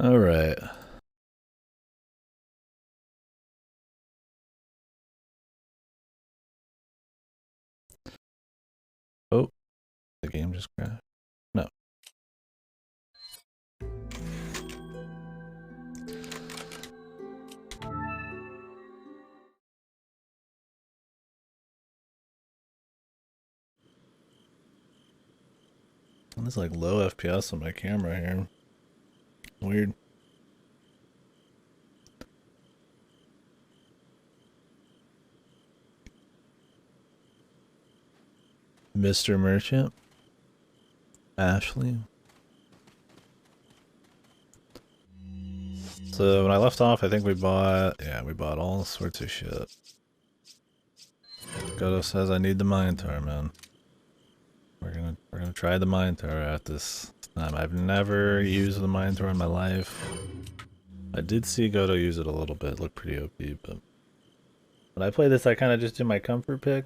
All right. Oh, the game just crashed. No. There's like low FPS on my camera here. Weird. Mr. Merchant. Ashley. So when I left off, I think we bought all sorts of shit. Goto says I need the mine tower, man. We're gonna try the mine tower at this time. I've never used the mine tower in my life. I did see Goto use it a little bit. It looked pretty OP, but when I play this, I kind of just do my comfort pick.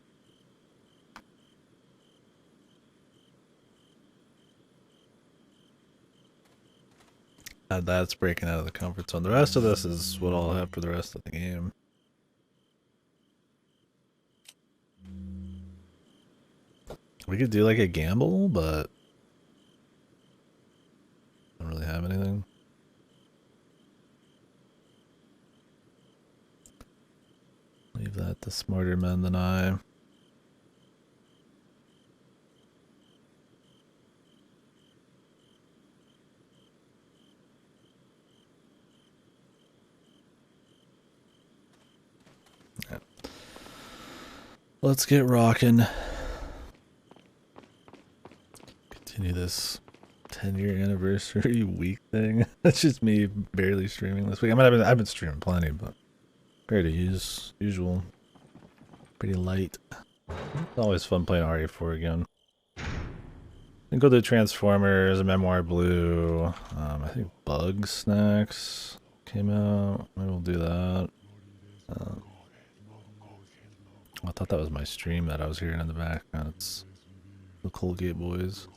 That's breaking out of the comfort zone. The rest of this is what I'll have for the rest of the game. We could do like a gamble, but I don't really have anything. Leave that to smarter men than I. Yeah. Let's get rocking. Continue this 10-year anniversary week thing. That's just me barely streaming this week. I mean, I've been streaming plenty, but compared to usual, pretty light. It's always fun playing RE4 again. Then go to Transformers, Memoir Blue. I think Bug Snacks came out. Maybe we'll do that. I thought that was my stream that I was hearing in the background. It's the Colgate Boys.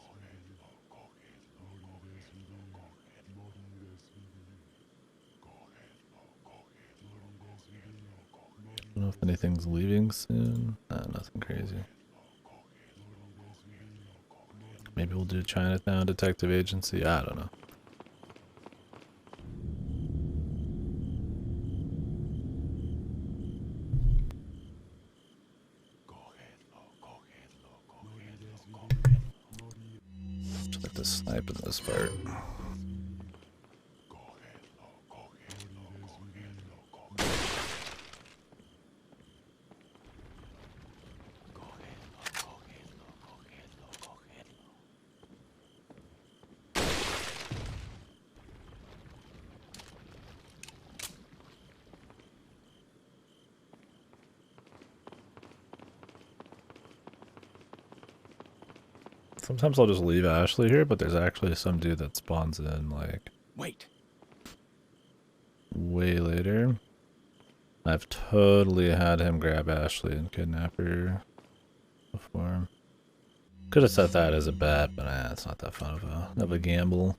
I don't know if anything's leaving soon. Nothing crazy. Maybe we'll do Chinatown Detective Agency. I don't know. Just like the snipe in this part. Sometimes I'll just leave Ashley here, but there's actually some dude that spawns in, like... Wait. Way later. I've totally had him grab Ashley and kidnap her before. Could have set that as a bet, but it's not that fun of a gamble.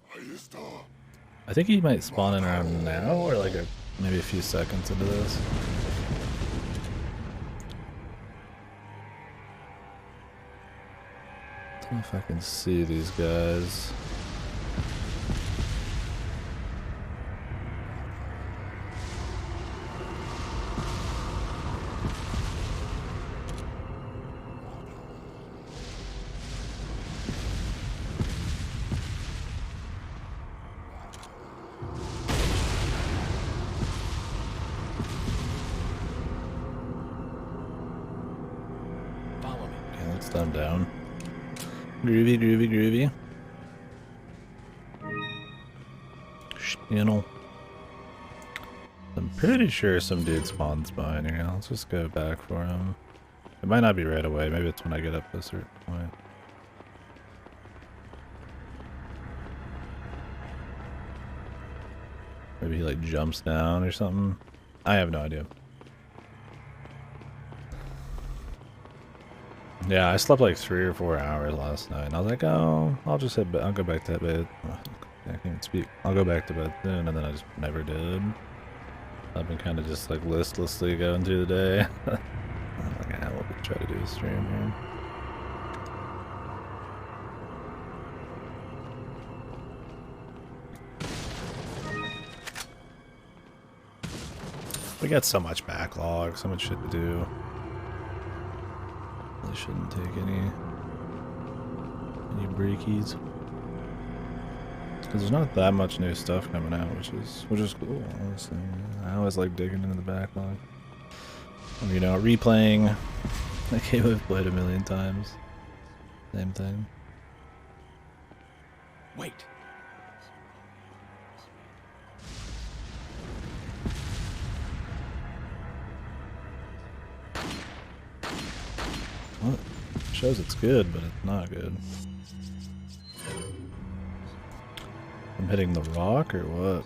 I think he might spawn in around now, or like maybe a few seconds into this. Don't know if I can see these guys. Them down. Groovy, groovy, groovy. Channel. I'm pretty sure some dude spawns behind here. Let's just go back for him. It might not be right away. Maybe it's when I get up to a certain point. Maybe he like jumps down or something. I have no idea. Yeah, I slept like 3 or 4 hours last night, and I was like, oh, I'll go back to bed. I can't even speak. I'll go back to bed soon, and then I just never did. I've been kind of just like listlessly going through the day. I'm like, we'll try to do a stream here. We got so much backlog, so much shit to do. Really shouldn't take any breakies. Because there's not that much new stuff coming out, which is cool, honestly. I always like digging into the backlog. You know, replaying a game I've played a million times. Same thing. Wait. Well, it shows it's good, but it's not good. I'm hitting the rock or what?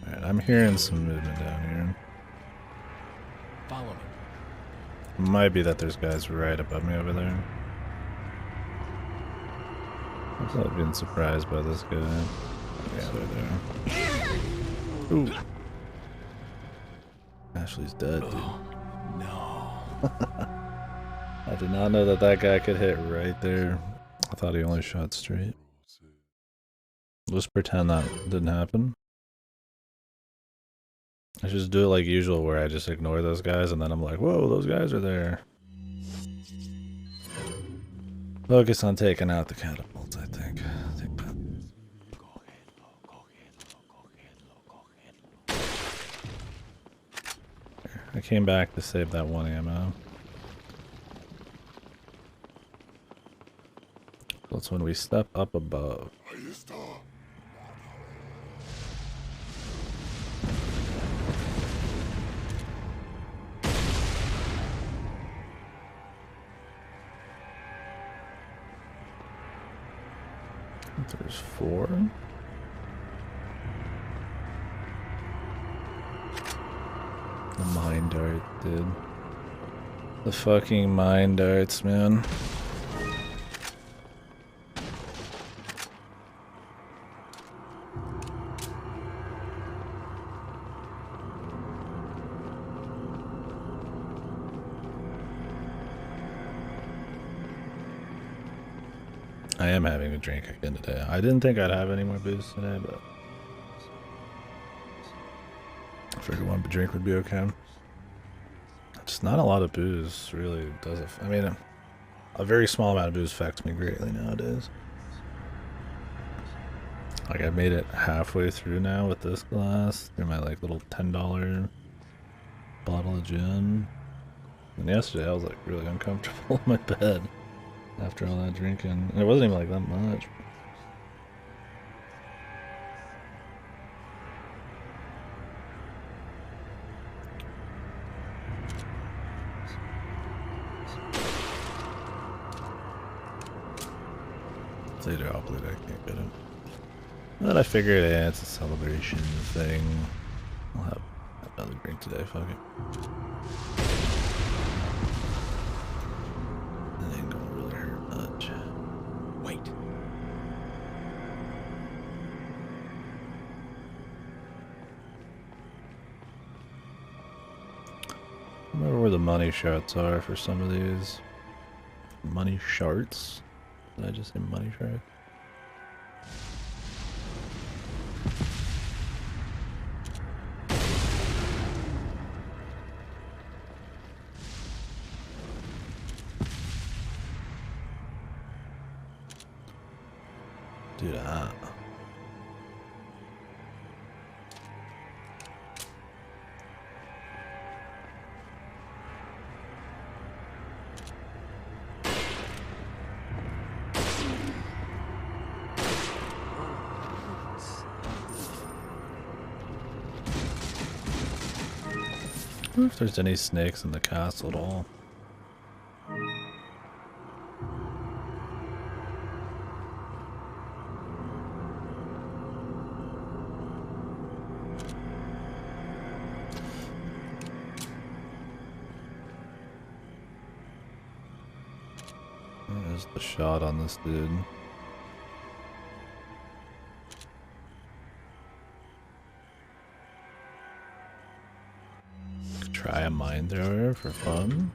Alright, I'm hearing some movement down here. Follow me. Might be that there's guys right above me over there. I'm not being surprised by this guy. Yeah, they're there. Ooh. Ashley's dead, dude. No. I did not know that that guy could hit right there. I thought he only shot straight. Let's pretend that didn't happen. I just do it like usual where I just ignore those guys and then I'm like, whoa, those guys are there. Focus on taking out the catapults, I think. I came back to save that one ammo. That's when we step up above. There's 4. The mine dart, dude. The fucking mine darts, man. I am having a drink again today. I didn't think I'd have any more booze today, but I figured one drink would be okay. Just not a lot of booze really does it. I mean, a very small amount of booze affects me greatly nowadays. Like I've made it halfway through now with this glass through my like little $10 bottle of gin. And yesterday I was like really uncomfortable in my bed after all that drinking. And it wasn't even like that much. Later, I'll believe I can't get it. And then I figured, yeah, it's a celebration thing. I'll have another drink today, fuck it. It ain't gonna really hurt much. Wait. Remember where the money shots are for some of these. Money sharts? Did I just say money shart? Dude, I wonder if there's any snakes in the castle at all. There's the shot on this dude. try a mine thrower for fun?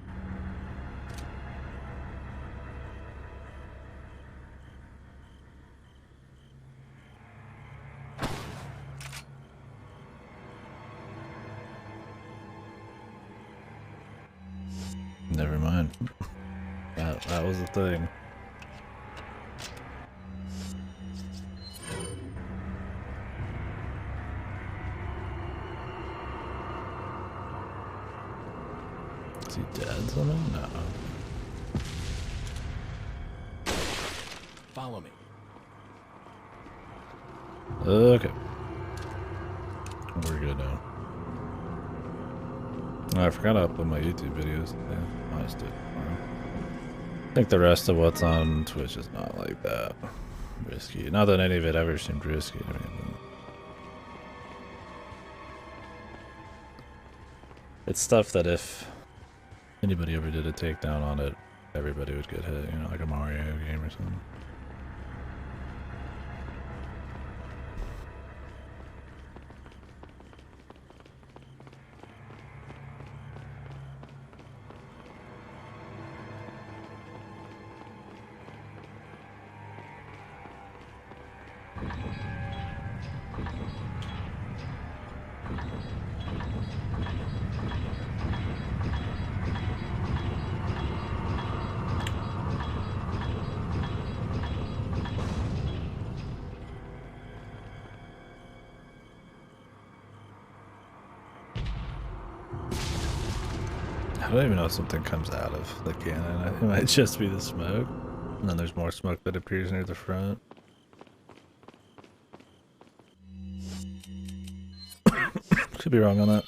Never mind. That was the thing. Is he dead somehow? No. Follow me. Okay. We're good now. Oh, I forgot to upload my YouTube videos. Yeah, I just did. I think the rest of what's on Twitch is not like that risky. Not that any of it ever seemed risky to me. But it's stuff that if anybody ever did a takedown on it, everybody would get hit, you know, like a Mario game or something. I don't even know if something comes out of the cannon. It might just be the smoke. And then there's more smoke that appears near the front. Could be wrong on that.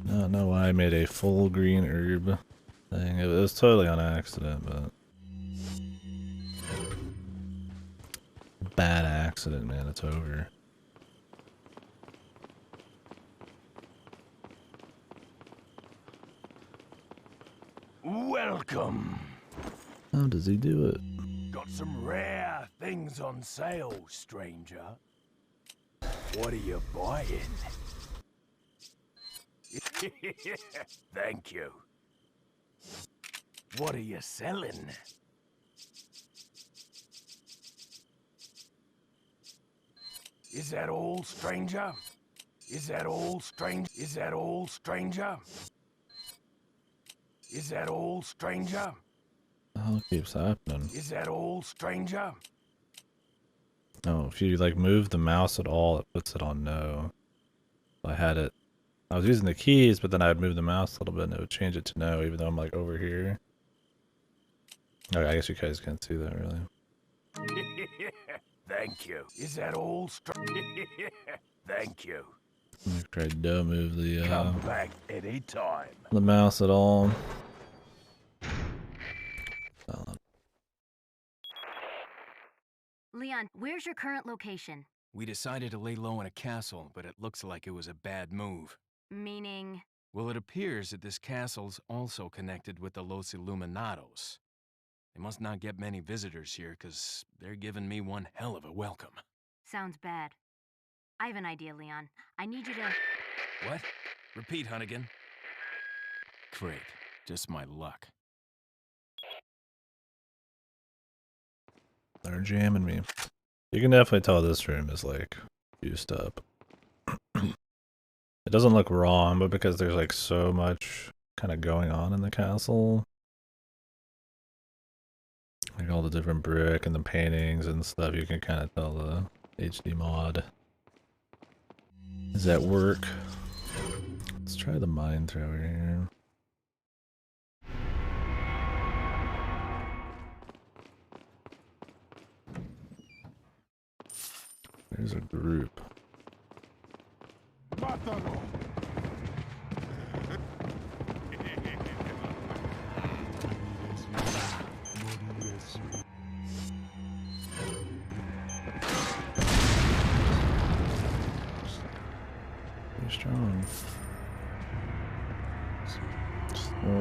I don't know why I made a full green herb thing. It was totally on accident, but bad accident, man. It's over. Welcome. How does he do it? Got some rare things on sale, stranger. What are you buying? Thank you. What are you selling? Is that all, stranger? Is that all, stranger? Is that all, stranger? Is that all, stranger? The hell keeps happening? Is that all, stranger? Oh, if you like move the mouse at all, it puts it on no. I had it. I was using the keys, but then I would move the mouse a little bit and it would change it to no, even though I'm like over here. Okay, I guess you guys can't see that really. Thank you. Is that all, Thank you. Make sure I don't move Come back anytime. the mouse at all. Leon, where's your current location? We decided to lay low in a castle, but it looks like it was a bad move. Meaning... Well, it appears that this castle's also connected with the Los Illuminados. They must not get many visitors here, because they're giving me one hell of a welcome. Sounds bad. I have an idea, Leon. I need you to... What? Repeat, Hunnigan. Great. Just my luck. They're jamming me. You can definitely tell this room is like used up. It doesn't look wrong, but because there's like so much kind of going on in the castle. Like all the different brick and the paintings and stuff, you can kind of tell the HD mod is at work. Let's try the mine thrower here. There's a group.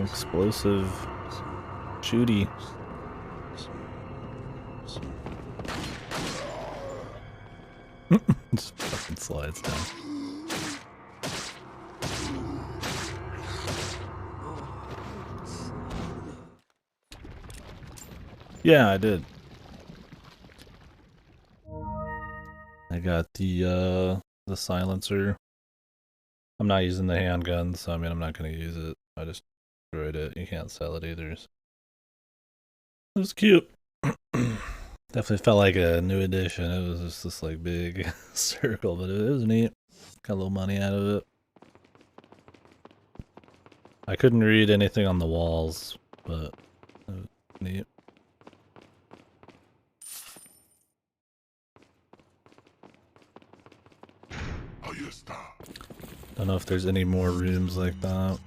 explosive shooty. Just fucking slides down. Yeah, I did. I got the silencer. I'm not using the handgun, so I mean I'm not gonna use it. I just destroyed it. You can't sell it either. So. It was cute. Definitely felt like a new edition. It was just this like big circle, but it was neat. Got a little money out of it. I couldn't read anything on the walls, but it was neat. Don't know if there's any more rooms like that.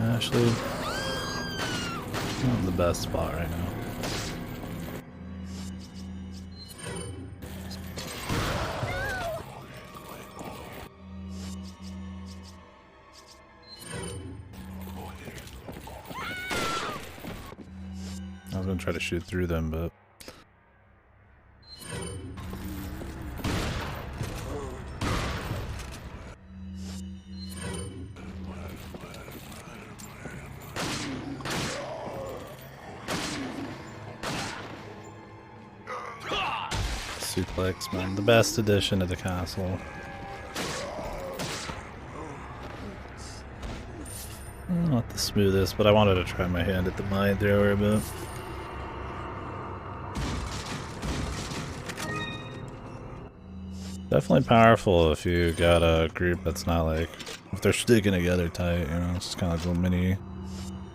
Actually, not the best spot right now. I was gonna try to shoot through them, but suplex, man, the best addition to the castle. Not the smoothest, but I wanted to try my hand at the mine thrower a bit. Definitely powerful if you got a group that's not like, if they're sticking together tight, you know, it's just kind of like a little mini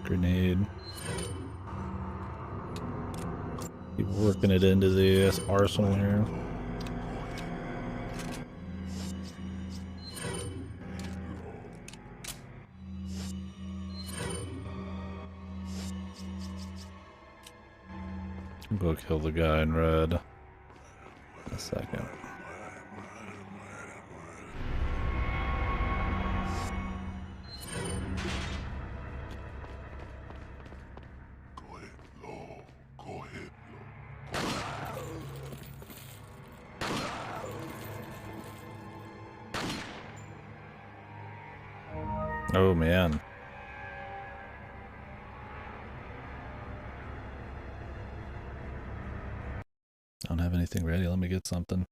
grenade. Keep working it into the arsenal here. Go kill the guy in red. In a second. Oh man. I don't have anything ready. Let me get something.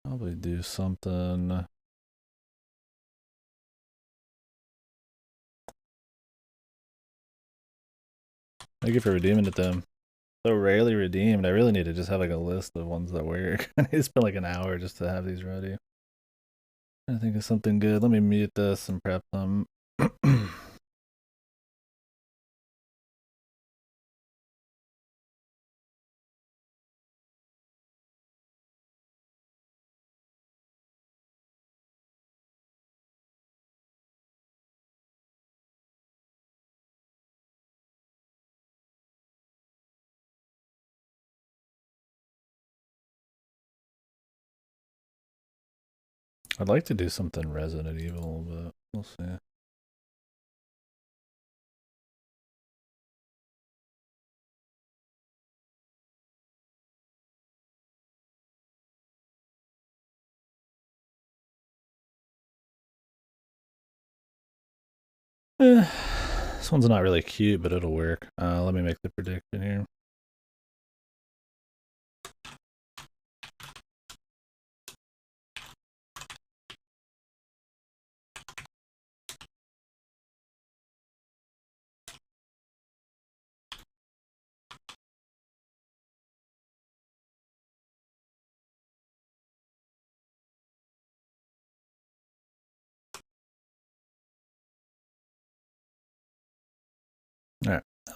Probably do something. Thank you for redeeming it, then. So rarely redeemed. I really need to just have like a list of ones that work. I need to spend like an hour just to have these ready. I think of something good. Let me mute this and prep them. I'd like to do something Resident Evil, but we'll see. This one's not really cute, but it'll work. Let me make the prediction here.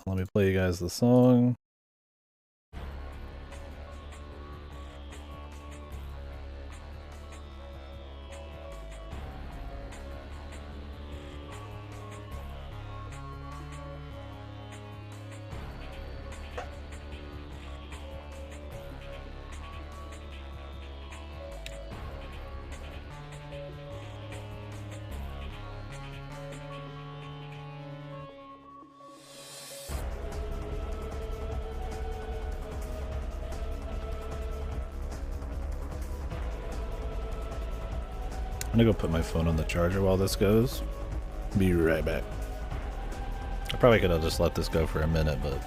Let me play you guys the song. I'm gonna go put my phone on the charger while this goes. Be right back. I probably could have just let this go for a minute, but...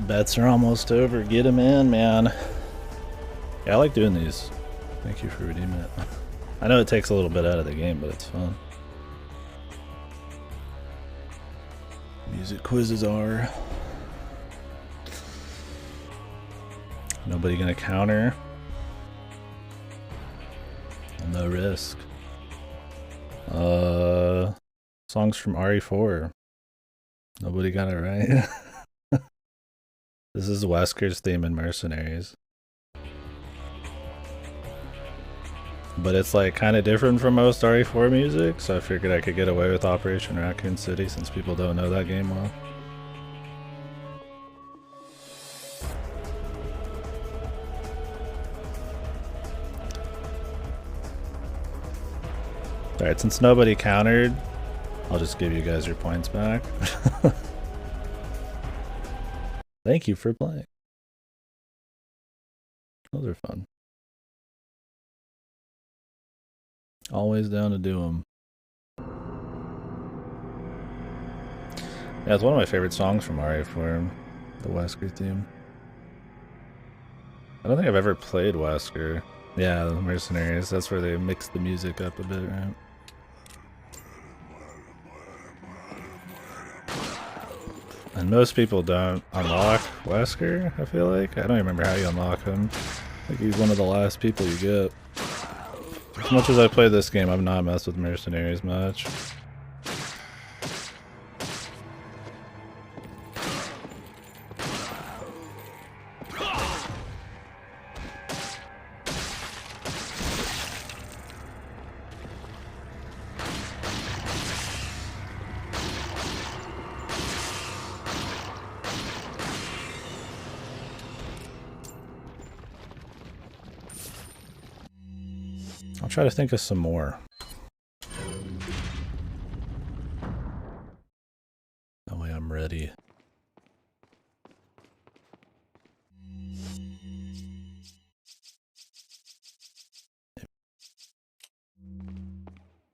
Bets are almost over. Get them in, man. Yeah, I like doing these. Thank you for redeeming it. I know it takes a little bit out of the game, but it's fun. Music quizzes are. Nobody gonna counter. No risk. Songs from RE4. Nobody got it right. This is Wesker's theme in Mercenaries. But it's like kind of different from most RE4 music, so I figured I could get away with Operation Raccoon City since people don't know that game well. Alright, since nobody countered, I'll just give you guys your points back. Thank you for playing. Those are fun. Always down to do them. Yeah, it's one of my favorite songs from RE4, the Wesker theme. I don't think I've ever played Wesker. Yeah, the Mercenaries, that's where they mix the music up a bit, right? And most people don't unlock Wesker, I feel like. I don't even remember how you unlock him. I think he's one of the last people you get. As much as I play this game, I've not messed with Mercenaries much. I'll try to think of some more. That way I'm ready.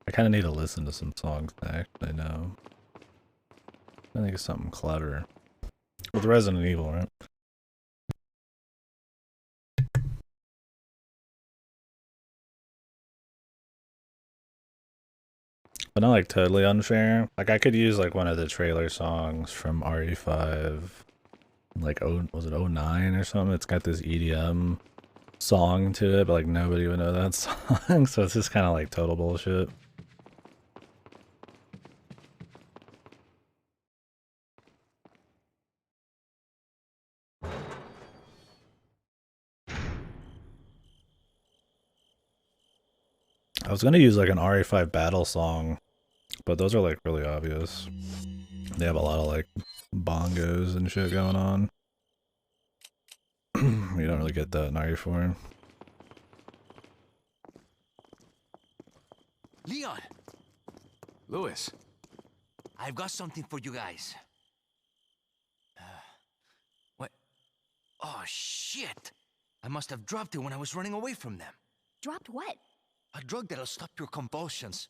I kind of need to listen to some songs to actually know. I think it's something clever. With Resident Evil, right? But not like totally unfair. Like I could use like one of the trailer songs from RE5. Like was it 09 or something? It's got this EDM song to it, but like nobody would know that song. So it's just kind of like total bullshit. I was gonna use like an RE5 battle song, but those are like really obvious. They have a lot of like bongos and shit going on. You don't really get that in RE4. Leon, Louis. I've got something for you guys. What? Oh, shit! I must have dropped it when I was running away from them. Dropped what? A drug that'll stop your convulsions.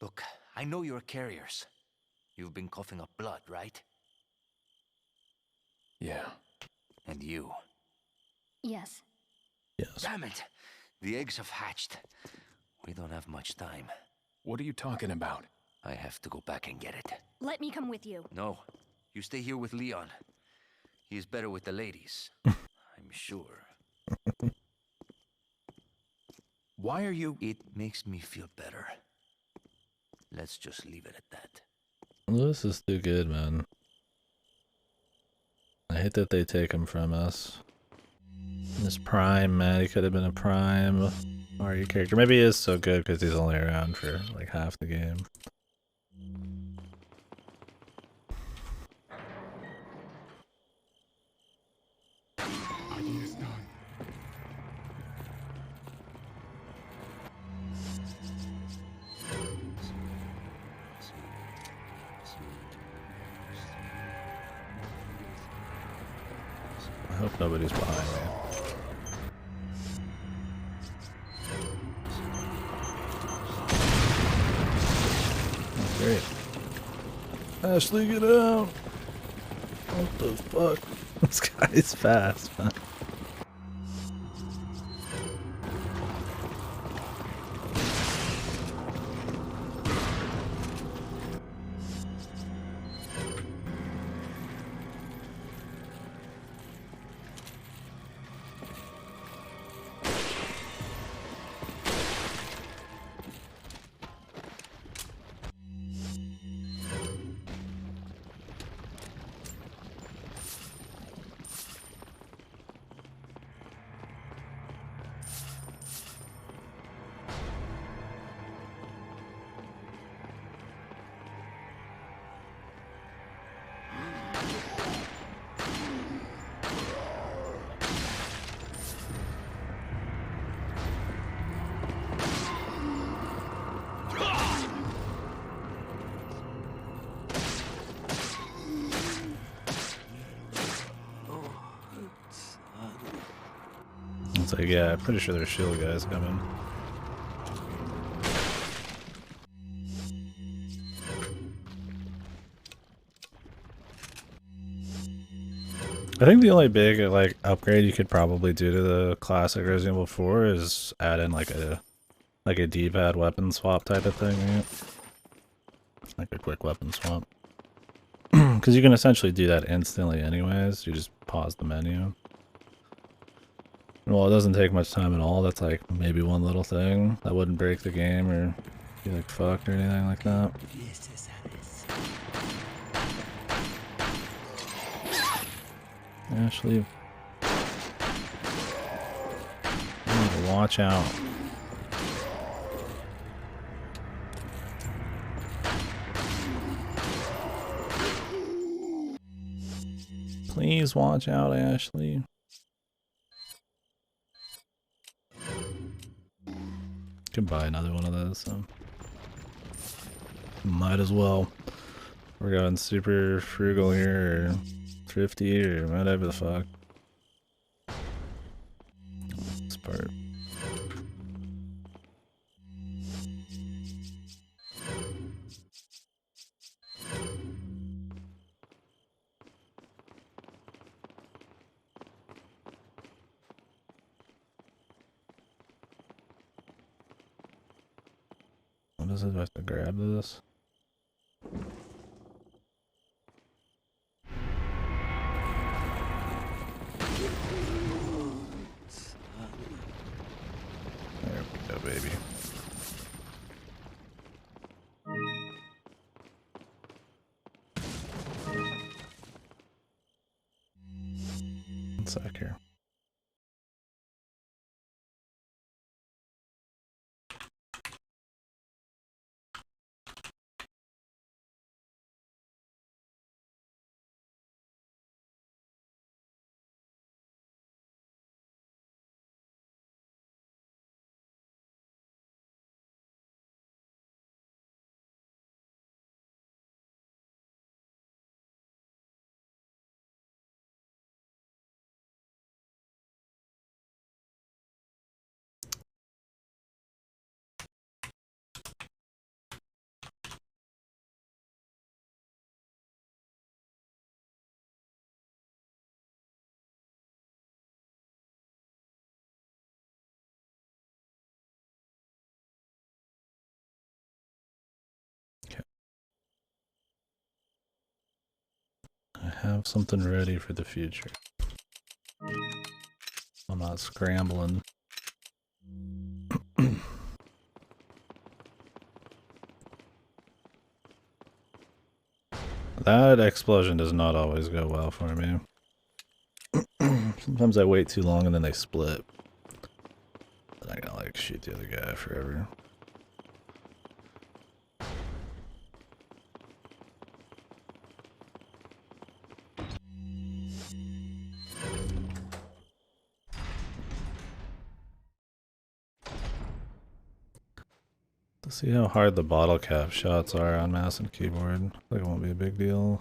Look, I know you're carriers. You've been coughing up blood, right? Yeah. And you. Yes. Yes. Damn it! The eggs have hatched. We don't have much time. What are you talking about? I have to go back and get it. Let me come with you. No, you stay here with Leon. He is better with the ladies. I'm sure. Why are you... It makes me feel better. Let's just leave it at that. Lewis is too good, man. I hate that they take him from us. This prime, man, he could have been a prime Mario character. Maybe he is so good because he's only around for like half the game. I hope nobody's behind me. Oh, great. Ashley, get out! What the fuck? This guy is fast, man. It's like, yeah, I'm pretty sure there's shield guys coming. I think the only big like upgrade you could probably do to the classic Resident Evil 4 is add in like a D-pad weapon swap type of thing, right? Like a quick weapon swap. Because you can essentially do that instantly anyways. You just pause the menu. Well, it doesn't take much time at all. That's like maybe one little thing that wouldn't break the game or be like fucked or anything like that. Ashley, you need to watch out. Please watch out, Ashley. Can buy another one of those, so might as well. We're going super frugal here, or thrifty, or whatever the fuck. This part. What is it? Do I have to grab this? There we go, baby. One sec here. Have something ready for the future. I'm not scrambling. That explosion does not always go well for me. Sometimes I wait too long and then they split. Then I gotta like shoot the other guy forever. Let's see how hard the bottle cap shots are on mouse and keyboard. I think it won't be a big deal.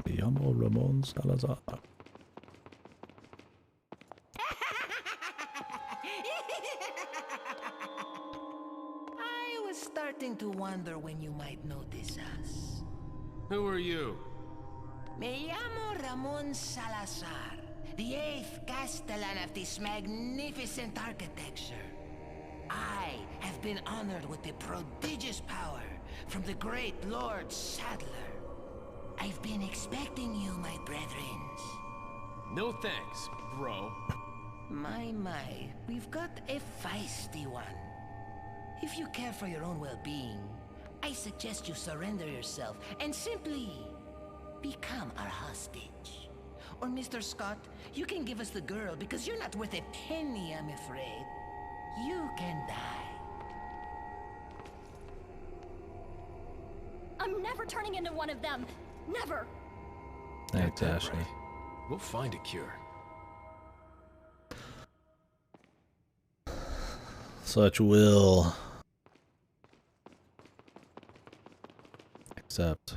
Llamo Ramon Salazar. I was starting to wonder when you might notice us. Who are you? Me llamo Ramon Salazar, the 8th Castellan of this magnificent architecture. I have been honored with the prodigious power from the great Lord Sadler. I've been expecting you, my brethrens. No thanks, bro. My, we've got a feisty one. If you care for your own well-being, I suggest you surrender yourself and simply become our hostage. Or Mr. Scott, you can give us the girl because you're not worth a penny, I'm afraid. You can die. I'm never turning into one of them. Never. Thanks, Ashley. Right. We'll find a cure. Such will. Except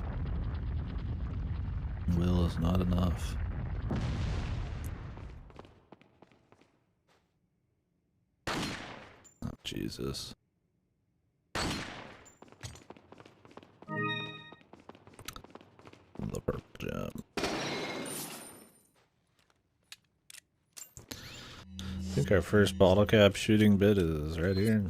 will is not enough. Oh, Jesus. The purple gem. I think our first bottle cap shooting bit is right here.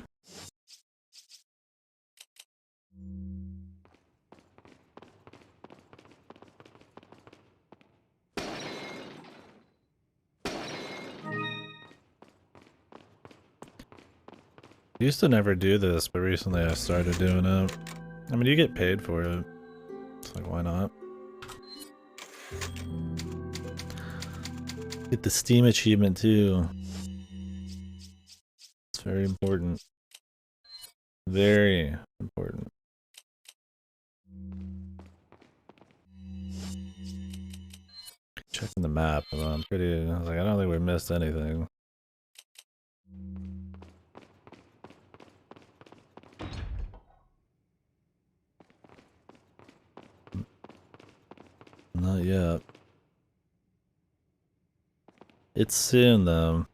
I used to never do this, but recently I started doing it. I mean, you get paid for it. It's like, why not? Get the Steam achievement too. It's very important. Very important. Checking the map, but I was like, I don't think we missed anything. Not yet. It's soon though.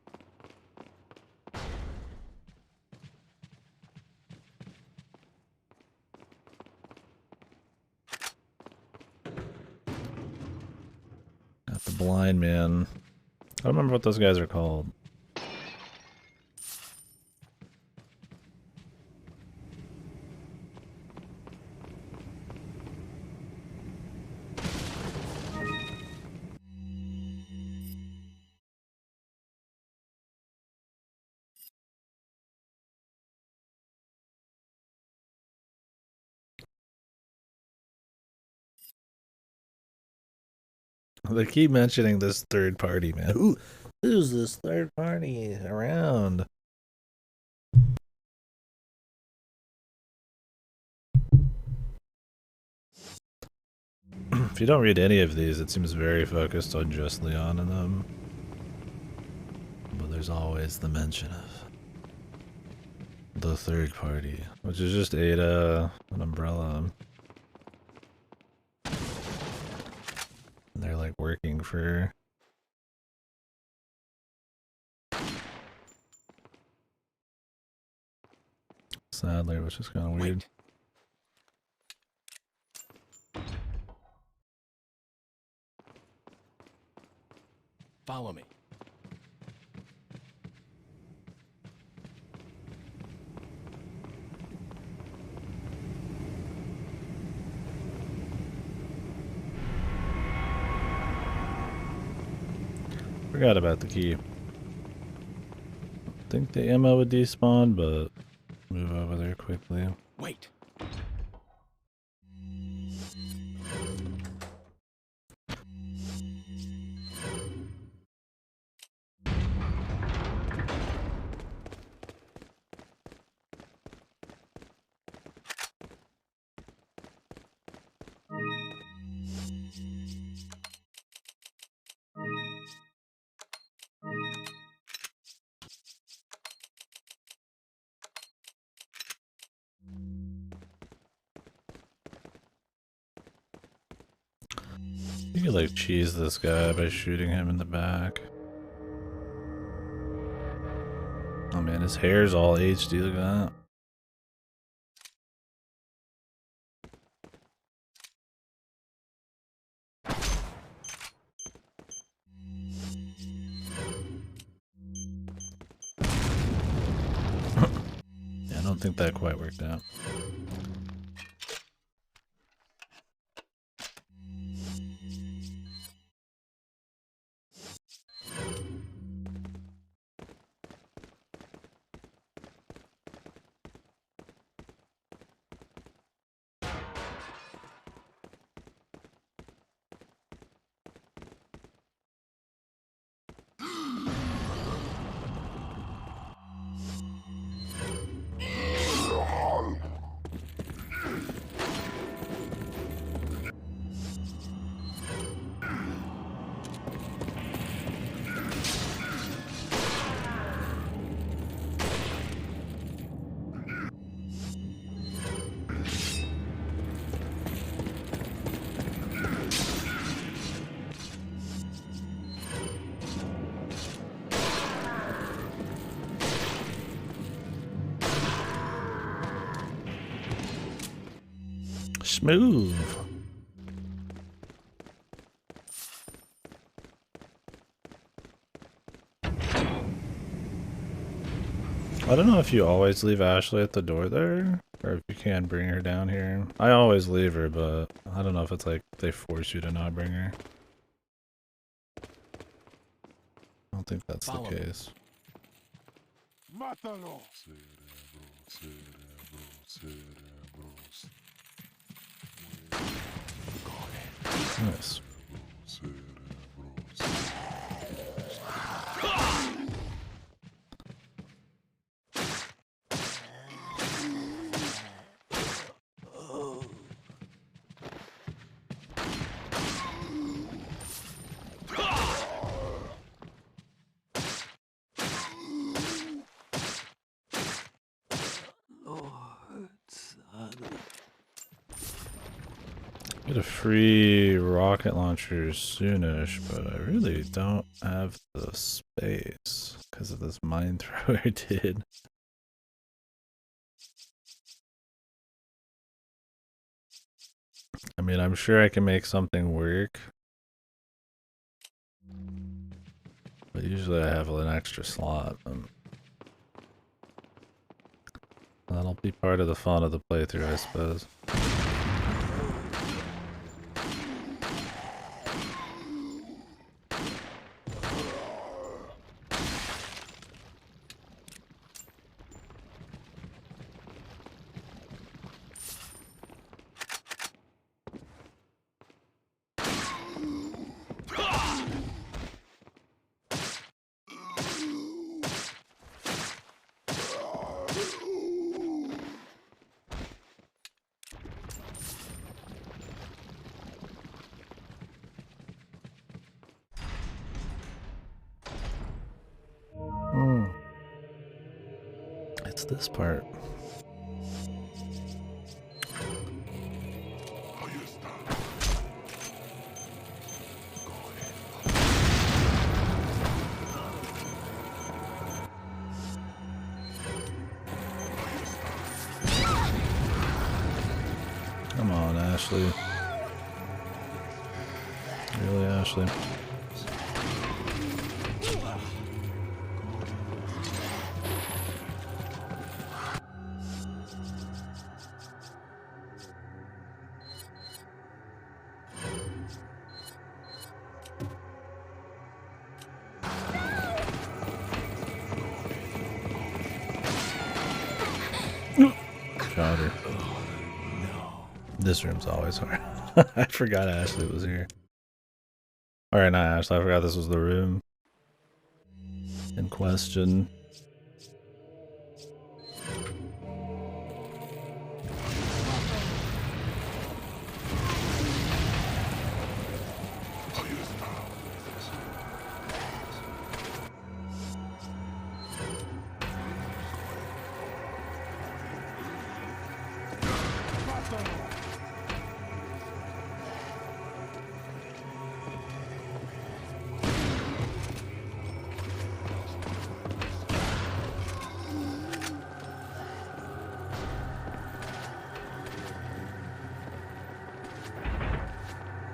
Got the blind man. I don't remember what those guys are called. They keep mentioning this third party, man. Who's this third party around? If you don't read any of these, it seems very focused on just Leon and them. But there's always the mention of the third party, which is just Ada, an umbrella. And they're like working for Sadler, which is kind of weird. Follow me. Forgot about the key. Think the ammo would despawn, but move over there quickly. Wait. You could like cheese this guy by shooting him in the back. Oh man, his hair's all HD, look at that. Yeah, I don't think that quite worked out. Smooth. I don't know if you always leave Ashley at the door there, or if you can bring her down here. I always leave her, but I don't know if it's like they force you to not bring her. I don't think that's the Follow me. case. Mátalo. Nice. Get a free rocket launcher soonish, but I really don't have the space because of this mine thrower I did. I mean, I'm sure I can make something work, but usually I have an extra slot. That'll be part of the fun of the playthrough, I suppose. It's this part. Come on, Ashley. Really, Ashley? harder. This room's always hard. I forgot Ashley was here. Alright, not Ashley. I forgot this was the room in question.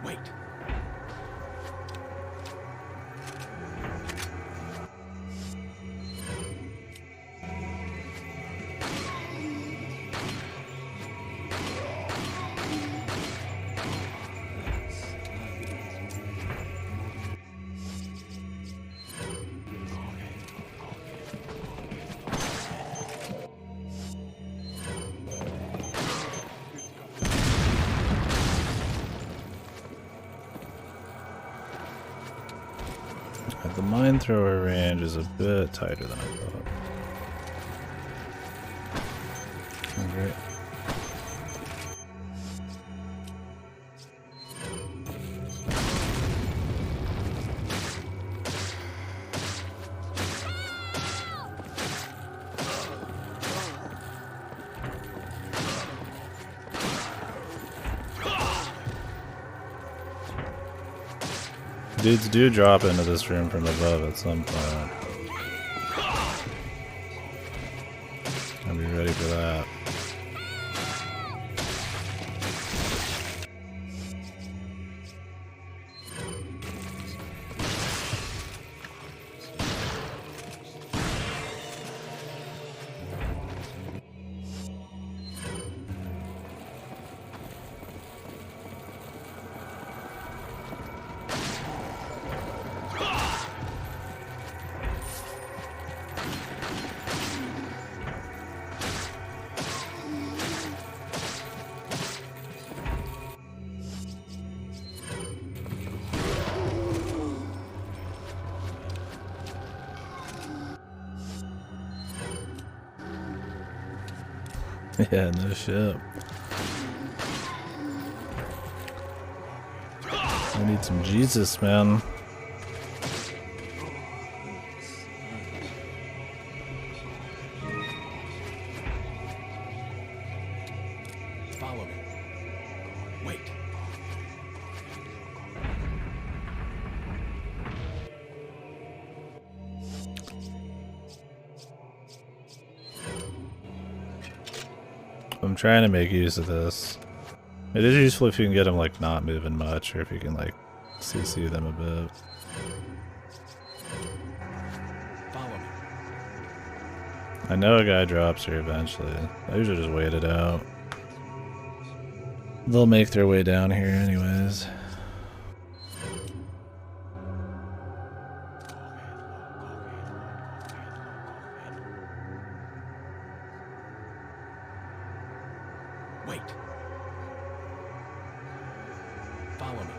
Wait. The mine thrower range is a bit tighter than I thought. Alright. Dudes do drop into this room from above at some point. I'll be ready for that. Yeah, no shit. I need some Jesus, man. Follow me. Wait. I'm trying to make use of this. It is useful if you can get them like not moving much, or if you can like CC them a bit. Follow me. I know a guy drops here eventually. I usually just wait it out. They'll make their way down here anyways. Wait. Follow me.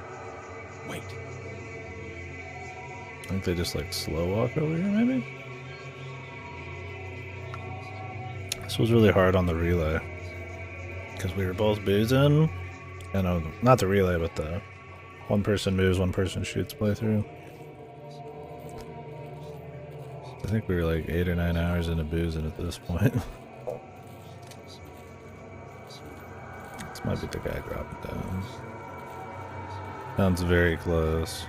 Wait. I think they just like slow walk over here maybe? This was really hard on the relay. Because we were both boozing. And not the relay, but the one person moves, one person shoots playthrough. I think we were like 8 or 9 hours into boozing at this point. This might be the guy dropping down. Sounds very close.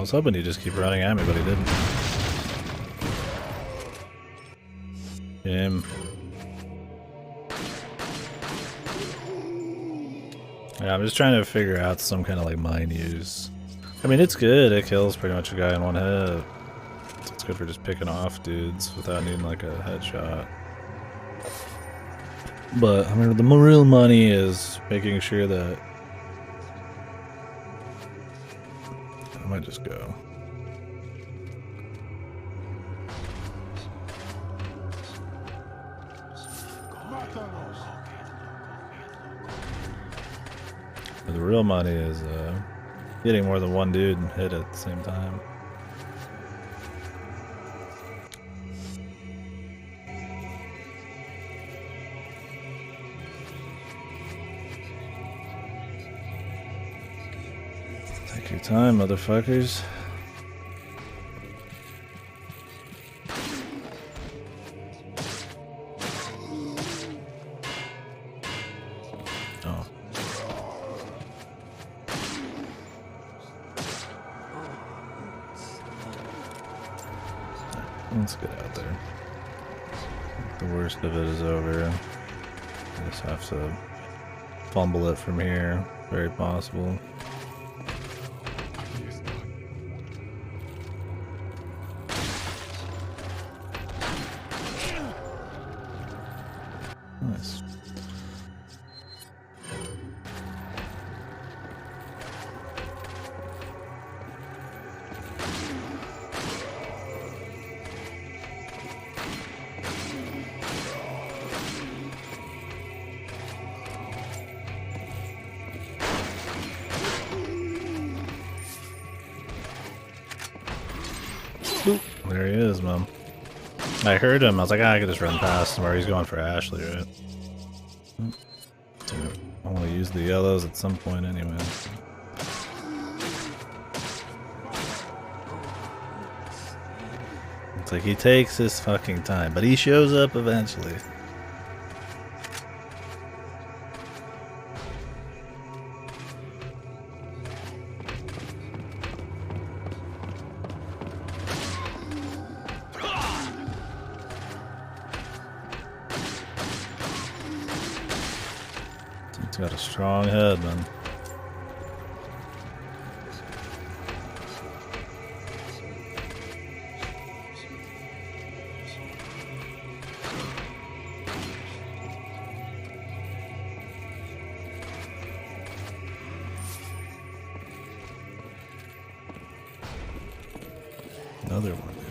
was hoping he'd just keep running at me, but he didn't. Game. Yeah, I'm just trying to figure out some kind of like mine use. I mean, it's good. It kills pretty much a guy in one hit. It's good for just picking off dudes without needing like a headshot. But I mean, the real money is making sure that I might just go. But the real money is getting more than one dude and hit at the same time. Take your time, motherfuckers. Oh. Let's get out there. The worst of it is over. I just have to fumble it from here. Very possible. Nice. Boop. There he is, man. I heard him. I was like, I could just run past him, or he's going for Ashley, right? I want to use the yellows at some point anyway. It's like he takes his fucking time, but he shows up eventually. He's got a strong head, man. Another one, dude.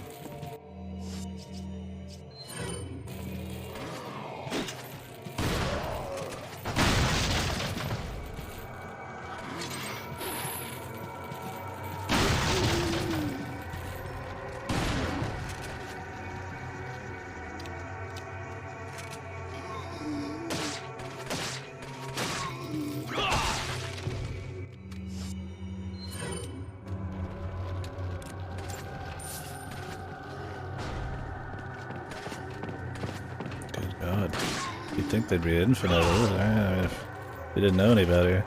Good God. You'd think they'd be infinite, I mean, if they didn't know any better.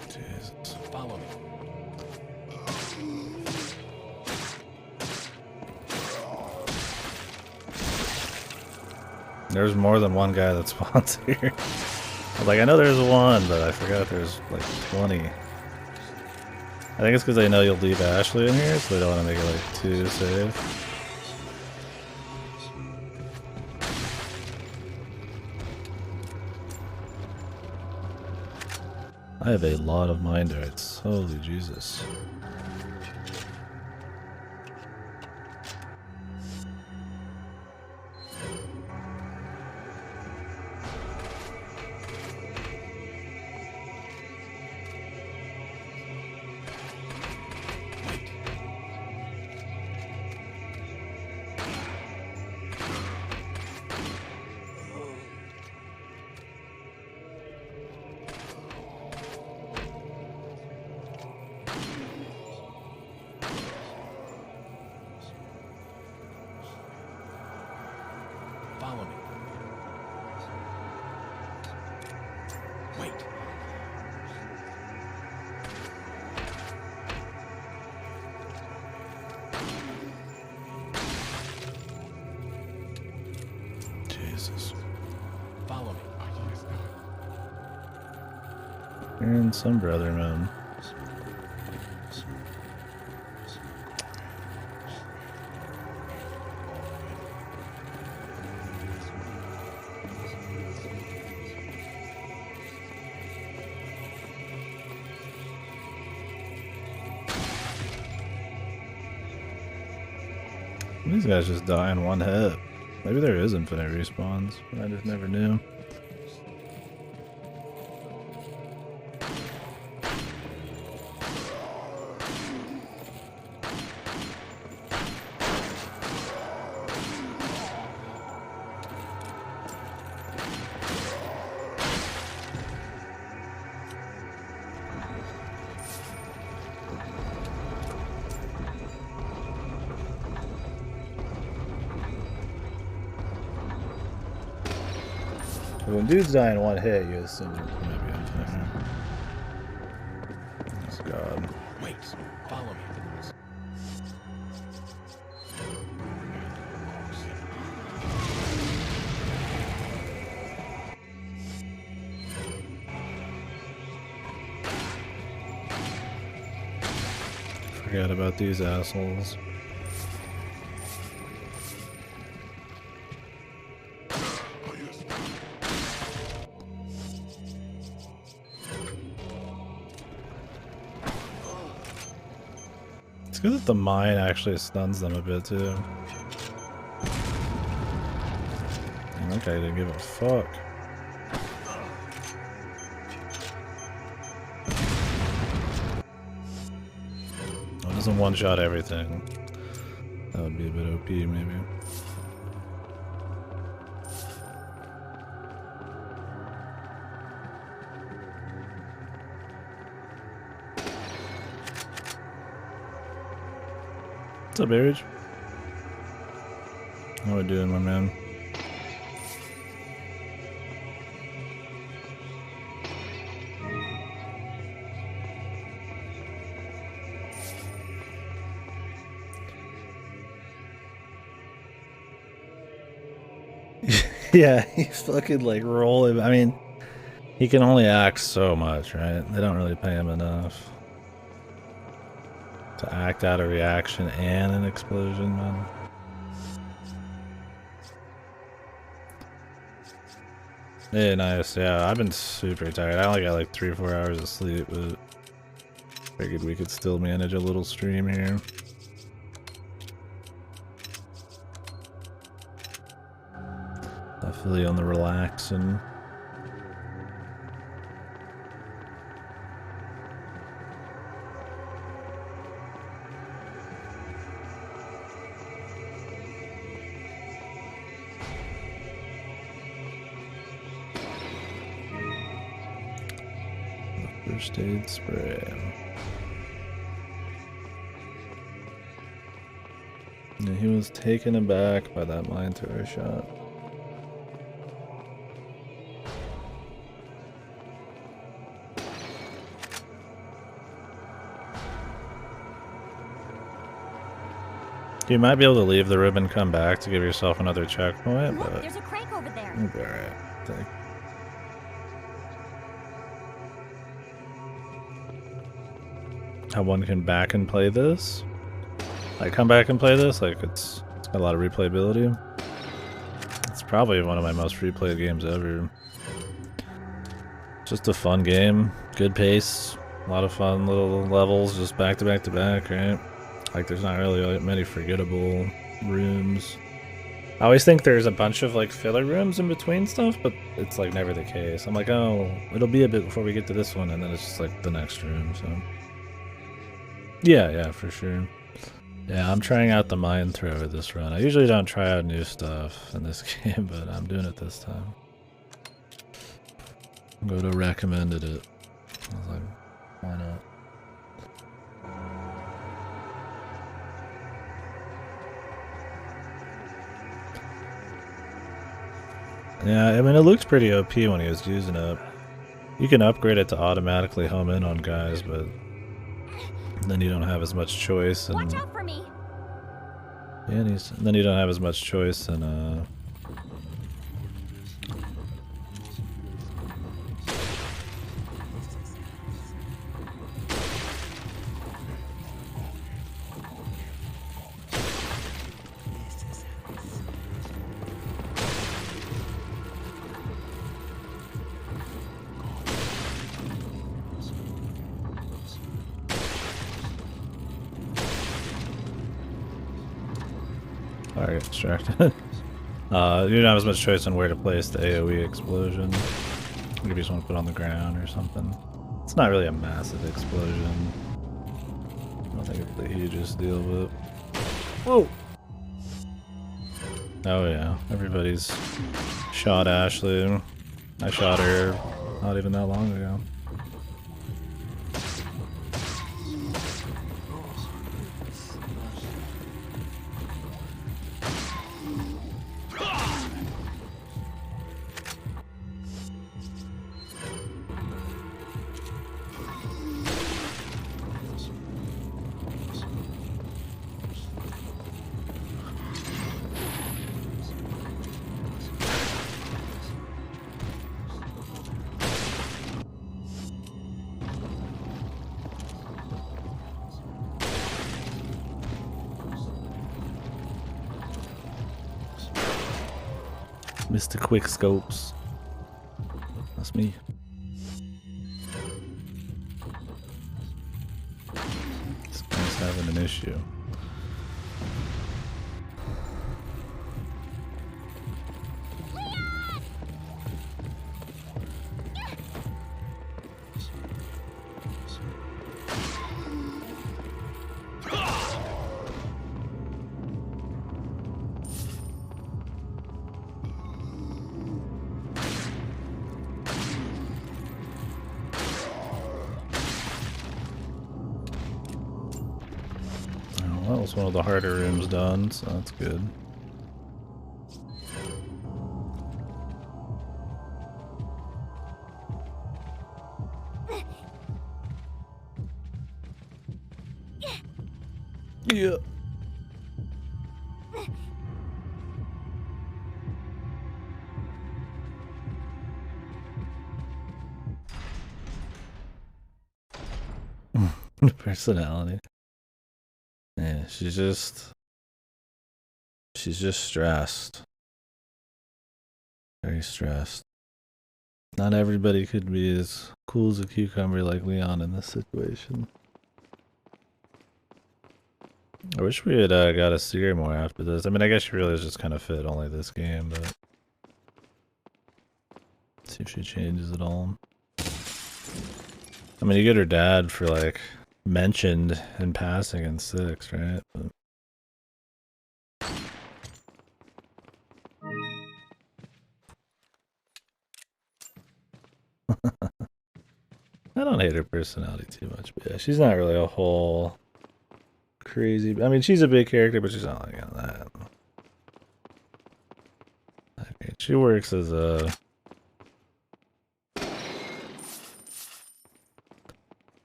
Jesus. Follow me. There's more than one guy that spawns here. I was like, I know there's one, but I forgot there's like 20. I think it's because they know you'll leave Ashley in here, so they don't want to make it like too safe. I have a lot of mine darts. Holy Jesus. Wait. Jesus. Follow me. And some brother, man. These guys just die in one hit. Maybe there is infinite respawns, but I just never knew. When dudes die in one hit, you assume they're maybe infinite. Oh god. Wait. Follow me. Forgot about these assholes. It's good that the mine actually stuns them a bit too. Okay, didn't give a fuck. Oh, it doesn't one-shot everything. That would be a bit OP, maybe. What's up, Average? How we doing, my man? Yeah, he's fucking like rolling. I mean, he can only act so much, right? They don't really pay him enough to act out a reaction and an explosion, man. Yeah, nice. Yeah, I've been super tired. I only got like 3 or 4 hours of sleep, but figured we could still manage a little stream here. I feel you on the relaxing. First aid spray. Yeah, he was taken aback by that mine thrower shot. You might be able to leave the room and come back to give yourself another checkpoint, Look, but there's a crank over there. you'll be alright. I think. How one can back and play this? Like, come back and play this? Like, it's got a lot of replayability. It's probably one of my most replayed games ever. Just a fun game, good pace, a lot of fun little levels, just back to back to back, right? Like, there's not really many forgettable rooms. I always think there's a bunch of like filler rooms in between stuff, but it's like never the case. I'm like, oh, it'll be a bit before we get to this one, and then it's just like the next room, so. Yeah, for sure. Yeah, I'm trying out the mine thrower this run. I usually don't try out new stuff in this game, but I'm doing it this time. Godo recommended it. I was like, why not? Yeah, I mean, it looked pretty OP when he was using it. You can upgrade it to automatically home in on guys, but then you don't have as much choice. And Watch out for me. yeah, and then you don't have as much choice in I get distracted. You don't have as much choice on where to place the AoE explosion. Maybe you just want to put it on the ground or something. It's not really a massive explosion. I don't think it's the hugest deal, but... Whoa! Oh yeah, everybody's shot Ashley. I shot her not even that long ago. Mr. Quick Scopes. That's me. This guy's having an issue. That was one of the harder rooms done, so that's good. Yeah. Personality. Yeah, she's just stressed. Very stressed. Not everybody could be as cool as a cucumber like Leon in this situation. I wish we had got to see her more after this. I mean, I guess she really is just kind of fit only this game, but see if she changes at all. I mean, you get her dad for like mentioned in passing in 6, right? But I don't hate her personality too much, but yeah, she's not really a whole crazy. I mean, she's a big character, but she's not like that. Okay, she works as a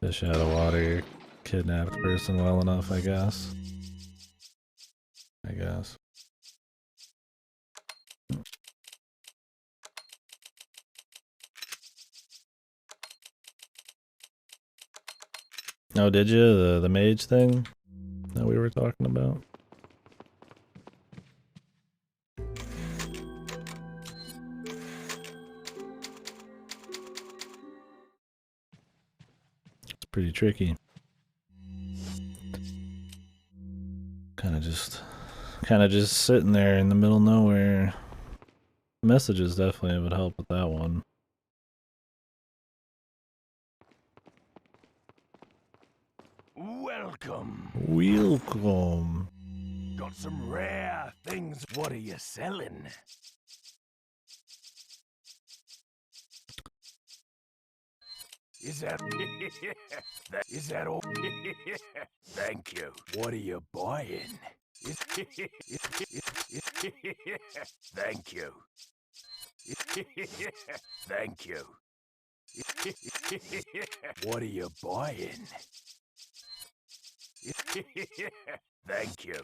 fish out of water, kidnapped person well enough, I guess. Oh, did you? The mage thing that we were talking about? It's pretty tricky. Kind of just sitting there in the middle of nowhere. Messages definitely would help with that one. Welcome. Welcome. Got some rare things. What are you selling? Is that is that all? Thank you. What are you buying? Thank you. Thank you. What are you buying? Thank you.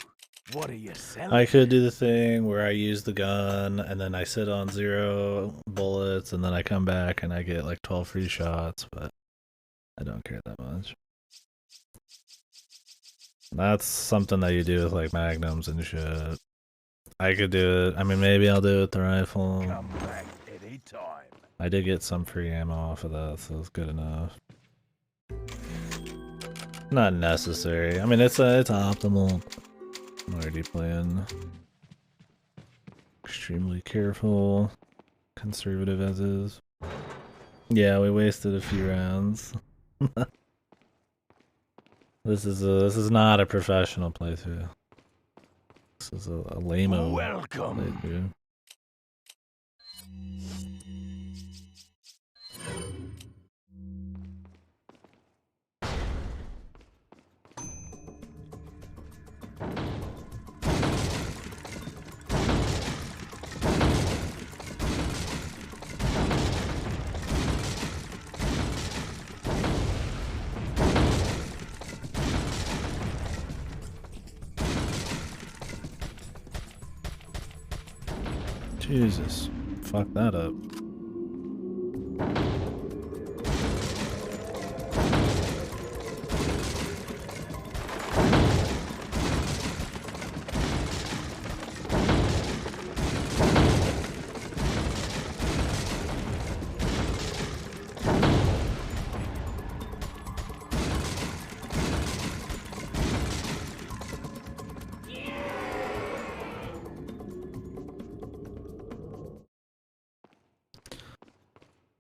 What are you selling? I could do the thing where I use the gun and then I sit on 0 bullets and then I come back and I get like 12 free shots, but I don't care that much. That's something that you do with like magnums and shit. I could do it. I mean, maybe I'll do it with the rifle. Come back anytime. I did get some free ammo off of that, so it's good enough. Not necessary. I mean, it's optimal. I'm already playing extremely careful, conservative as is. Yeah, we wasted a few rounds. This is not a professional playthrough. This is a lame-o Welcome. playthrough. Jesus, fuck that up.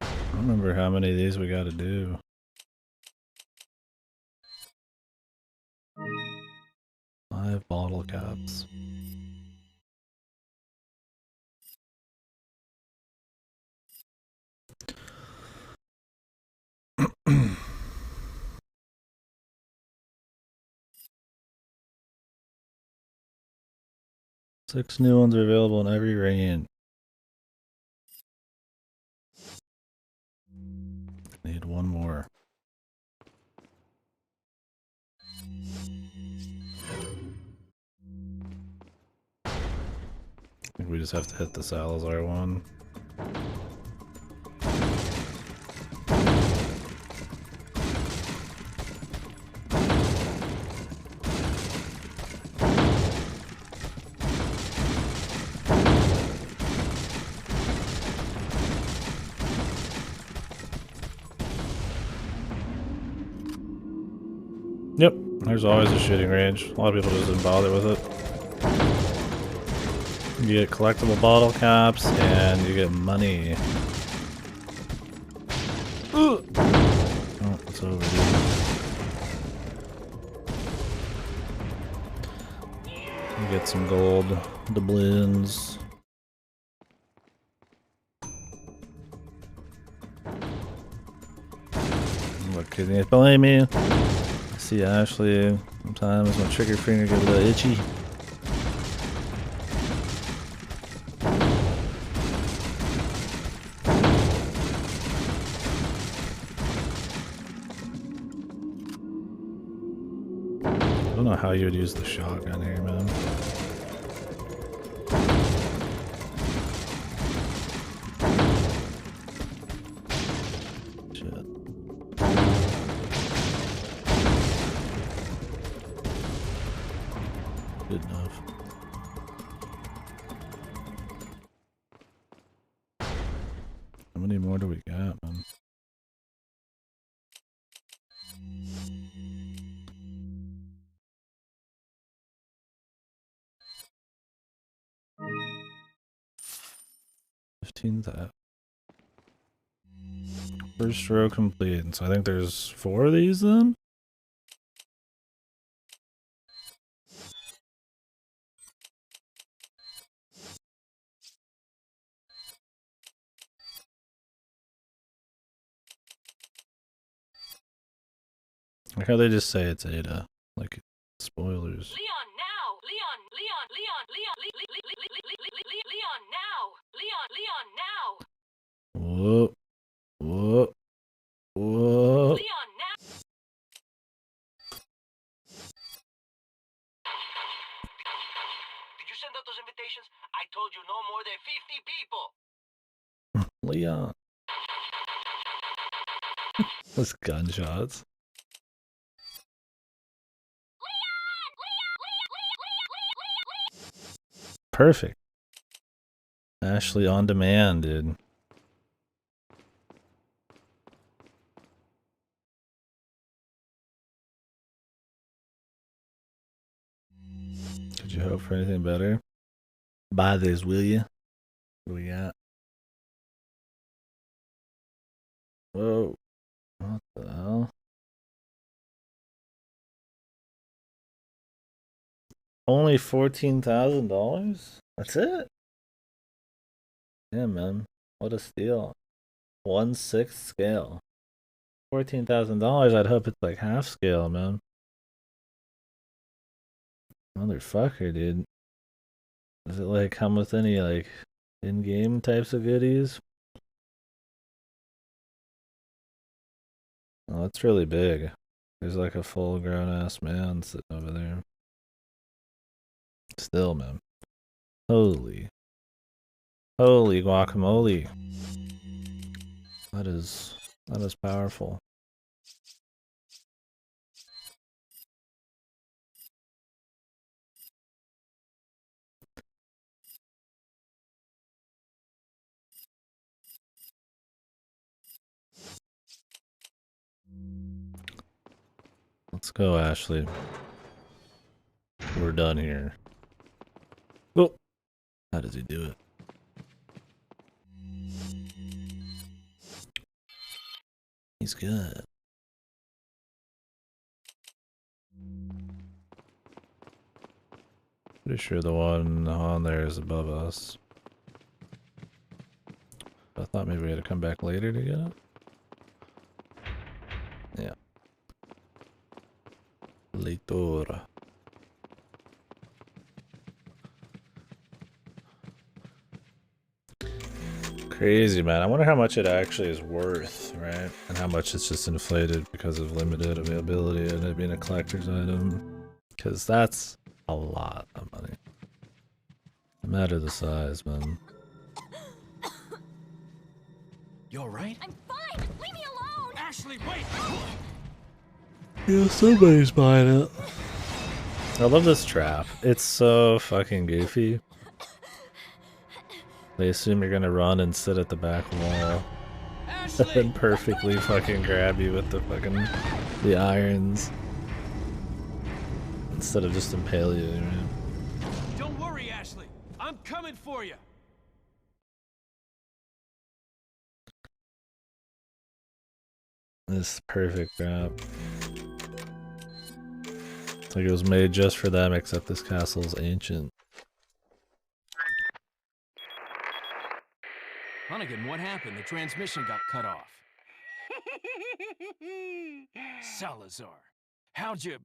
I don't remember how many of these we gotta do. Five bottle caps. Six new ones are available in every range. Need one more. I think we just have to hit the Salazar one. Yep, there's always a shooting range. A lot of people just didn't bother with it. You get collectible bottle caps and you get money. Oh, it's over here. You get some gold doubloons. Look, can you blame me? See Ashley, sometimes my trigger finger gets a little itchy. I don't know how you would use the shotgun here, man. Shit. Good enough. How many more do we got, man? That. First row complete. So I think there's 4 of these then? Like how they just say it's Ada. Like, spoilers. Leon, now! Leon, Leon, Leon, Leon, Leon, now! Leon, Leon, now! Whoa. Whoa. Leon. Those gunshots. Perfect. Ashley on demand, dude. Could you hope for anything better? Buy this, will you? What do we got? Whoa. What the hell? Only $14,000? That's it? Yeah, man. What a steal. 1/6 scale. $14,000, I'd hope it's like half scale, man. Motherfucker, dude. Does it like come with any like in-game types of goodies? Oh, that's really big. There's like a full-grown ass man sitting over there. Still, man. Holy guacamole. That is powerful. Let's go, Ashley. We're done here. Oh, how does he do it? He's good. Pretty sure the one on there is above us. I thought maybe we had to come back later to get it. Yeah. Later. Crazy, man. I wonder how much it actually is worth, right? And how much it's just inflated because of limited availability and it being a collector's item. Because that's a lot of money. No matter the size, man. You alright? I'm fine! Leave me alone! Ashley, wait! Yeah, somebody's buying it. I love this trap. It's so fucking goofy. They assume you're gonna run and sit at the back wall. And perfectly fucking grab you with the irons. Instead of just impale you, right? Don't worry, Ashley. I'm coming for you. This perfect trap. It's like it was made just for them, except this castle's ancient. Hunnigan, what happened? The transmission got cut off. Salazar, how'd you...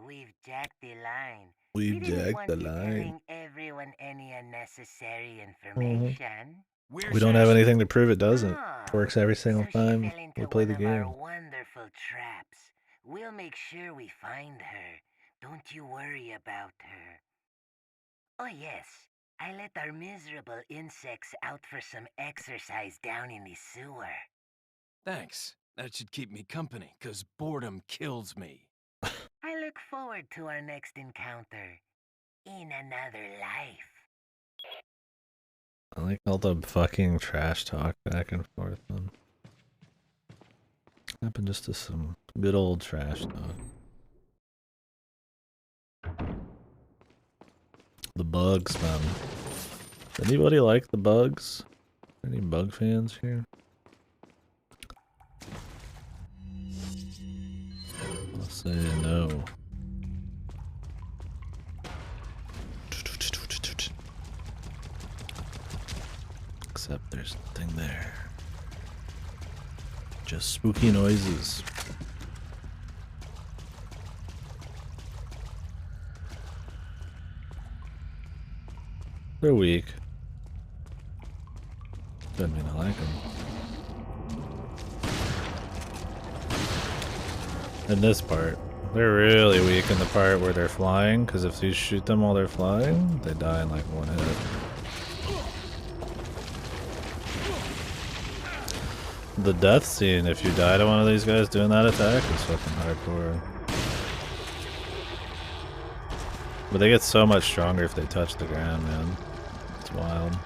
We've jacked the line. We've We didn't jacked want the you line. telling everyone any unnecessary information. Where's We don't have Ashley? anything to prove it doesn't. Ah, Works every single so she time fell into we play one the of our game. wonderful traps. We'll make sure we find her. Don't you worry about her. Oh yes, I let our miserable insects out for some exercise down in the sewer. Thanks. That should keep me company, 'cause boredom kills me. I look forward to our next encounter in another life. I like all the fucking trash talk back and forth, man. Happened just to some good old trash talk. The bugs, man. Anybody like the bugs? Any bug fans here? I'll say no. Except there's nothing there. Just spooky noises. They're weak. Doesn't mean I like them. In this part, they're really weak in the part where they're flying, because if you shoot them while they're flying, they die in like one hit. The death scene, if you die to one of these guys doing that attack, is fucking hardcore. But they get so much stronger if they touch the ground, man. It's wild.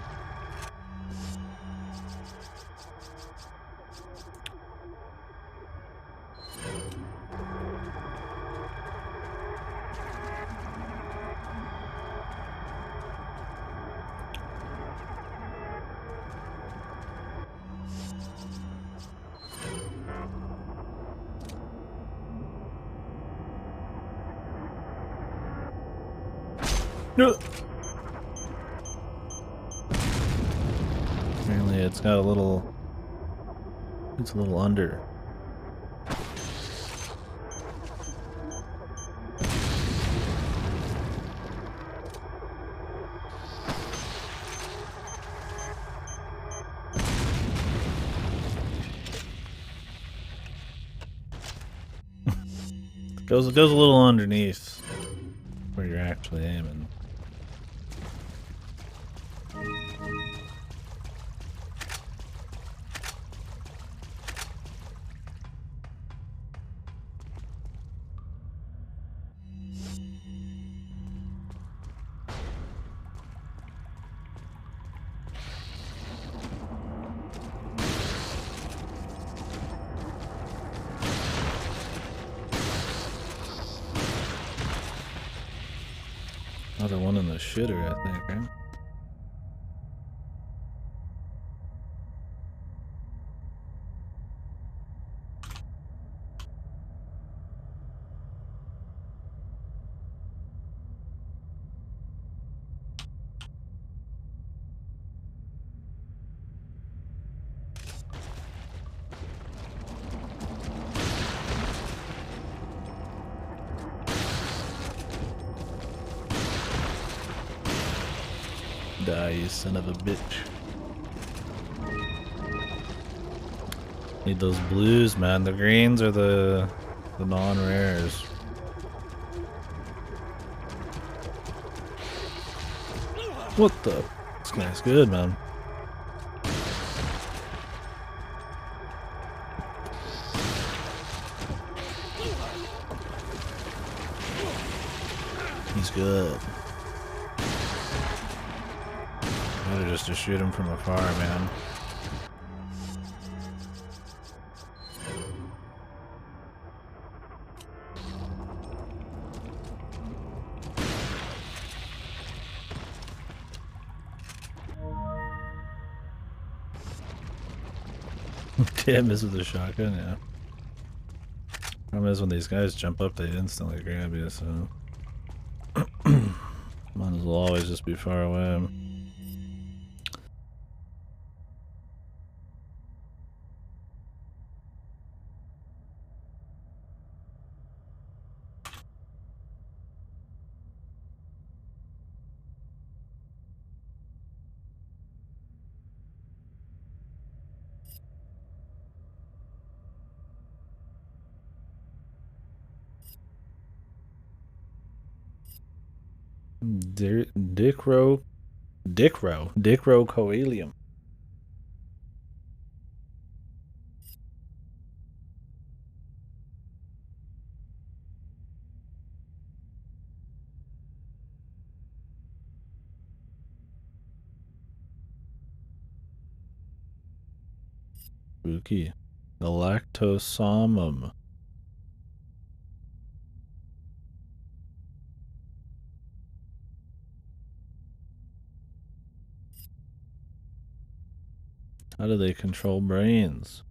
Apparently it's got a little... It's a little under. It goes a little underneath where you're actually aiming. Another one in the shitter, I think, right? Die, you son of a bitch. Need those blues, man. The greens are the non-rares. What the? This guy's good, man. He's good. Better just to shoot him from afar, man. Can't miss with the shotgun, yeah. Problem is when these guys jump up, they instantly grab you, so might as well always just be far away. Dicrocoelium. Spooky. Galactosomum. How do they control brains?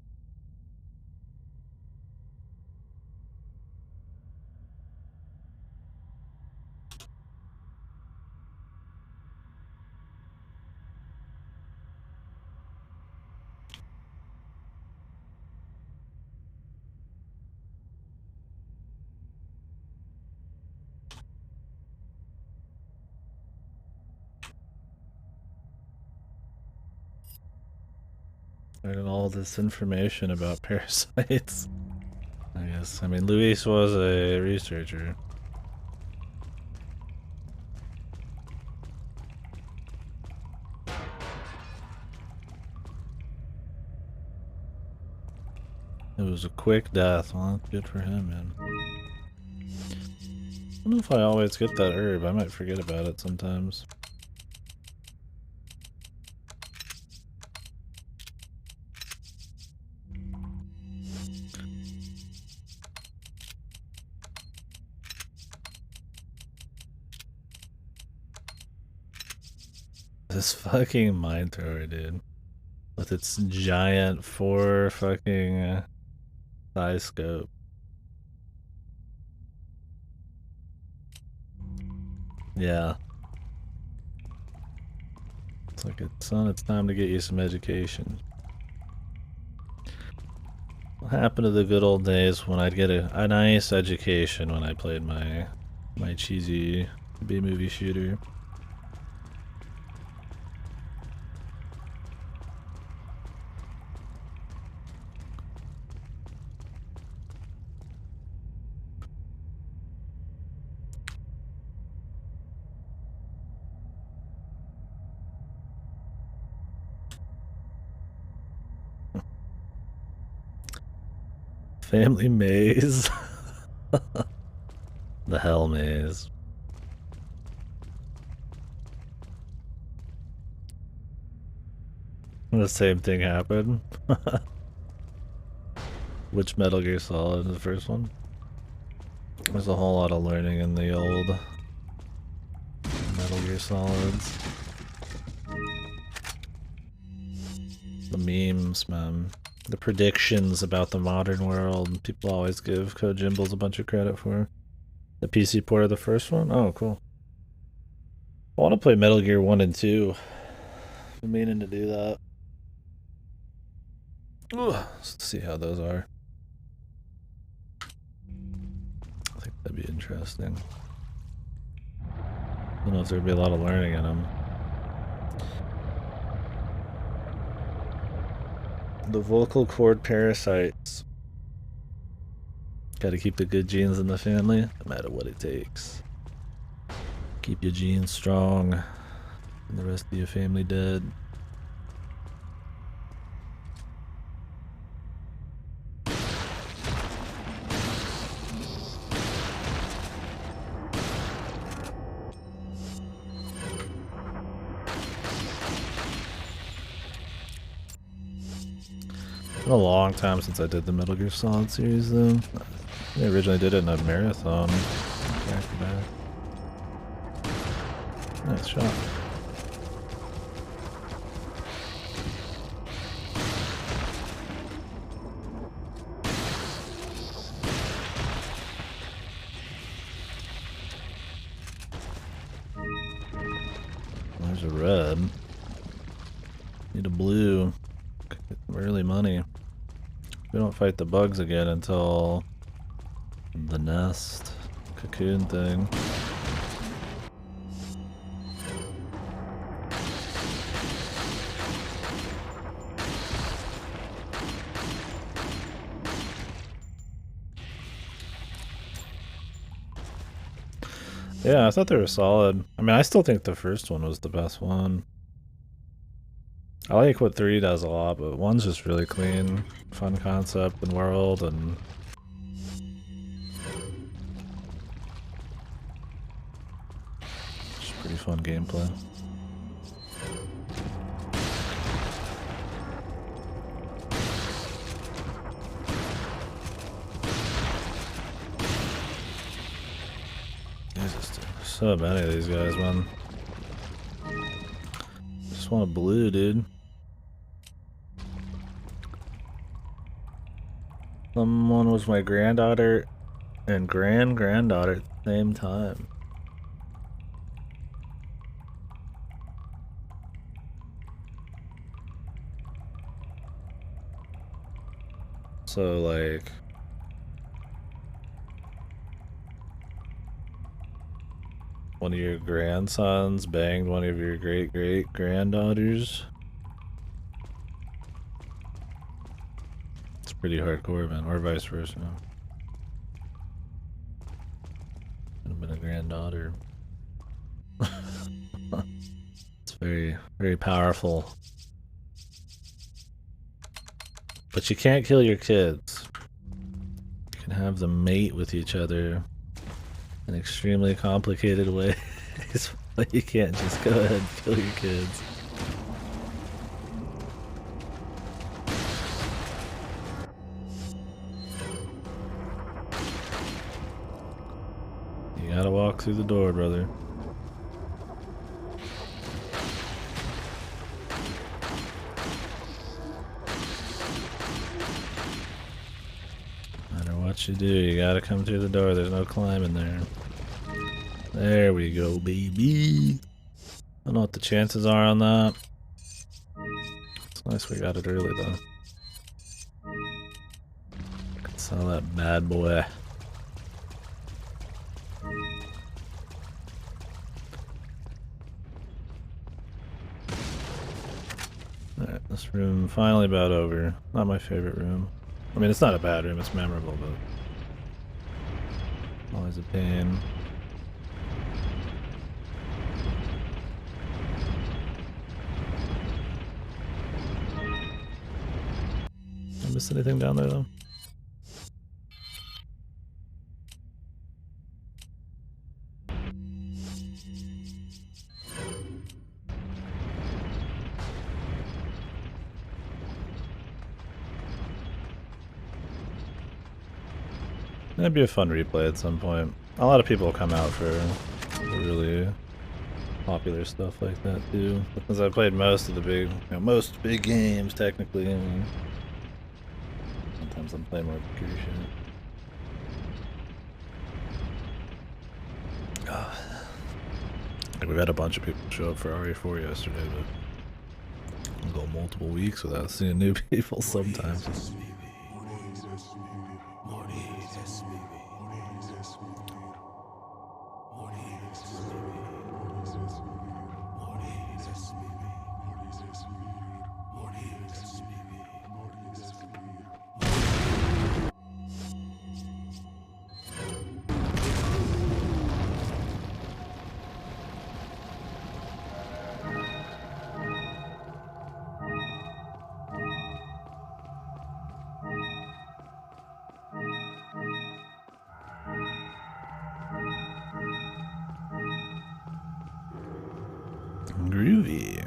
Learning all this information about parasites. I guess. I mean, Luis was a researcher. It was a quick death. Well, that's good for him, man. I don't know if I always get that herb. I might forget about it sometimes. This fucking mine thrower, dude. With its giant 4 fucking thigh scope. Yeah. It's like, son, it's time to get you some education. What happened to the good old days when I'd get a nice education when I played my cheesy B-movie shooter? Family maze. The hell maze. The same thing happened. Which Metal Gear Solid is the first one? There's a whole lot of learning in the old Metal Gear Solids. The memes, man. The predictions about the modern world. People always give Kojimbles a bunch of credit for. The PC port of the first one? Oh, cool. I want to play Metal Gear 1 and 2. I'm meaning to do that. Ugh. Let's see how those are. I think that'd be interesting. I don't know if there'd be a lot of learning in them. The vocal cord parasites. Gotta keep the good genes in the family, no matter what it takes. Keep your genes strong, and the rest of your family dead. It's been a long time since I did the Metal Gear Solid series, though. I originally did it in a marathon. Back to back. Nice shot. There's a red. Need a blue. Get some early money. We don't fight the bugs again until the nest cocoon thing. Yeah, I thought they were solid. I mean, I still think the first one was the best one. I like what 3 does a lot, but 1's just really clean. Fun concept and world, and just pretty fun gameplay. Jesus, so many of these guys, man. Just want a blue, dude. Someone was my granddaughter and granddaughter at the same time. So, like, one of your grandsons banged one of your great-great-granddaughters. It's pretty hardcore, man, or vice versa. Could have been a granddaughter. It's very, very powerful. But you can't kill your kids. You can have them mate with each other in extremely complicated ways, but you can't just go ahead and kill your kids. You gotta walk through the door, brother. No matter what you do, you gotta come through the door. There's no climbing there. There we go, baby. I don't know what the chances are on that. It's nice we got it early, though. Can sell that bad boy. Alright, this room finally about over. Not my favorite room. I mean, it's not a bad room, it's memorable, but always a pain. Did I miss anything down there, though? That'd be a fun replay at some point. A lot of people come out for really popular stuff like that too. Because I played most of the most big games technically. I mean, sometimes I'm playing more computer shit. We've had a bunch of people show up for RE4 yesterday, but I'll go multiple weeks without seeing new people sometimes. Groovy.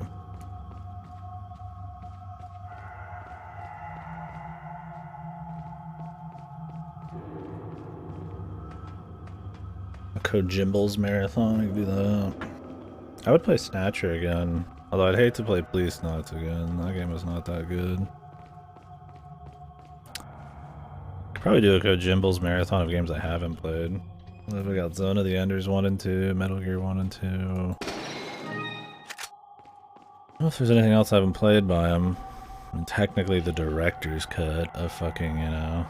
A Kojimbles marathon, I could do that. I would play Snatcher again. Although I'd hate to play Police Knots again. That game was not that good. Could probably do a Kojimbles marathon of games I haven't played. We got Zone of the Enders 1 and 2, Metal Gear 1 and 2. I don't know if there's anything else I haven't played by him. I mean, technically the director's cut of fucking, you know,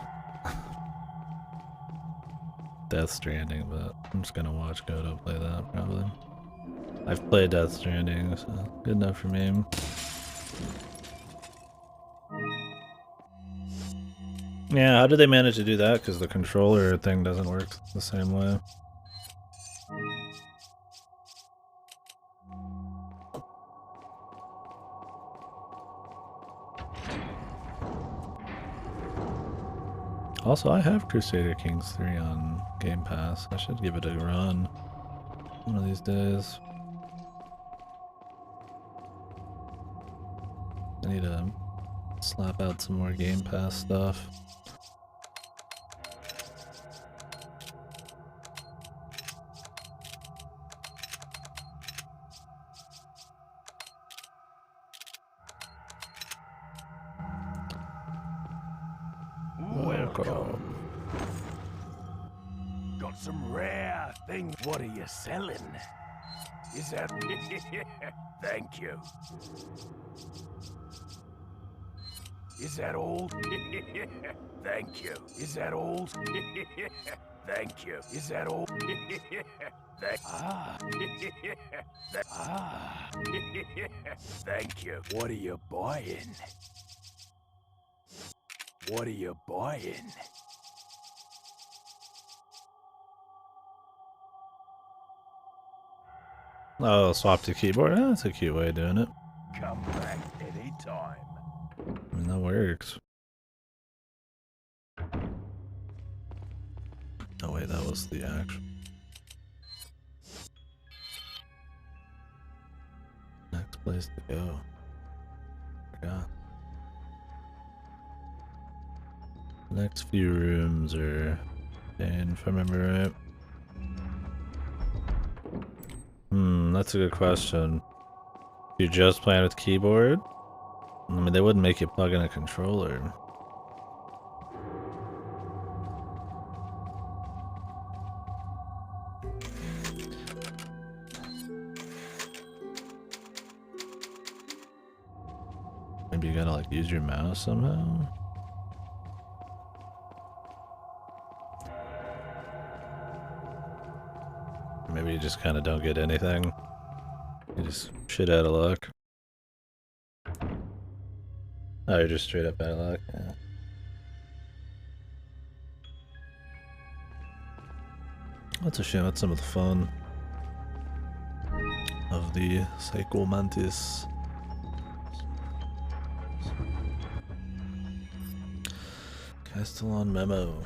Death Stranding, but I'm just gonna watch Godo play that, probably. I've played Death Stranding, so good enough for me. Yeah, how did they manage to do that? Because the controller thing doesn't work the same way. Also, I have Crusader Kings 3 on Game Pass. I should give it a run one of these days. I need to slap out some more Game Pass stuff. Welcome. Got some rare things. What are you selling? Is that... Thank you. Is that all? Thank you. Is that all? Thank you. Is that all? Ah. Ah. Thank you. What are you buying? What are you buying? Oh, swap to keyboard? That's a cute way of doing it. Come back anytime. I mean, that works. Oh wait, that was the actual. Next place to go. Forgot. Next few rooms are in, if I remember right. That's a good question. You just playing with keyboard? I mean, they wouldn't make you plug in a controller. Maybe you gotta like use your mouse somehow? Maybe you just kind of don't get anything. You just shit out of luck. Oh, you're just straight up out of luck? Yeah. That's a shame. That's some of the fun of the Psycho Mantis. Castellan memo.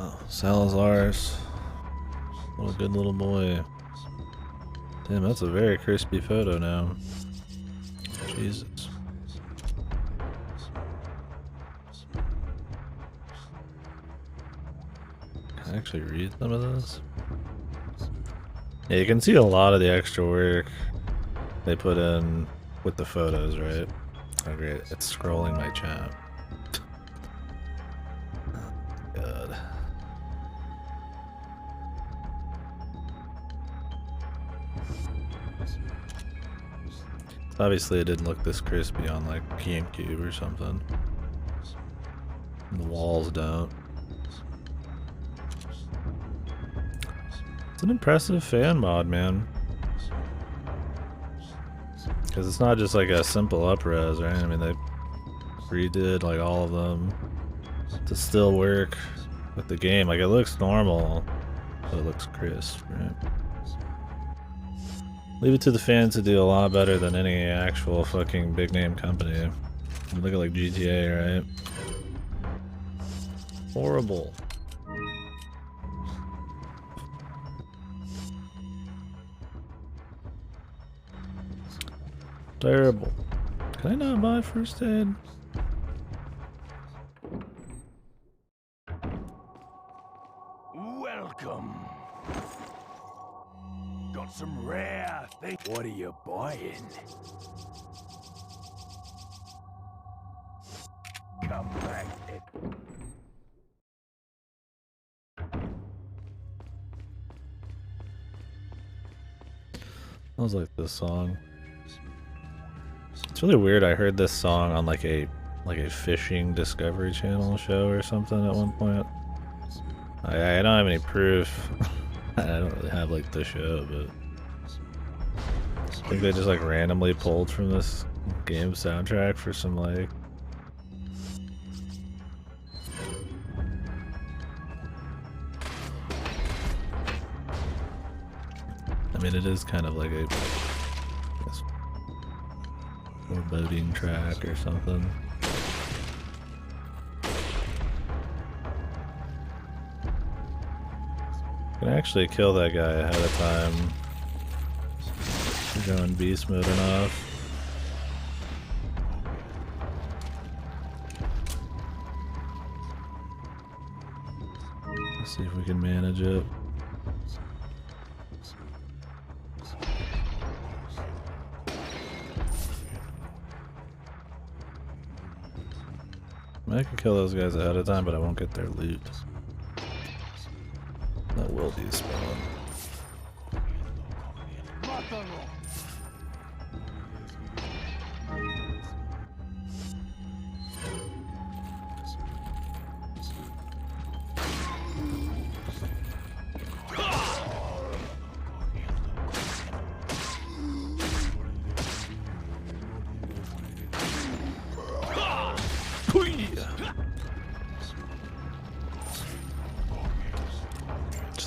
Oh, Salazar's. What a good little boy. Damn, that's a very crispy photo now. Jesus. Can I actually read some of this? Yeah, you can see a lot of the extra work they put in with the photos, right? Oh great, it's scrolling my chat. God. Obviously it didn't look this crispy on like GameCube or something. And the walls don't. It's an impressive fan mod, man. Because it's not just like a simple upres, right? I mean, they redid like all of them to still work with the game. Like, it looks normal, but it looks crisp, right? Leave it to the fans to do a lot better than any actual fucking big name company. Look at like GTA, right? Horrible. Terrible. Can I not buy first aid? Welcome. Got some rare things. What are you buying? Come back. I was like this song. It's really weird. I heard this song on like a fishing Discovery Channel show or something at one point. I don't have any proof. I don't really have like the show, but I think they just like randomly pulled from this game soundtrack for some like I mean, it is kind of like a foreboding track or something. You can actually kill that guy ahead of time. You're going beast mode enough. Let's see if we can manage it. I can kill those guys ahead of time, but I won't get their loot. That will be a spawn.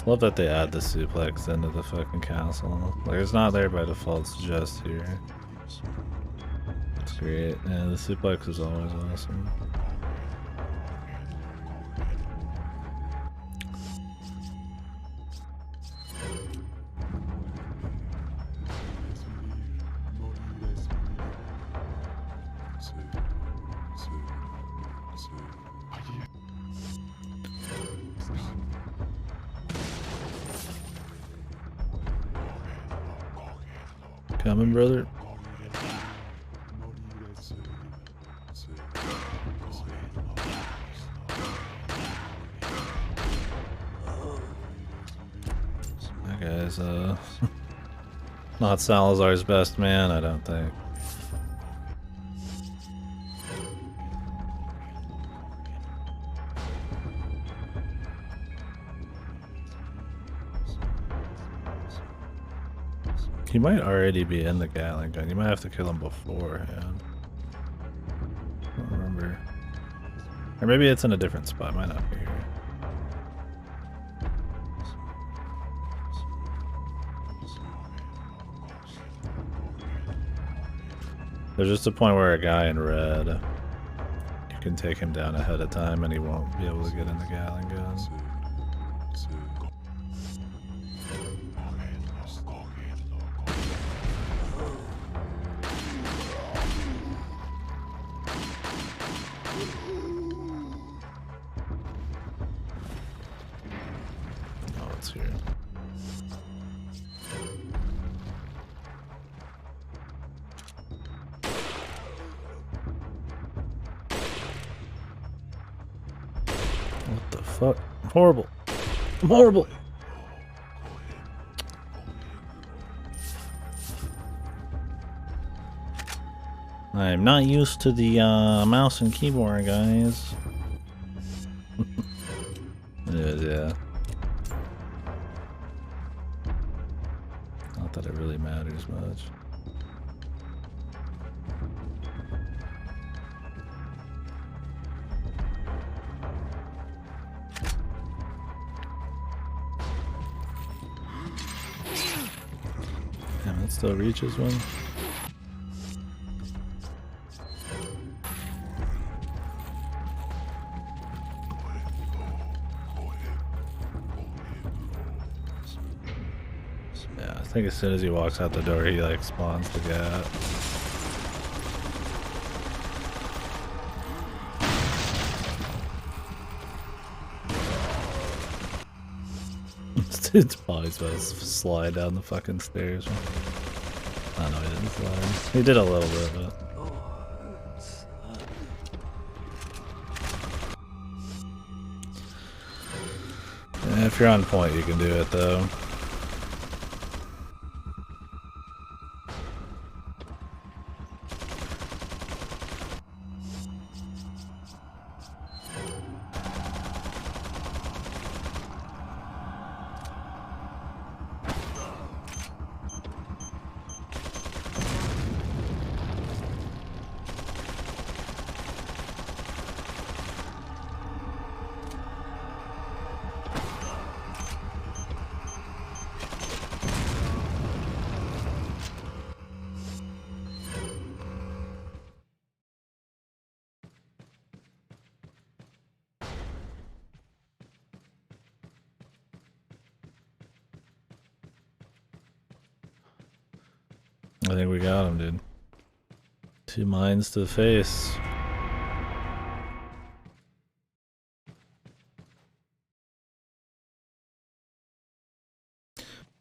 Love that they add the suplex into the fucking castle. Like, it's not there by default, it's just here. It's great. Yeah, the suplex is always awesome. Coming, brother. That guy's not Salazar's best man, I don't think. He might already be in the Gatling gun. You might have to kill him beforehand. I don't remember. Or maybe it's in a different spot. Might not be here. There's just a point where a guy in red, you can take him down ahead of time and he won't be able to get in the Gatling gun. Oh, it's here. What the fuck? I'm horrible. I'm horrible. I'm not used to the mouse and keyboard, guys. Yeah. Not that it really matters much. Damn, it still reaches one. Yeah, I think as soon as he walks out the door, he like spawns the gap. This dude's body's about to slide down the fucking stairs. Oh no, he didn't slide. He did a little bit, but. Yeah, if you're on point, you can do it though. I think we got him, dude. 2 mines to the face.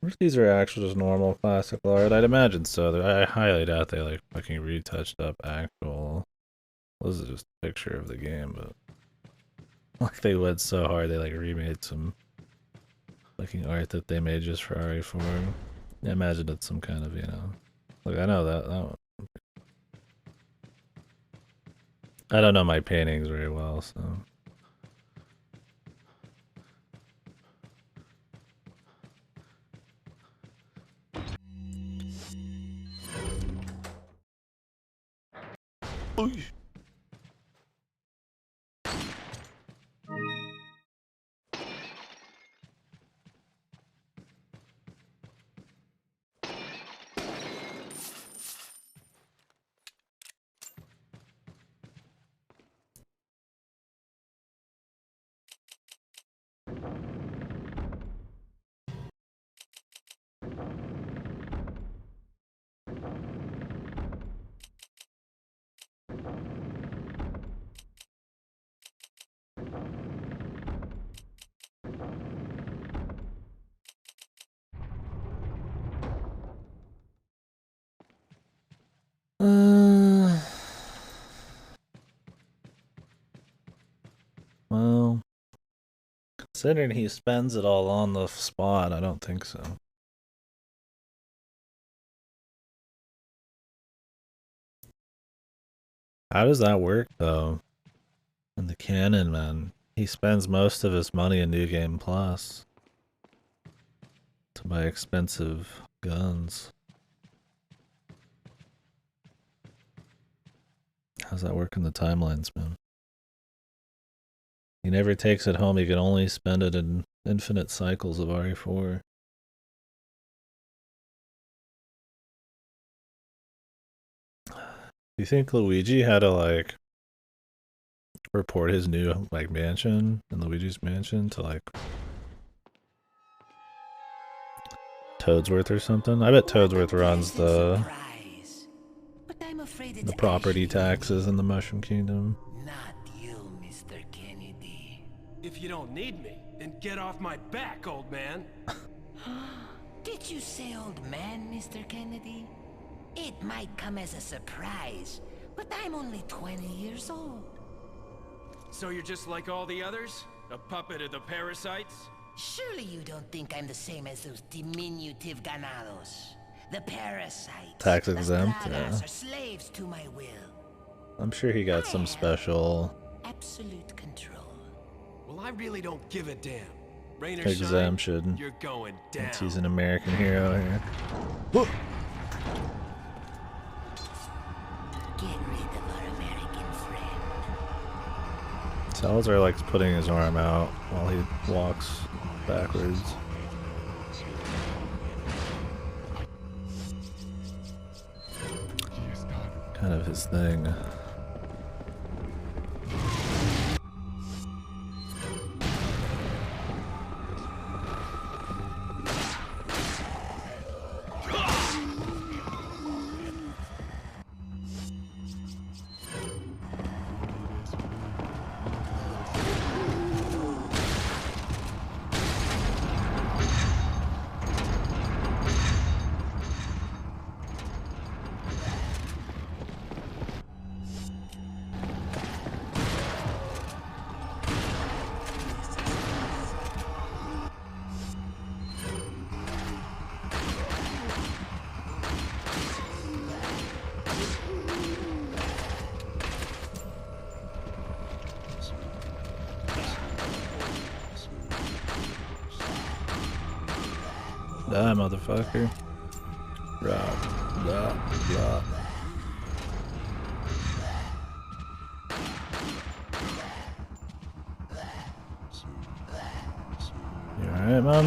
What if these are actual just normal classical art? I'd imagine so. I highly doubt they like fucking retouched up actual. Well, this is just a picture of the game, but like they went so hard they like remade some fucking art that they made just for RE4. I imagine it's some kind of, you know. Look, I know that one. I don't know my paintings very well, so. Well, considering he spends it all on the spot, I don't think so. How does that work, though? In the canon, man, he spends most of his money in New Game Plus to buy expensive guns. How's that work in the timelines, man? He never takes it home. He can only spend it in infinite cycles of RE4. Do you think Luigi had to, like, report his new, like, mansion in Luigi's Mansion to, like, Toadsworth or something? I bet Toadsworth runs the property taxes in the Mushroom Kingdom. Not you, Mr. Kennedy. If you don't need me, then get off my back, old man. Did you say old man, Mr. Kennedy? It might come as a surprise, but I'm only 20 years old. So you're just like all the others? A puppet of the parasites? Surely you don't think I'm the same as those diminutive ganados. The parasites. Tax exempt, the yeah. plagas are slaves to my will. I'm sure he got some special Absolute control. Well, I really don't give a damn. Rain or exemption. shine, you're going down. since he's an American hero here. Whoa. Get rid of our American friend. Salazar likes putting his arm out while he walks backwards. Kind of his thing. Die, motherfucker. Blah, blah, blah. You alright, man?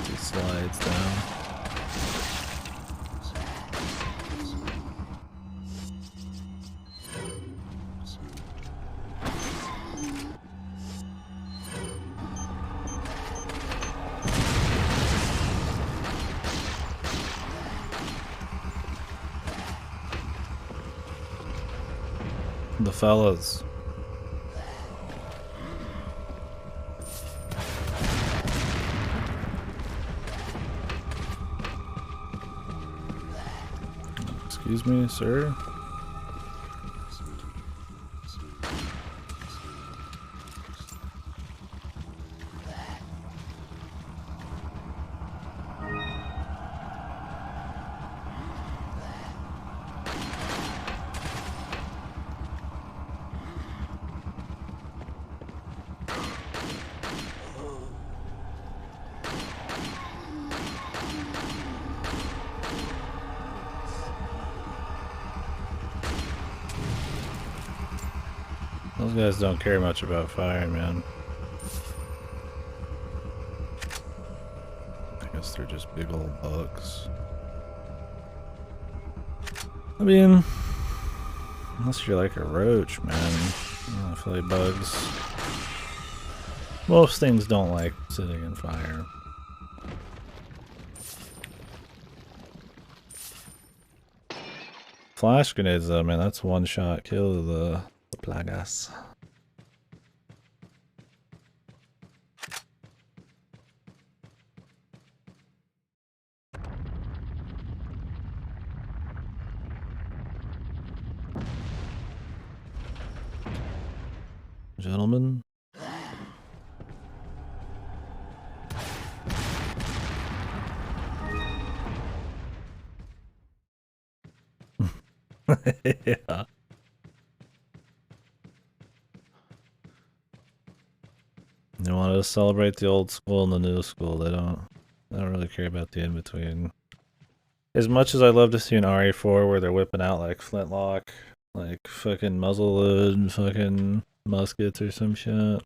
He slides down. The fellas. Excuse me, sir. Those guys don't care much about fire, man. I guess they're just big old bugs. I mean, unless you're like a roach, man. I feel like bugs. Most things don't like sitting in fire. Flash grenades though, man, that's one shot kill the plagas. Gentlemen. Yeah. They want to celebrate the old school and the new school. They don't really care about the in-between. As much as I love to see an RE4 where they're whipping out like flintlock, like fucking muzzleload, fucking muskets or some shit.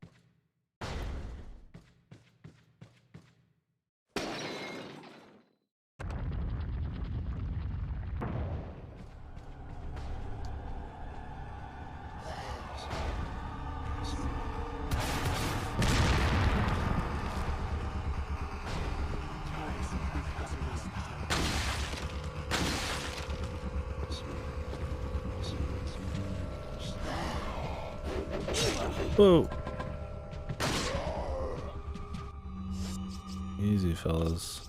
Whoa. Easy, fellas.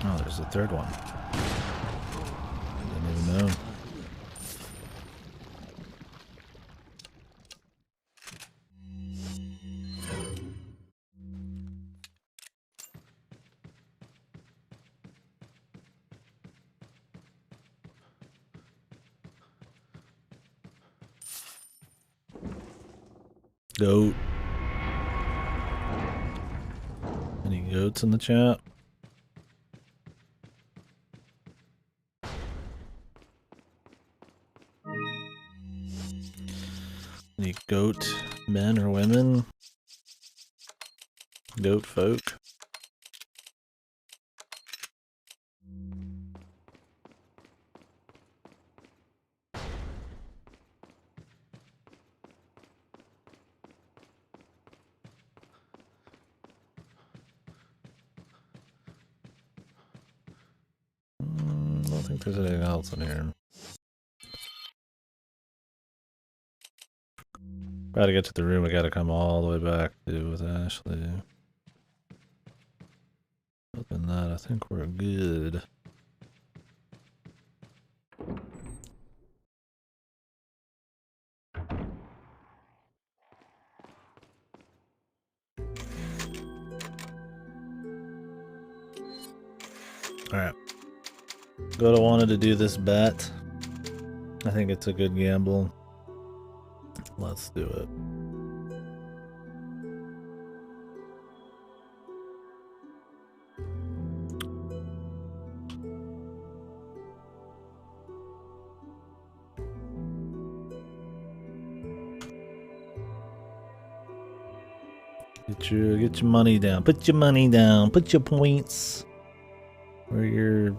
Oh, there's a third one. Didn't even know. Goat. Any goats in the chat? Any goat men or women? Goat folk? I don't think there's anything else in here. Gotta get to the room, I gotta come all the way back to with Ashley. Other than that, I think we're good. Alright. Gotta wanted to do this bet. I think it's a good gamble. Let's do it. Get your money down. Put your money down. Put your points where your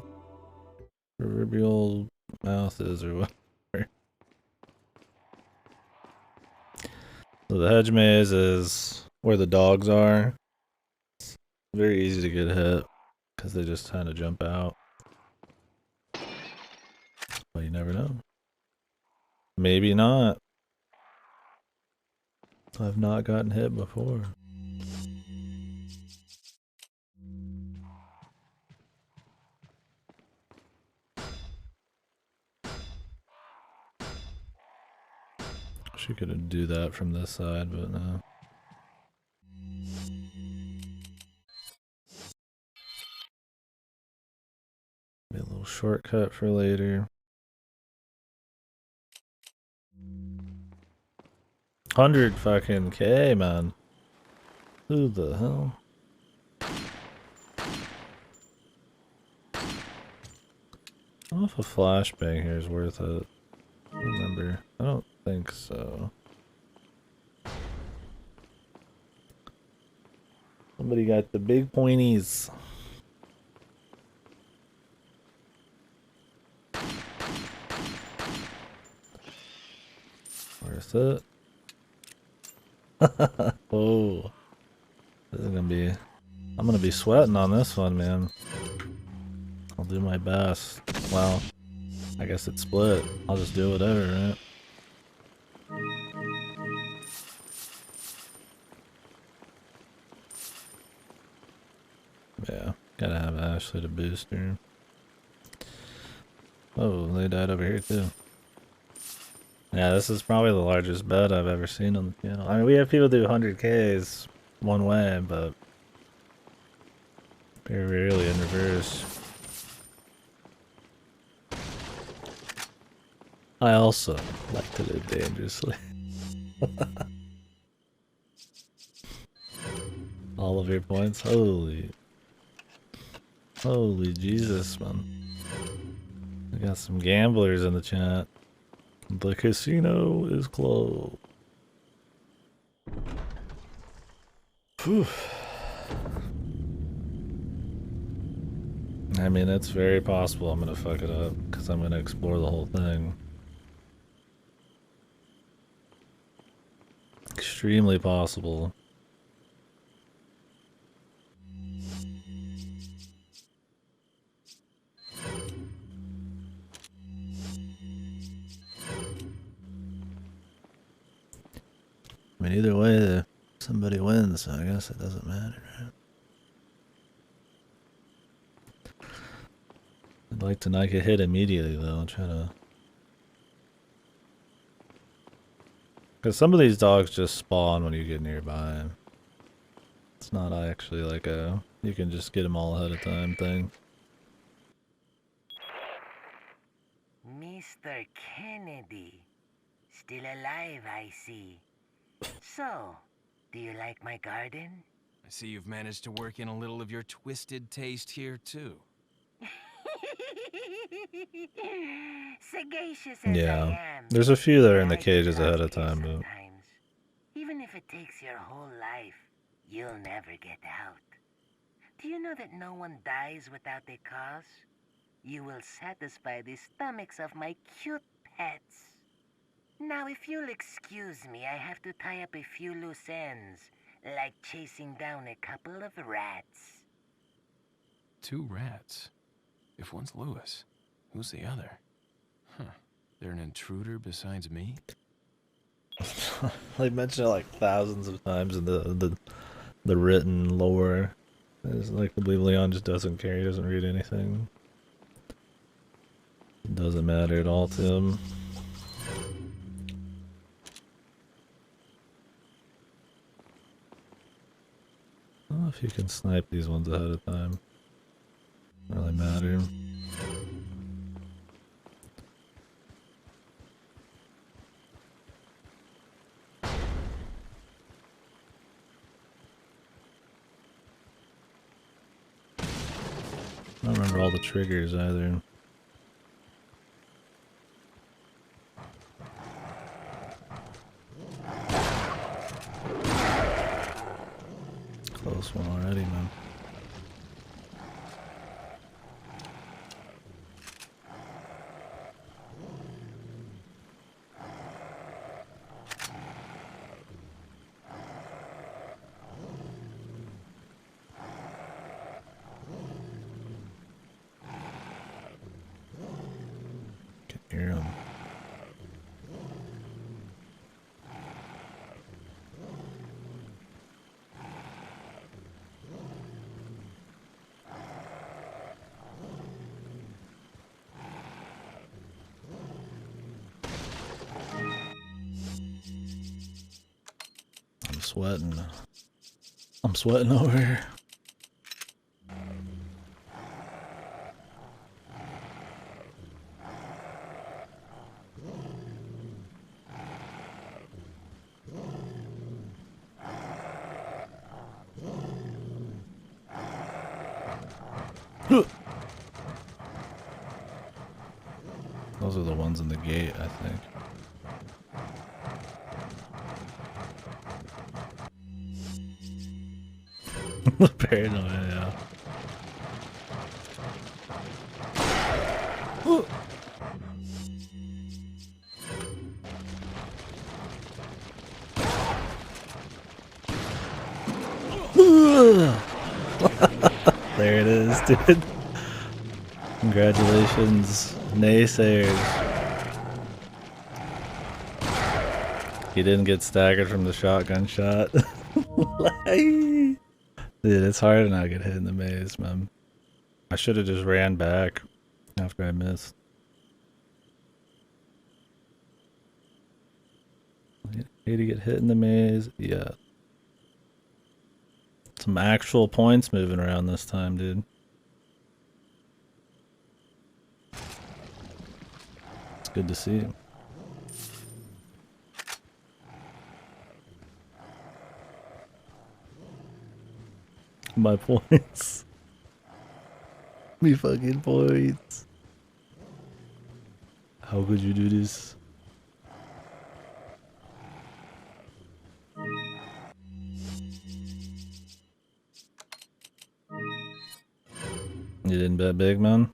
proverbial mouth is, or whatever. So the hedge maze is where the dogs are. It's very easy to get hit because they just kind of jump out. But you never know. Maybe not. I've not gotten hit before. She could do that from this side, but no. Maybe a little shortcut for later. 100 fucking K, man. Who the hell? I don't know if a flashbang here is worth it. I don't remember. I don't think so. Somebody got the big pointies. Worth That's it. Oh, this is gonna be. I'm gonna be sweating on this one, man. I'll do my best. Well, I guess it's split. I'll just do whatever, right? Yeah, gotta have Ashley to boost her. Oh, they died over here too. Yeah, this is probably the largest bet I've ever seen on the channel. I mean, we have people do 100Ks one way, but very rarely in reverse. I also like to live dangerously. All of your points? Holy Jesus, man. We got some gamblers in the chat. The casino is closed. Whew. I mean, it's very possible I'm gonna fuck it up, because I'm gonna explore the whole thing. Extremely possible. I mean, either way, somebody wins, so I guess it doesn't matter, right? I'd like to not get hit immediately, though. I'll try to... Because some of these dogs just spawn when you get nearby. It's not actually like a... You can just get them all ahead of time thing. Mr. Kennedy. Still alive, I see. So, do you like my garden? I see you've managed to work in a little of your twisted taste here, too. Sagacious as Yeah. I am. There's a few that are in the I cages get ahead of lost here time, but... sometimes. Even if it takes your whole life, you'll never get out. Do you know that no one dies without a cause? You will satisfy the stomachs of my cute pets. Now, if you'll excuse me, I have to tie up a few loose ends, like chasing down a couple of rats. 2 rats. If one's Lewis, who's the other? Huh. They're an intruder besides me? They mention it like thousands of times in the written lore. It's like, I believe Leon just doesn't care. He doesn't read anything. It doesn't matter at all to him. I don't know if you can snipe these ones ahead of time. Doesn't really matter. I don't remember all the triggers either. Close one already, man. Can hear him. I'm sweating. I'm sweating over here. Those are the ones in the gate, I think. Paranoia, yeah. There it is, dude. Congratulations, naysayers. He didn't get staggered from the shotgun shot. Dude, it's hard to not get hit in the maze, man. I should have just ran back after I missed. Hey, to get hit in the maze, yeah. Some actual points moving around this time, dude. It's good to see. My points. Me fucking points. How could you do this? You didn't bet big, man?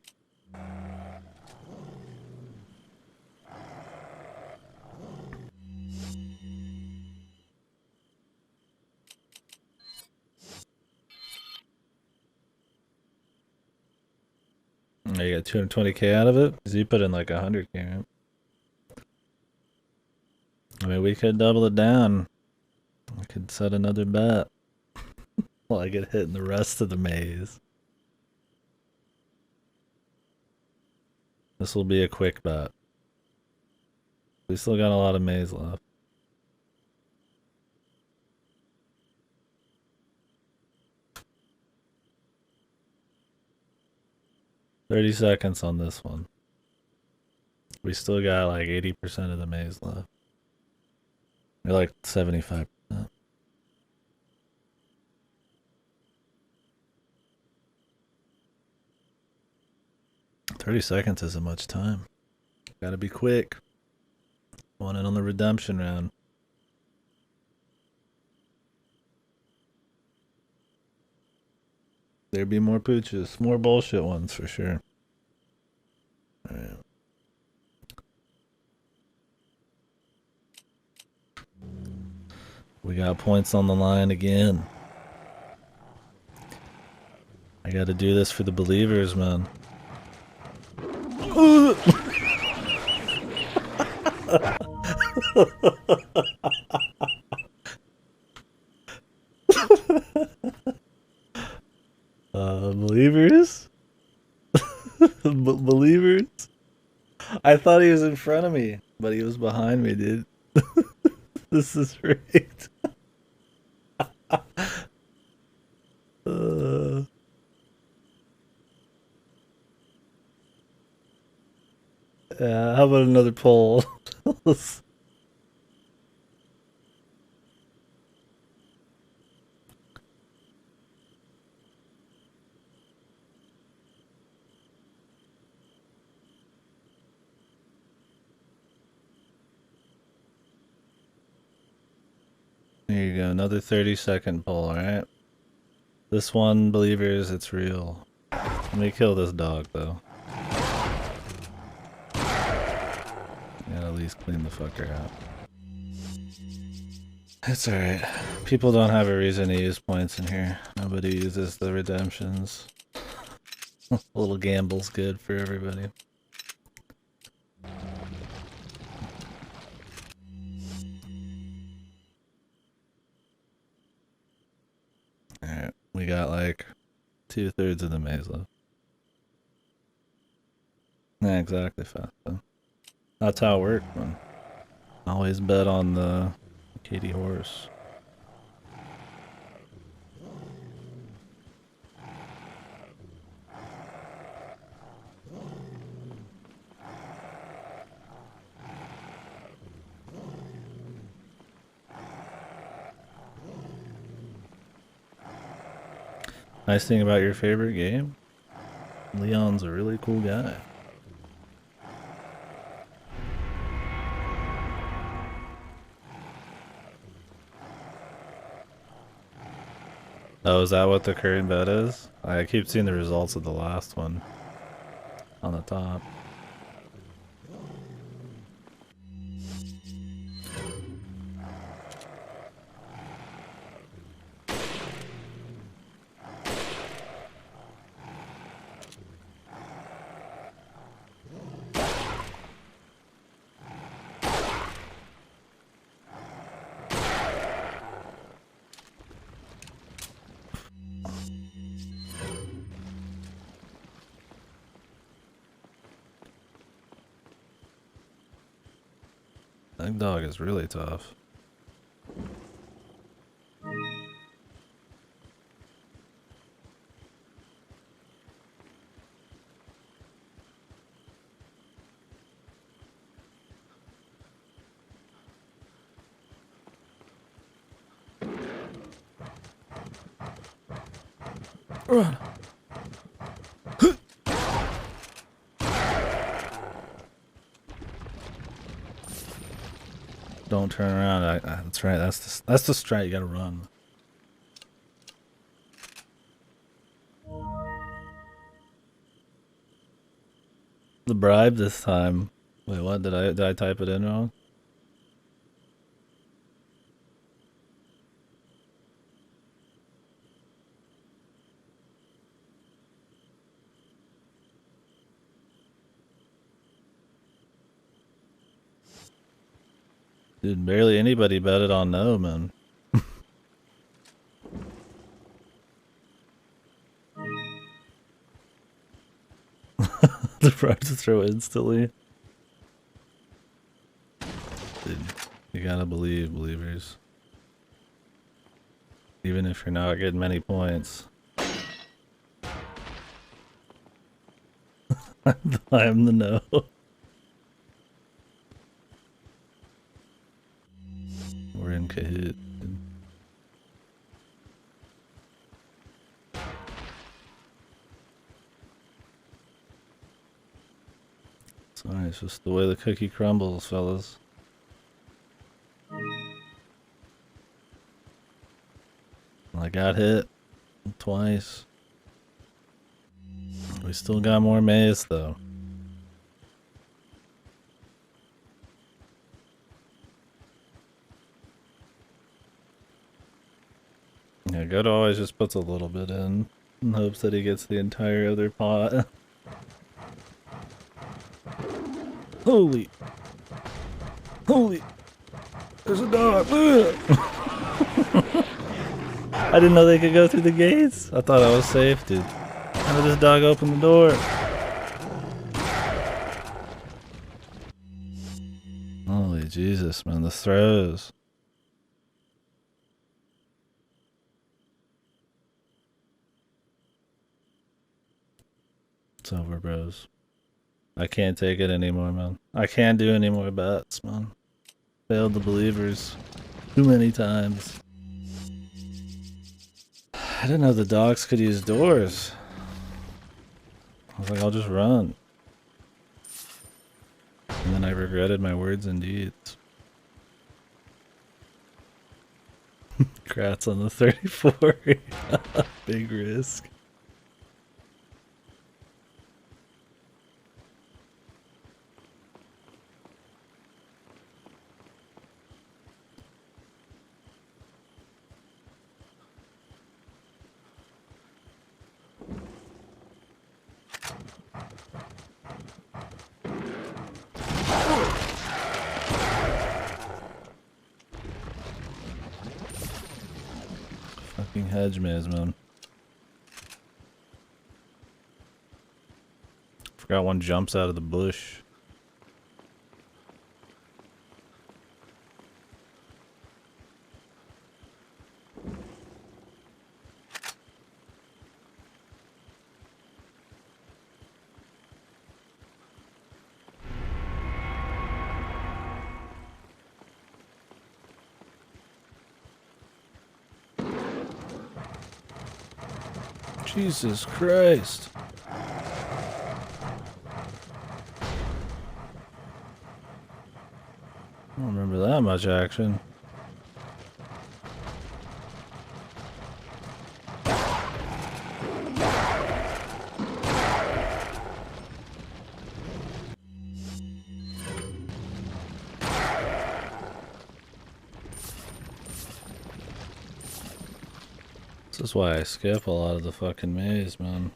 You got 220k out of it? Because you put in like 100k, right? I mean, we could double it down. We could set another bet. While I get hit in the rest of the maze. This will be a quick bet. We still got a lot of maze left. $30 seconds on this one. We still got like 80% of the maze left. We're like 75%. 30 seconds isn't much time. Gotta be quick. Want it on the redemption round. There'd be more pooches. More bullshit ones for sure. Alright. We got points on the line again. I gotta do this for the believers, man. Believers? Believers? I thought he was in front of me, but he was behind me, dude. This is rigged. Yeah, how about another poll? There you go, another 30-second poll, alright? This one, believers, it's real. Let me kill this dog, though. Gotta at least clean the fucker out. It's alright. People don't have a reason to use points in here. Nobody uses the redemptions. A little gamble's good for everybody. Alright, we got like 2/3 of the maze left. Yeah, exactly, fast. That's how it works, man. Always bet on the KD horse. Nice thing about your favorite game, Leon's a really cool guy. Oh, is that what the current bet is? I keep seeing the results of the last one on the top. That dog is really tough. Run. Don't turn around. That's right. That's the strat. You gotta run. The bribe this time. Wait, what? Did I type it in wrong? Dude, barely anybody betted on no, man. The bribe to throw instantly. Dude, you gotta believe, believers. Even if you're not getting many points. I'm the no. We're in Kahoot. Sorry, it's just the way the cookie crumbles, fellas. I got hit twice. We still got more maze though. Yeah, Goto always just puts a little bit in hopes that he gets the entire other pot. Holy! There's a dog! I didn't know they could go through the gates. I thought I was safe, dude. How did this dog open the door? Holy Jesus, man, the throws. It's over, bros. I can't take it anymore, man. I can't do any more bets, man. Failed the believers too many times. I didn't know the dogs could use doors. I was like, I'll just run. And then I regretted my words and deeds. Crats on the 34. Big risk. Fucking hedge maze, man. Forgot one jumps out of the bush. Jesus Christ. I don't remember that much action. This is why I skip a lot of the fucking maze, man.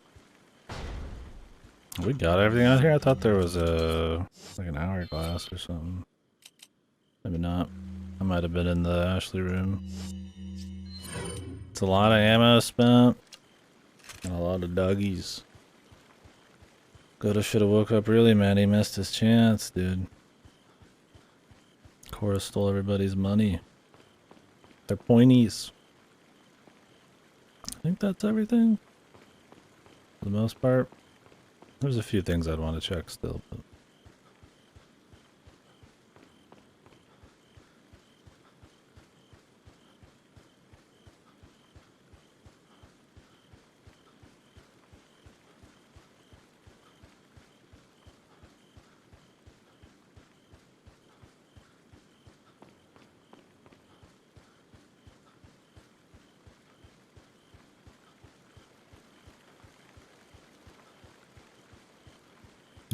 We got everything out here? I thought there was like an hourglass or something. Maybe not. I might have been in the Ashley room. It's a lot of ammo spent. And a lot of doggies. Goto should have woke up early, man. He missed his chance, dude. before I stole everybody's money. They're pointies. I think that's everything. For the most part. There's a few things I'd want to check still, but...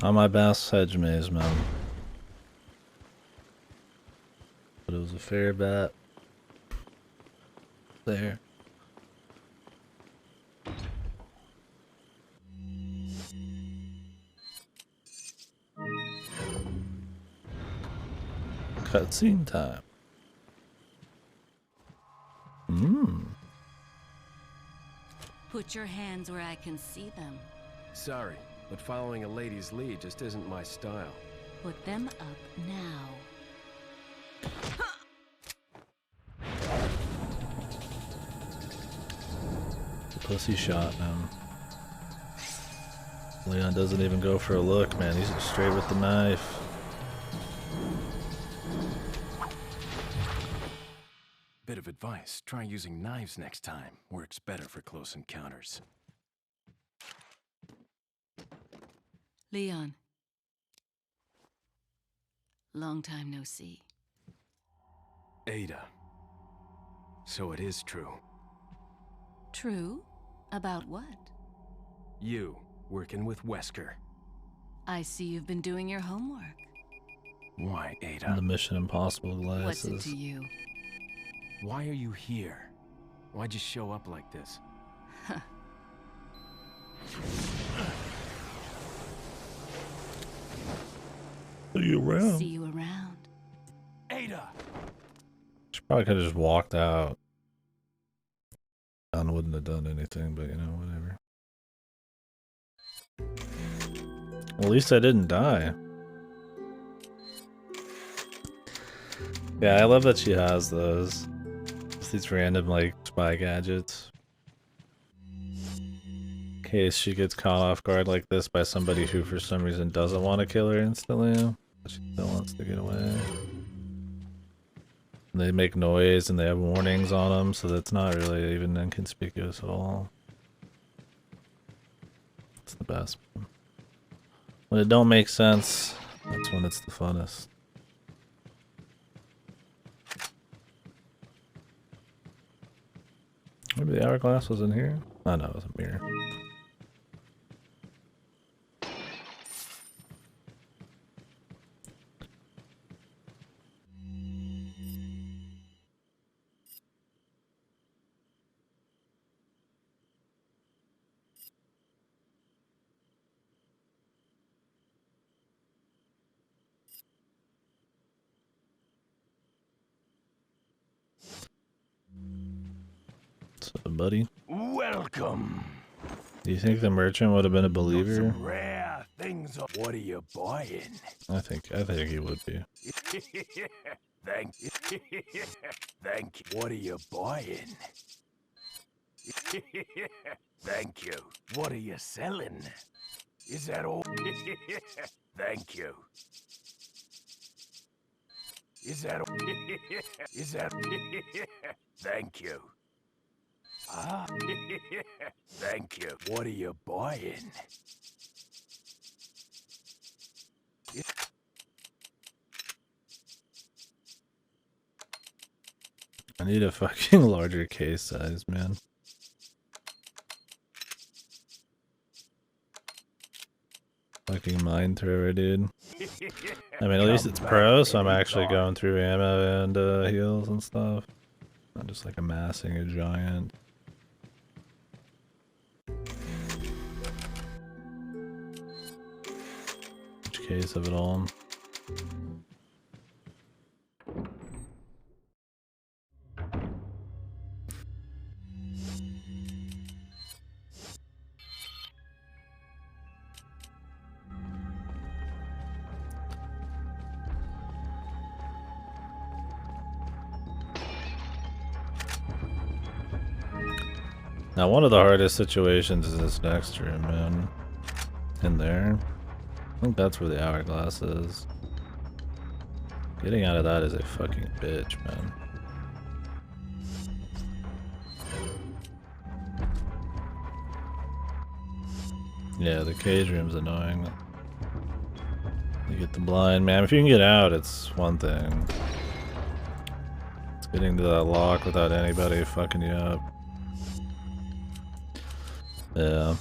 On my best hedge maze, man. But it was a fair bet. There. Cutscene time. Put your hands where I can see them. Sorry, but following a lady's lead just isn't my style. Put them up now. Pussy shot, man. Leon doesn't even go for a look, man. He's just straight with the knife. Bit of advice, try using knives next time. Works better for close encounters. Leon. Long time no see. Ada. So it is true. True? About what? You, working with Wesker. I see you've been doing your homework. Why, And Ada? the Mission Impossible What's it glasses. to you? Why are you here? Why'd you show up like this? See you around. See you around. Ada! She probably could have just walked out. Don wouldn't have done anything, but you know, whatever. Well, at least I didn't die. Yeah, I love that she has those. Just these random, like, spy gadgets. In case she gets caught off guard like this by somebody who for some reason doesn't want to kill her instantly, but she still wants to get away. And they make noise and they have warnings on them, so that's not really even inconspicuous at all. It's the best. When it don't make sense, that's when it's the funnest. Maybe the hourglass was in here? Oh no, it was a mirror. So, buddy, Welcome. do you think the merchant would have been a Got believer? some rare things. What are you buying? I think he would be. Thank you. Thank you. What are you buying? Thank you. What are you selling? Is that all? Thank you. Is that all? Is that? Thank you. Ah. Thank you. What are you buying? I need a fucking larger case size, man. Fucking mine thrower, dude. I mean, at least it's pro, so I'm actually going through ammo and heals and stuff. Not just like amassing a giant. Which case of it all? Now, one of the hardest situations is this next room, man. In there. I think that's where the hourglass is. Getting out of that is a fucking bitch, man. Yeah, the cage room's annoying. You get the blind, man. If you can get out, it's one thing. It's getting to that lock without anybody fucking you up. Yeah.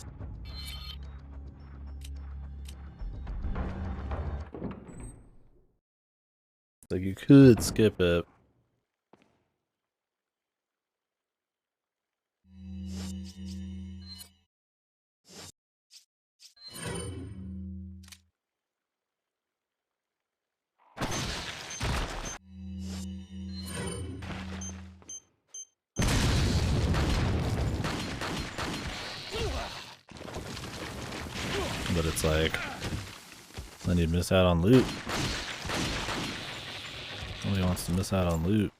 Like, you could skip it. But it's like, then you'd miss out on loot. Nobody wants to miss out on loot.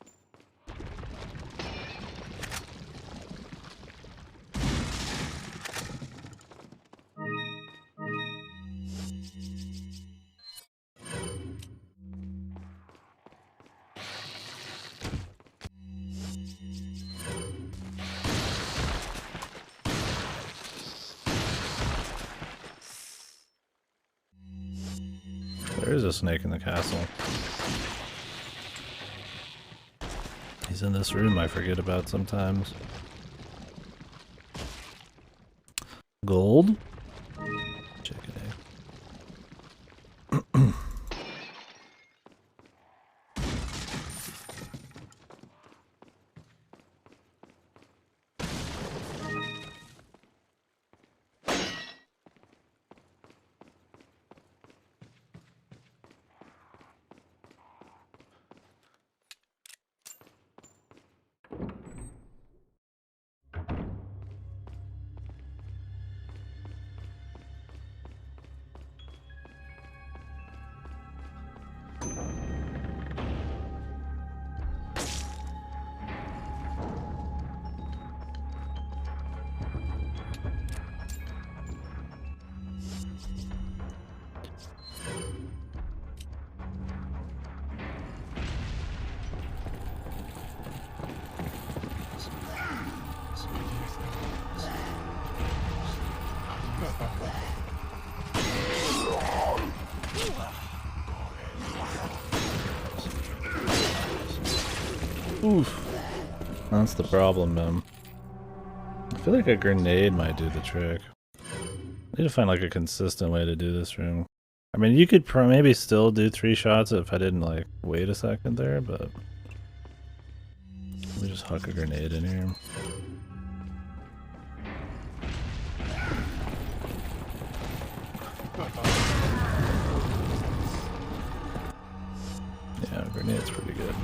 There is a snake in the castle. He's in this room I forget about sometimes. Gold? Check it out. Oof. That's the problem, man. I feel like a grenade might do the trick. I need to find like a consistent way to do this room. I mean, you could maybe still do 3 shots if I didn't like wait a second there, but let me just huck a grenade in here. Yeah, grenade's pretty good.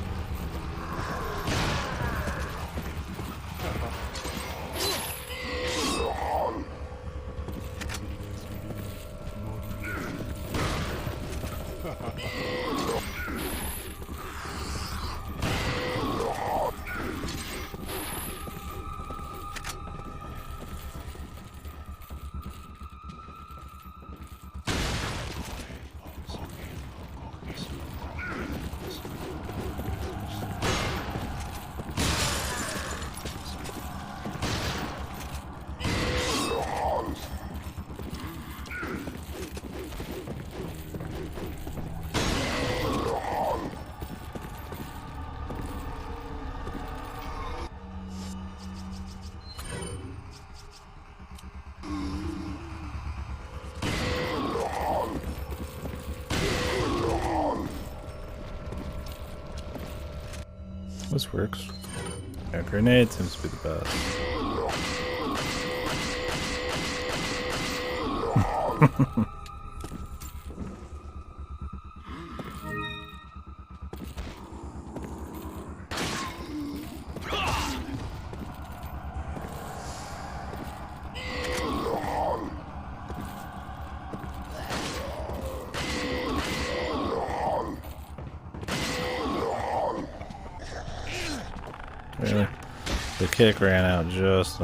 This works. Yeah, grenade seems to be the best. Really? The kick ran out just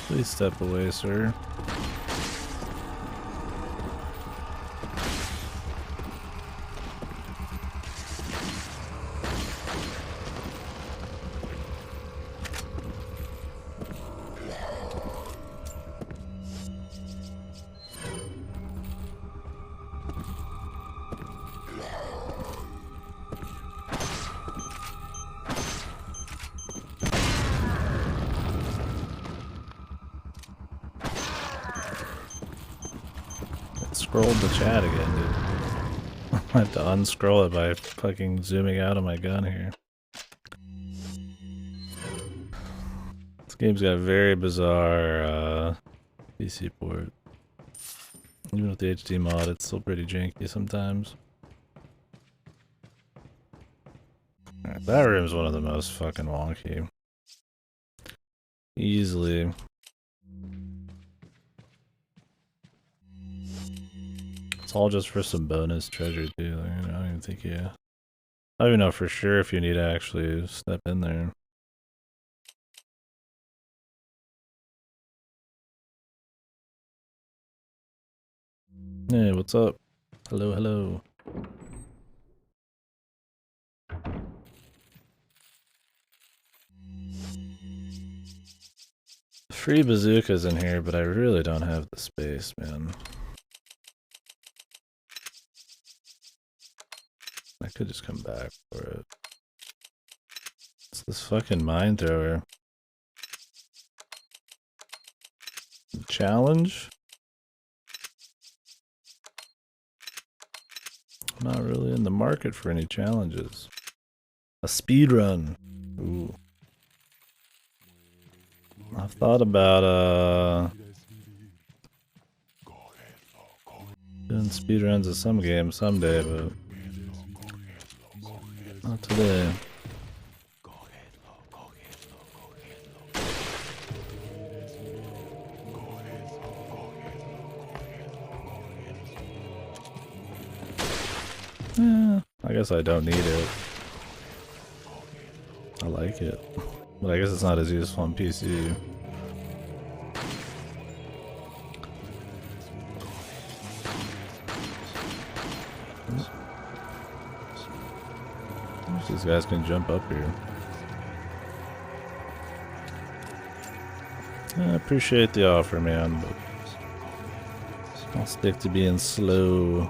Please step away, sir. Scrolled the chat again, dude. I have to unscroll it by fucking zooming out on my gun here. This game's got a very bizarre PC port. Even with the HD mod, it's still pretty janky sometimes. Alright, that room's one of the most fucking wonky. Easily. It's all just for some bonus treasure too. Like, I don't even think I don't even know for sure if you need to actually step in there. Hey, what's up? Hello, hello. Free bazookas in here, but I really don't have the space, man. I could just come back for it. It's this fucking mine thrower. Challenge? I'm not really in the market for any challenges. A speed run. Ooh. I've thought about doing speed runs of some games someday, but not today. Yeah, I guess I don't need it. I like it. But I guess it's not as useful on PC. These guys can jump up here. I appreciate the offer, man, but I'll stick to being slow.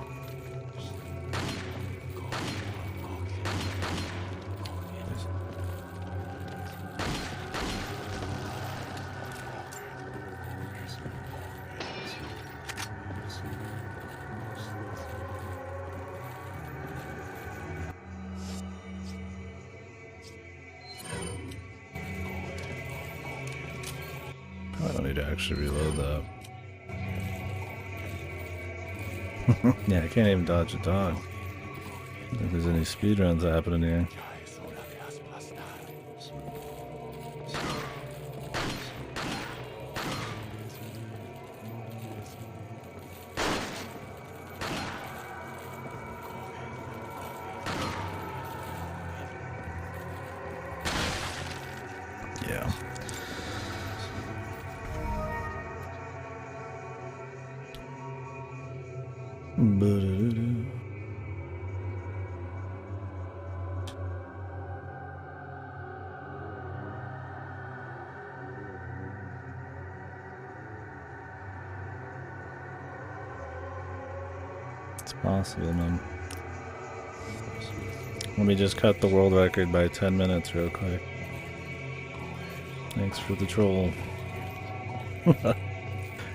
I don't need to actually reload that. Yeah, I can't even dodge a dog. I don't think there's any speedruns happening here. Yeah. It's possible, man. Let me just cut the world record by 10 minutes real quick. Thanks for the troll.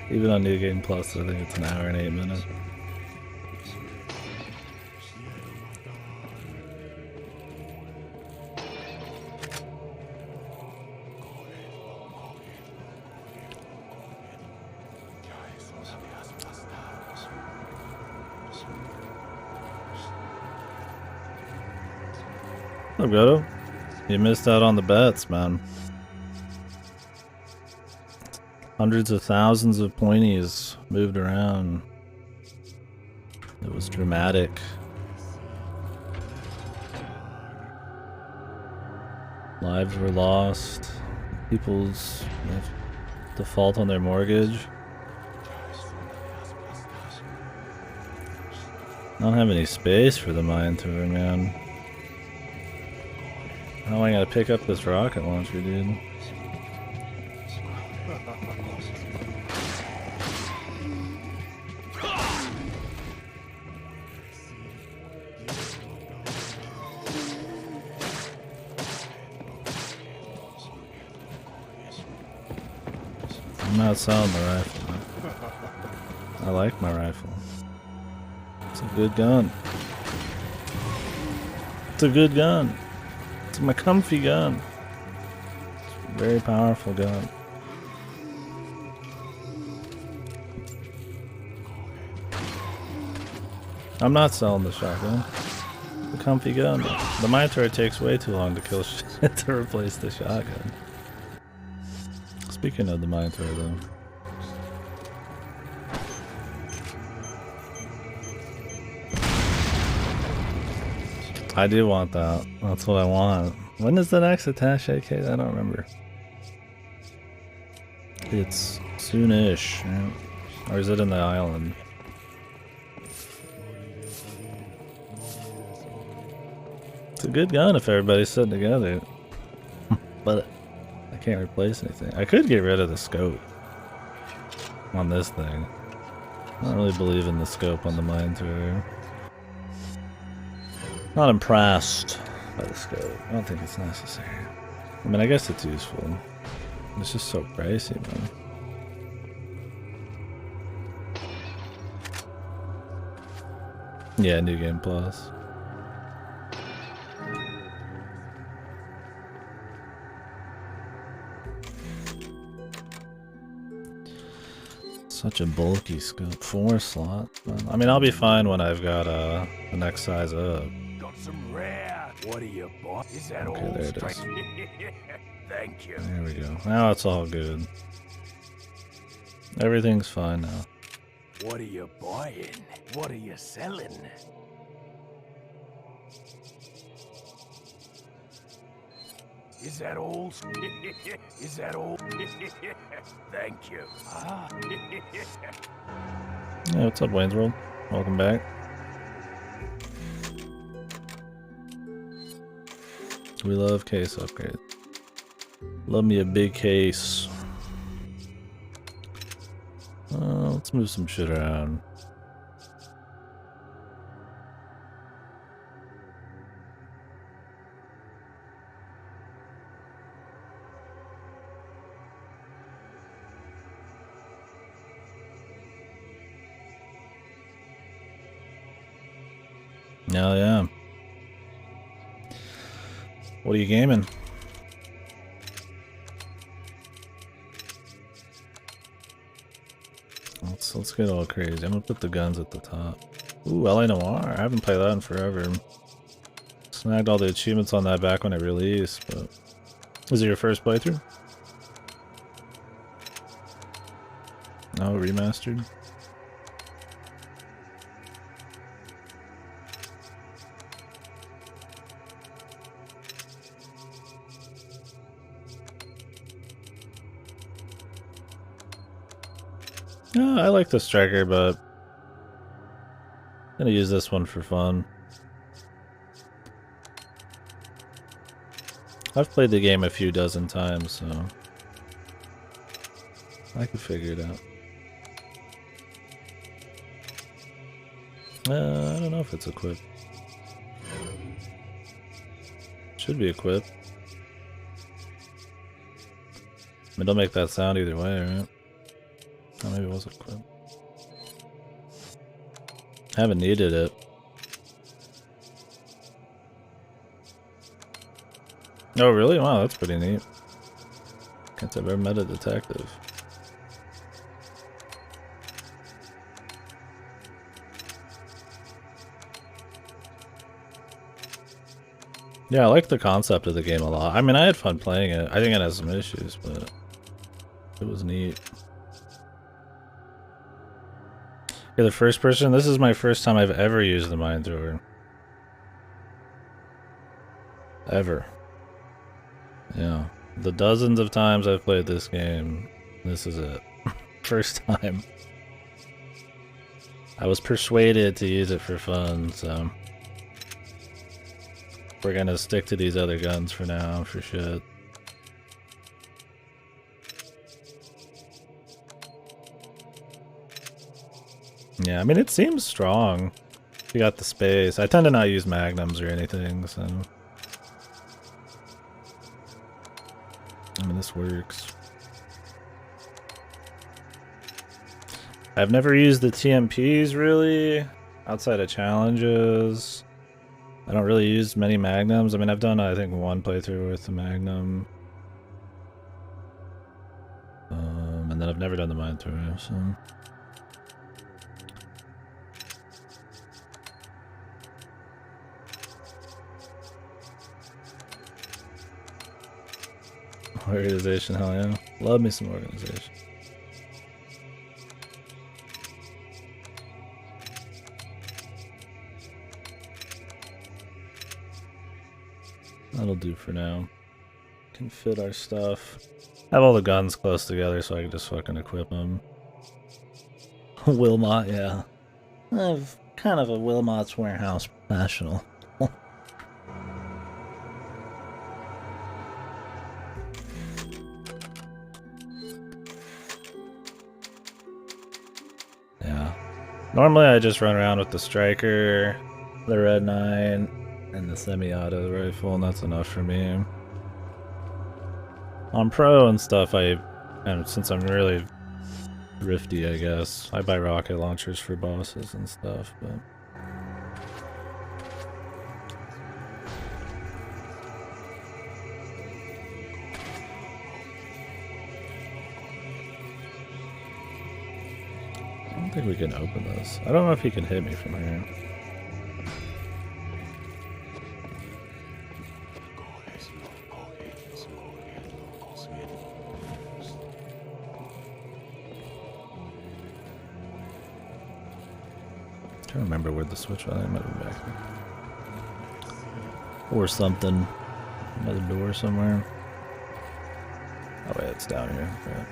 Even on New Game Plus, I think it's an hour and 8 minutes. Look, Goto. You missed out on the bets, man. Hundreds of thousands of pointies moved around. It was dramatic. Lives were lost. People's default on their mortgage. I don't have any space for the mine tour, man. How am I gonna pick up this rocket launcher, dude? I'm not selling the rifle. I like my rifle. It's a good gun. It's a good gun. It's my comfy gun. It's a very powerful gun. I'm not selling the shotgun. The comfy gun. The mine turret takes way too long to kill shit to replace the shotgun. Speaking of the mine turret, though. I do want that. That's what I want. When is the next attaché case? I don't remember. It's soonish, right? Or is it in the island? It's a good gun if everybody's sitting together. But I can't replace anything. I could get rid of the scope on this thing. I don't really believe in the scope on the mine turret. Not impressed by the scope. I don't think it's necessary. I mean, I guess it's useful. It's just so pricey, man. Yeah, New Game Plus. Such a bulky scope. 4 slots. I mean, I'll be fine when I've got the next size up. Got some rare. What are you, boy? Is that Okay, old there it strike? is. Thank you. There we go. Now it's all good. Everything's fine now. What are you buying? What are you selling? Is that old? Is that old? Thank you. Ah. Yeah, what's up, Wayne's World? Welcome back. We love case upgrades. Love me a big case. Let's move some shit around. Oh yeah. What are you gaming? Let's get all crazy. I'm gonna put the guns at the top. Ooh, LA Noire. I haven't played that in forever. Snagged all the achievements on that back when it released, but was it your first playthrough? No, remastered. I like the striker, but I'm gonna use this one for fun. I've played the game a few dozen times, so I can figure it out. I don't know if it's equipped. Should be equipped. mean, don't make that sound either way, right? Oh, maybe it was equipped. Haven't needed it. Oh, really? Wow, that's pretty neat. Can't have ever met a detective. Yeah, I like the concept of the game a lot. I mean, I had fun playing it. I think it has some issues, but it was neat. Yeah, the first person, this is my first time I've ever used the mine thrower. Ever. Yeah. The dozens of times I've played this game, this is it. First time. I was persuaded to use it for fun, so we're gonna stick to these other guns for now, for shit. Yeah, I mean, it seems strong. You got the space. I tend to not use magnums or anything, so I mean, this works. I've never used the TMPs, really, outside of challenges. I don't really use many magnums. I mean, I've done, I think, one playthrough with the magnum. And then I've never done the mine thrower, so... Organization, hell yeah. Love me some organization. That'll do for now. Can fit our stuff. Have all the guns close together so I can just fucking equip them. Wilmot, yeah. I'm kind of a Wilmot's Warehouse professional. Yeah. Normally I just run around with the striker, the red 9, and the semi-auto rifle, and that's enough for me. On pro and stuff, and since I'm really thrifty, I guess, I buy rocket launchers for bosses and stuff, but... I don't think we can open this. I don't know if he can hit me from here. I can't remember where the switch was. I might be back here. Or something. Another door somewhere. Oh wait, it's down here. Right.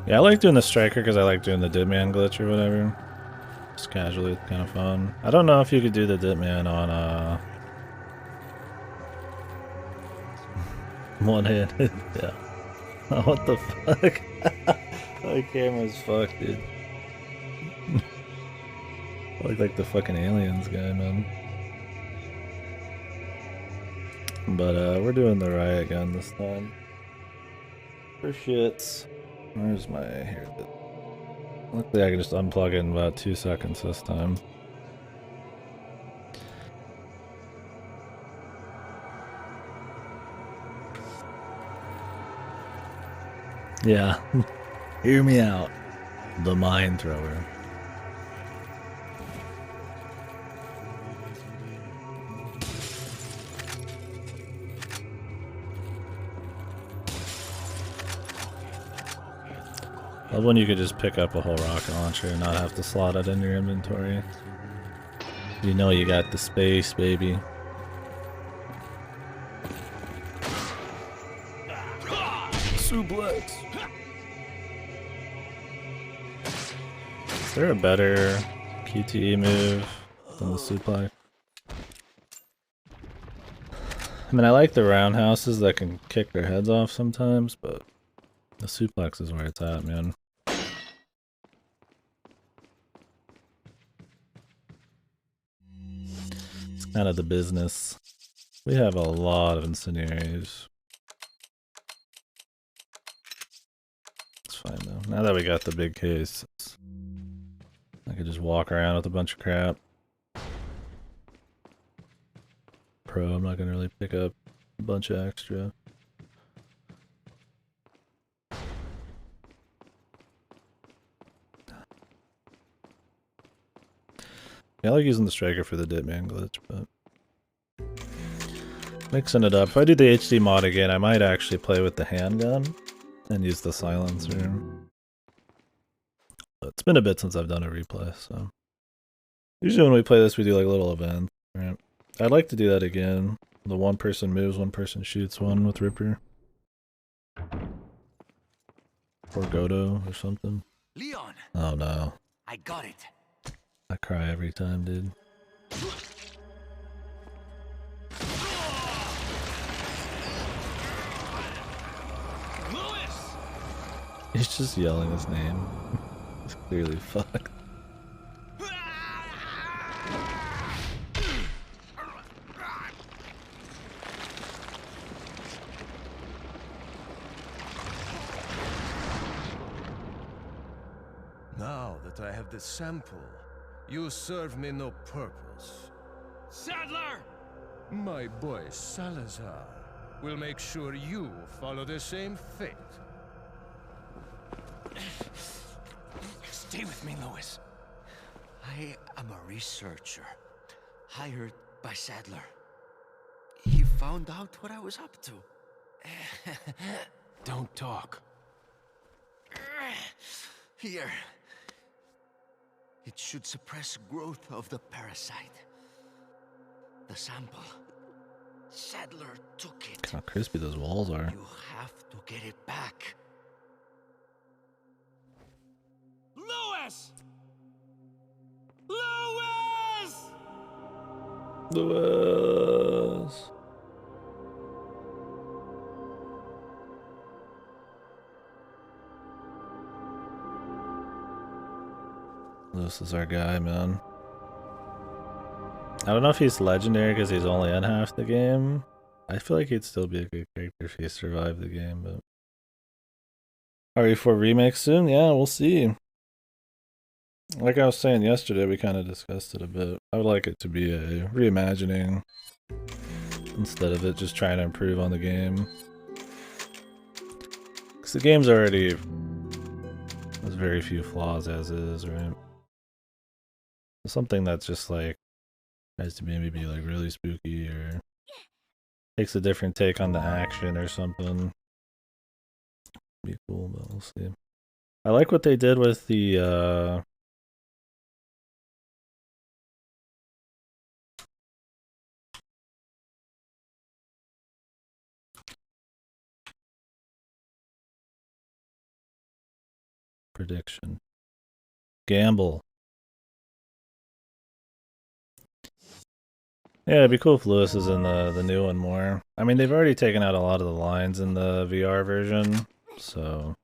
Yeah, I like doing the striker because I like doing the Ditman glitch or whatever. Just casually, it's kind of fun. I don't know if you could do the Ditman on one hand. Yeah. Oh, what the fuck? My camera's fucked, dude. I look like the fucking aliens guy, man. But we're doing the riot gun this time. For shits. Where's my here? Luckily I can just unplug it in about 2 seconds this time. Yeah. Hear me out. The mine thrower. Love when you could just pick up a whole rocket launcher and not have to slot it in your inventory. You know you got the space, baby. Suplex. Is there a better QTE move than the suplex? I mean, I like the roundhouses that can kick their heads off sometimes, but the suplex is where it's at, man. Kind of the business. We have a lot of incendiaries. It's fine though. Now that we got the big case, I could just walk around with a bunch of crap. Pro, I'm not gonna really pick up a bunch of extra. Yeah, I like using the striker for the Ditman glitch, but mixing it up. If I do the HD mod again, I might actually play with the handgun and use the silencer. But it's been a bit since I've done a replay, so usually when we play this, we do like little events. Right? I'd like to do that again. The one person moves, one person shoots one with Ripper. Or Godo or something. Leon! Oh no. I got it. I cry every time, dude. Louis! He's just yelling his name. He's clearly fucked. Now that I have the sample, you serve me no purpose. Sadler! My boy Salazar will make sure you follow the same fate. Stay with me, Louis. I am a researcher, hired by Sadler. He found out what I was up to. Don't talk. Here. It should suppress growth of the parasite. The sample. Sadler took it. Look how crispy those walls are. You have to get it back. Louis! Louis! Louis! This is our guy, man. I don't know if he's legendary because he's only in half the game. I feel like he'd still be a good character if he survived the game, but... RE4 remake soon? Yeah, we'll see. Like I was saying yesterday, we kind of discussed it a bit. I would like it to be a reimagining instead of it just trying to improve on the game. Because the game's already... has very few flaws as is, right? Something that's just like tries to maybe be like really spooky or takes a different take on the action or something. Be cool, but we'll see. I like what they did with the prediction. Gamble. Yeah, it'd be cool if Lewis is in the new one more. I mean, they've already taken out a lot of the lines in the VR version, so...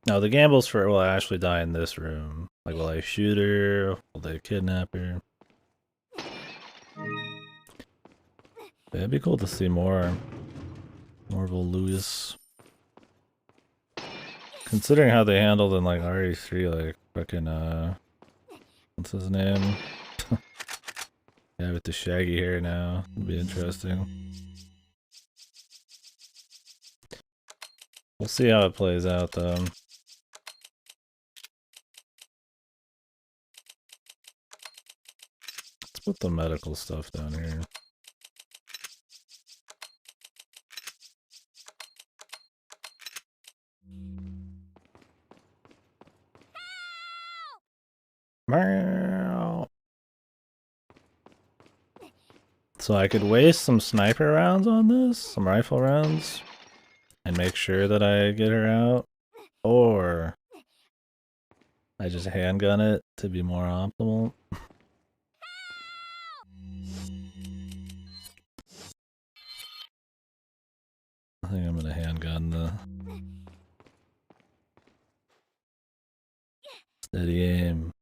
No, the gambles for will I actually die in this room? Like, will I shoot her? Will they kidnap her? Yeah, it'd be cool to see more Marvel Lewis. Considering how they handled in like RE3, like fucking what's his name? Yeah, with the shaggy hair now. It'd be interesting. We'll see how it plays out though. Let's put the medical stuff down here. So I could waste some sniper rounds on this, some rifle rounds, and make sure that I get her out, or I just handgun it to be more optimal. I think I'm gonna handgun the steady aim.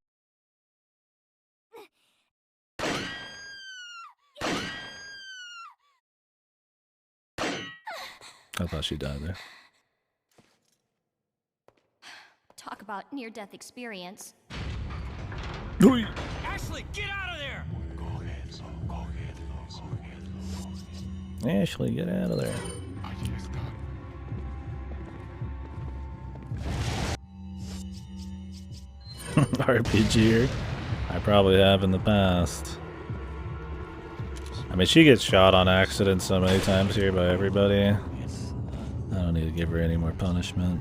I thought she died there. Talk about near-death experience. Ashley, get out of there! Ashley, get out of there. RPG. I probably have in the past. I mean, she gets shot on accident so many times here by everybody. I don't need to give her any more punishment.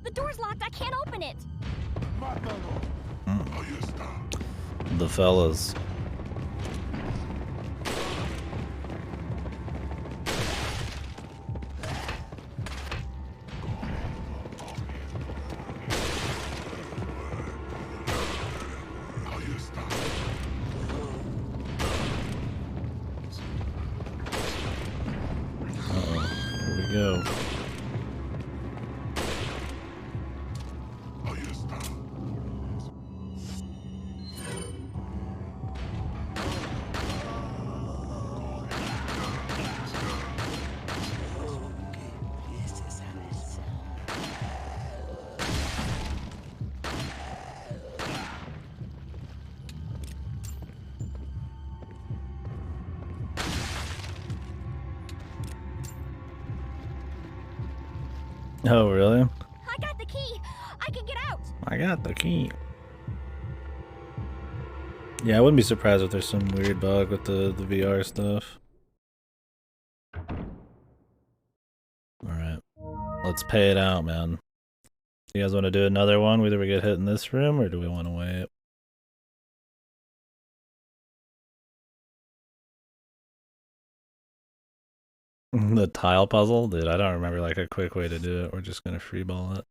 The door's locked. I can't open it. The fellas. Uh-oh, here we go. Oh, really? I got the key. I can get out. I got the key. Yeah, I wouldn't be surprised if there's some weird bug with the VR stuff. Alright. Let's pay it out, man. You guys want to do another one? Whether we get hit in this room, or do we want to wait? The tile puzzle? Dude, I don't remember like a quick way to do it. We're just gonna freeball it.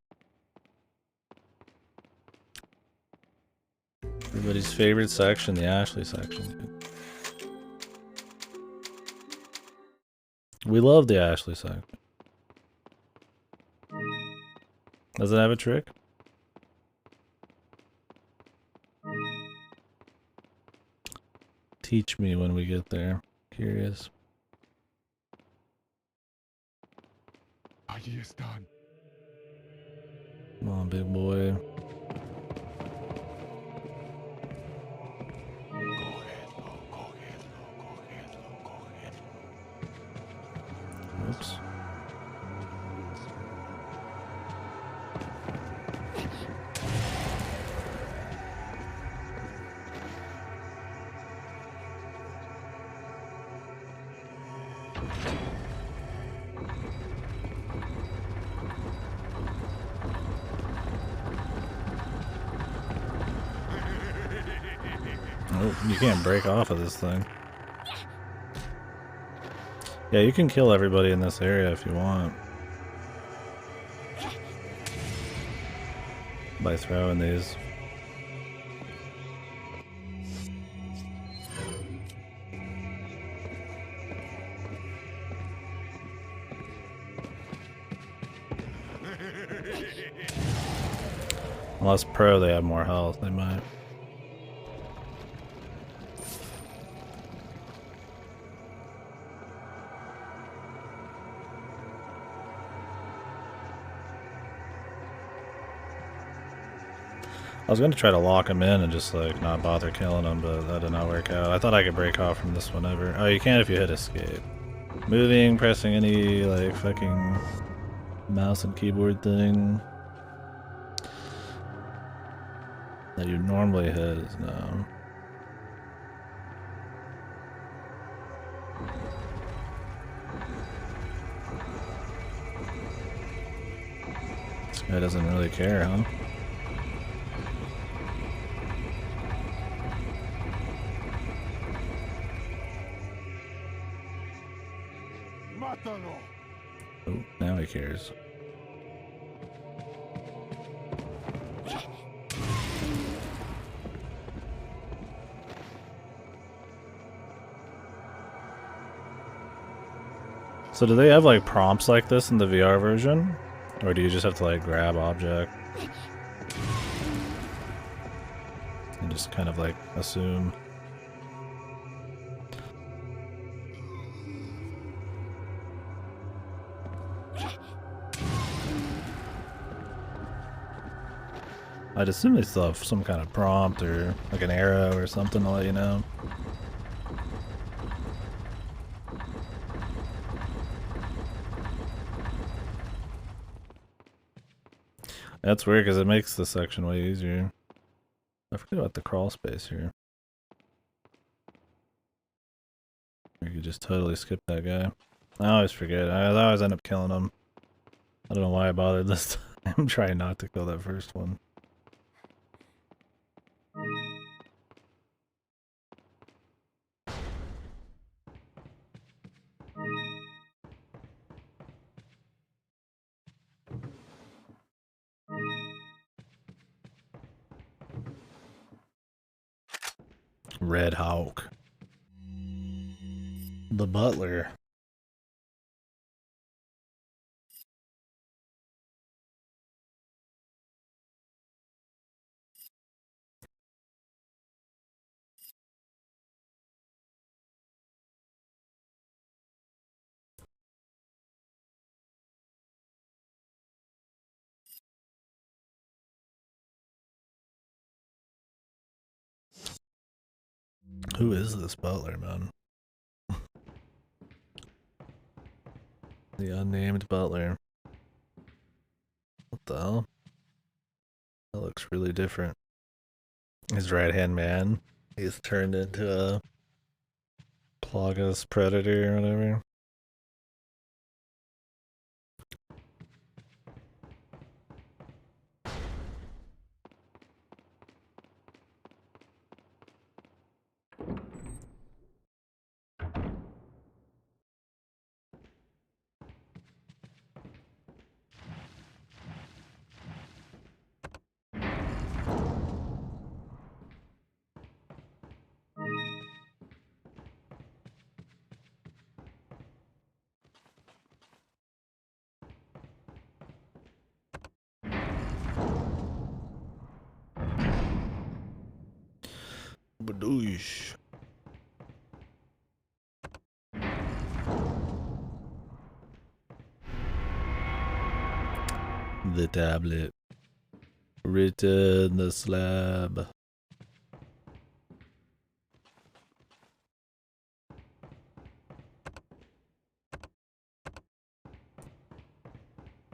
Everybody's favorite section, the Ashley section. Dude. We love the Ashley section. Does it have a trick? Teach me when we get there. Curious. Come on, big boy. Oops. Oh, you can't break off of this thing. Yeah, you can kill everybody in this area if you want. By throwing these. Unless pro, they have more health, they might. I was gonna try to lock him in and just like not bother killing him, but that did not work out. I thought I could break off from this whenever. Oh, you can if you hit escape. Moving, pressing any like fucking mouse and keyboard thing that you normally hit is no. This guy doesn't really care, huh? Oh, now he cares. So do they have like prompts like this in the VR version? Or do you just have to like grab object? And just kind of like assume. I'd assume they still have some kind of prompt or like an arrow or something to let you know. That's weird because it makes this section way easier. I forget about the crawl space here. You could just totally skip that guy. I always forget. I always end up killing him. I don't know why I bothered this time. I'm trying not to kill that first one. Red Hawk. The butler. Who is this butler, man? The unnamed butler. What the hell? That looks really different. His right-hand man. He's turned into a Plagas predator or whatever. Badoosh. The tablet. Return the slab.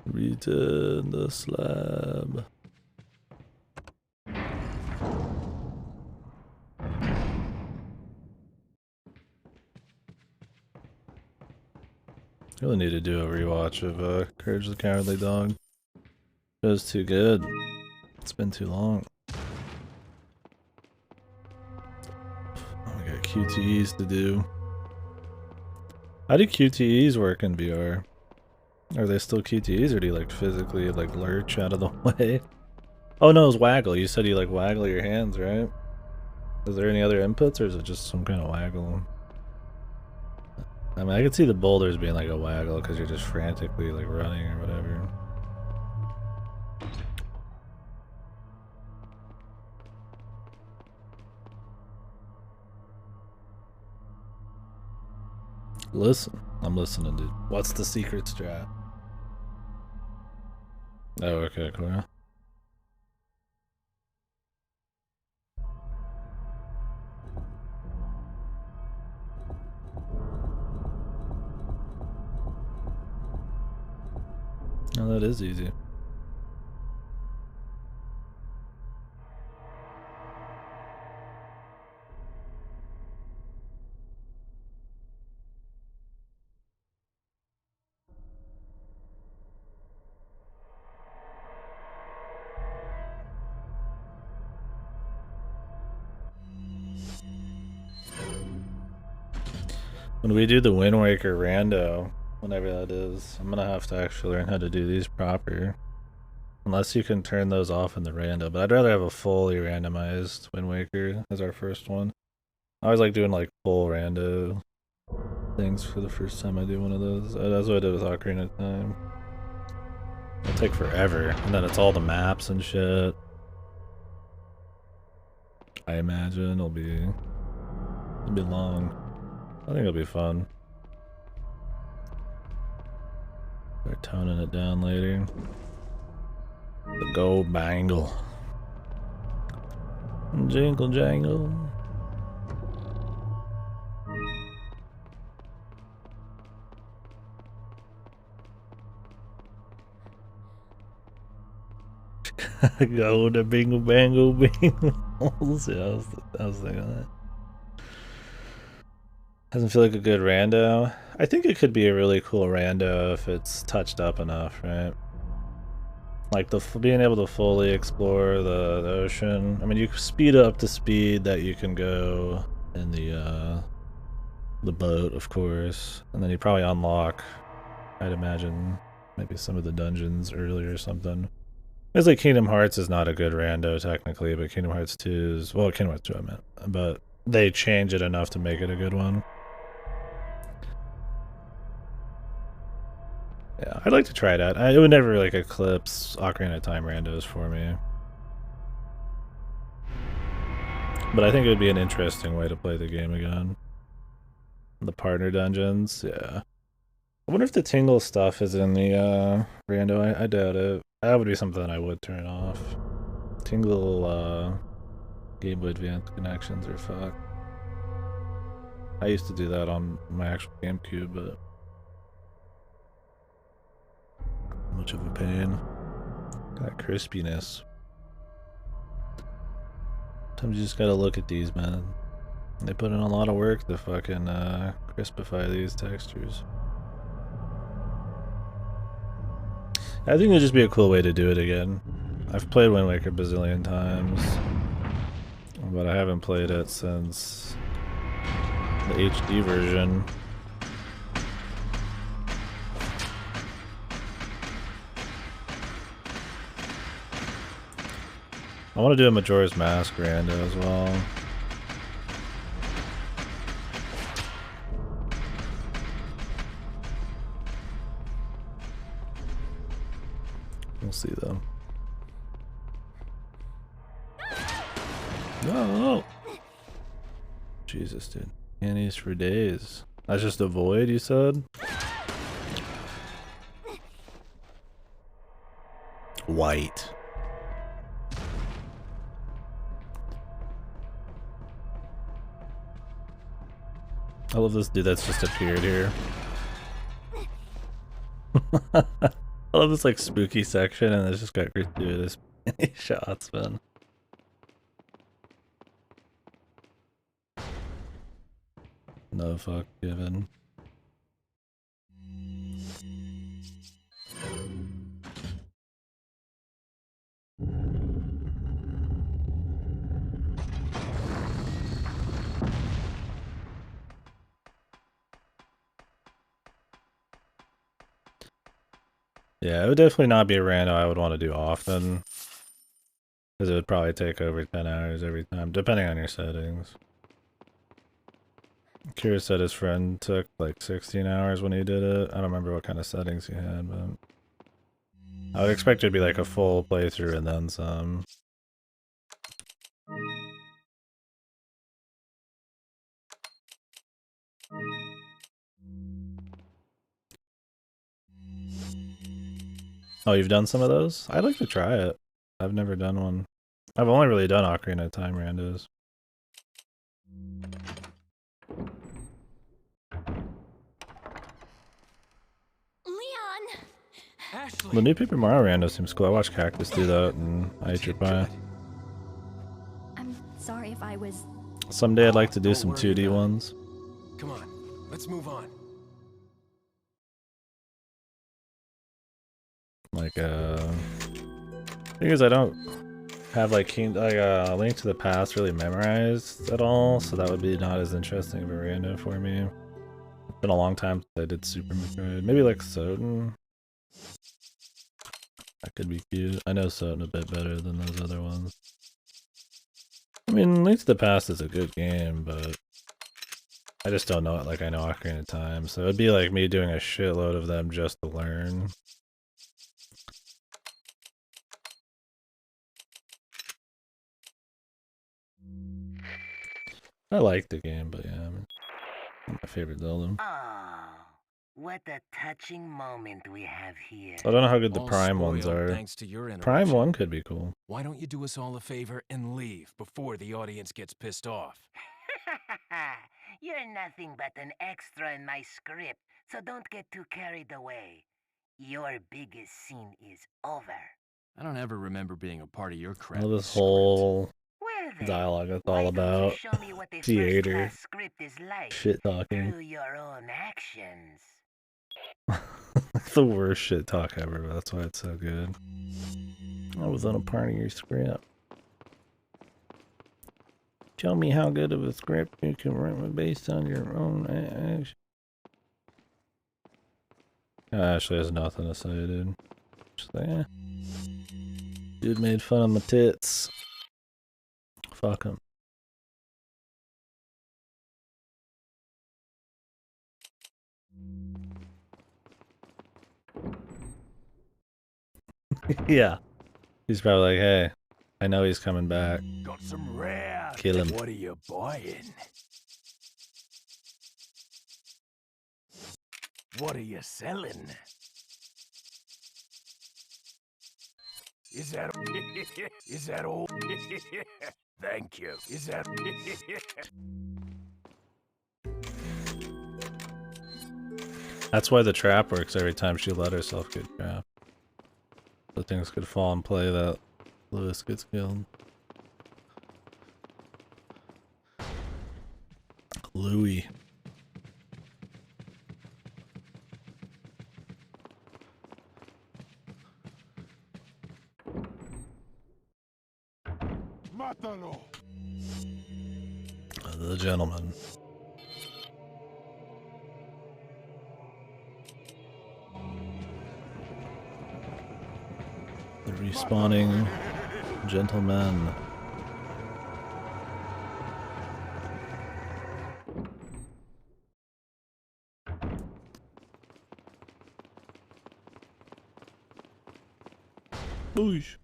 Return the slab. Really need to do a rewatch of Courage the Cowardly Dog. It was too good. It's been too long. Oh, we got QTEs to do. How do QTEs work in VR? Are they still QTEs or do you like physically like lurch out of the way? Oh no, it's waggle. You said you like waggle your hands, right? Is there any other inputs or is it just some kind of waggle? I mean, I could see the boulders being like a waggle because you're just frantically like running or whatever. Listen, I'm listening, dude. What's the secret strat? Oh, okay, cool. Oh, that is easy. When we do the Wind Waker rando, whenever that is, I'm gonna have to actually learn how to do these proper. Unless you can turn those off in the rando, but I'd rather have a fully randomized Wind Waker as our first one. I always like doing like full rando. things for the first time I do one of those. That's what I did with Ocarina of Time. It'll take forever, and then it's all the maps and shit. I imagine it'll be long. I think it'll be fun. Start toning it down later. The gold bangle. Jingle jangle. Go to bingle bangle bingle. Yeah, I was thinking that. Doesn't feel like a good rando. I think it could be a really cool rando if it's touched up enough, right? Like being able to fully explore the ocean. I mean, you speed up the speed that you can go in the boat, of course, and then you probably unlock, I'd imagine, maybe some of the dungeons earlier or something. It's like Kingdom Hearts is not a good rando technically, but Kingdom Hearts 2 is, well, Kingdom Hearts 2 I meant, but they change it enough to make it a good one. Yeah, I'd like to try it out. It would never like eclipse Ocarina of Time randos for me. But I think it would be an interesting way to play the game again. The partner dungeons, yeah. I wonder if the tingle stuff is in the rando. I doubt it. That would be something I would turn off. Tingle Game Boy Advance connections are fucked. I used to do that on my actual GameCube, but much of a pain. That crispiness. Sometimes you just gotta look at these, man. They put in a lot of work to fucking crispify these textures. I think it'd just be a cool way to do it again. I've played Wind Waker a bazillion times, but I haven't played it since the HD version. I want to do a Majora's Mask rando as well. We'll see though. No! Jesus, dude. Candies for days. That's just a void, you said? White. I love this dude that's just appeared here. I love this like spooky section and it's just got gratuitous shots, man. No fuck given. Yeah, it would definitely not be a rando I would want to do often. Because it would probably take over 10 hours every time, depending on your settings. Curious said his friend took like 16 hours when he did it. I don't remember what kind of settings he had, but I would expect it to be like a full playthrough and then some. Oh, you've done some of those? I'd like to try it. I've never done one. I've only really done Ocarina of Time randos. Leon! Ashley! The new Paper Mario rando seems cool. I watched Cactus do that and I ate your pie. I'm sorry if I was... Someday I'd like to do Don't some worry 2D about it. ones. Come on, let's move on. Like, thing is I don't have like Link to the Past really memorized at all, so that would be not as interesting of a rando for me. It's been a long time since I did Super Metroid. Maybe like Soden. That could be cute. I know Soden a bit better than those other ones. I mean, Link to the Past is a good game, but I just don't know it like I know Ocarina of Time, so it'd be like me doing a shitload of them just to learn. I like the game, but yeah, I mean, not my favorite Zelda. Oh, what a touching moment we have here. I don't know how good the All Prime ones spoiled are. thanks to your Prime interruption. 1 could be cool. Why don't you do us all a favor and leave before the audience gets pissed off? You're nothing but an extra in my script, so don't get too carried away. Your biggest scene is over. I don't ever remember being a part of your crap. Well, this whole Well then, dialogue that's why all don't you about show me what a theater, first-class script is like shit talking. through your own actions? The worst shit talk ever, but that's why it's so good. I was on a part of your script. Show me how good of a script you can write based on your own action. Actually has nothing to say, dude. Just like, eh. Dude made fun of my tits. Fuck him. Yeah. He's probably like, hey, I know he's coming back. Got some rare. Kill him. What are you buying? What are you selling? Is that is that all? Thank you. Is that That's why the trap works every time she let herself get trapped. So things could fall in play that Lewis gets killed. Louis. Mátalo. The gentleman. The respawning gentleman. Boosh.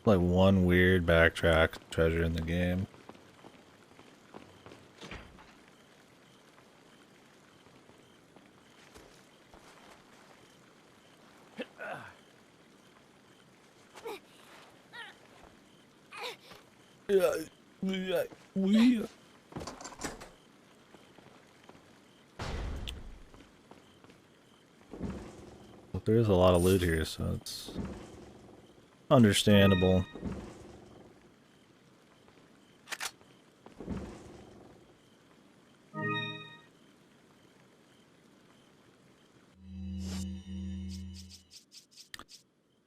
Like one weird backtrack treasure in the game. But there is a lot of loot here, so it's understandable.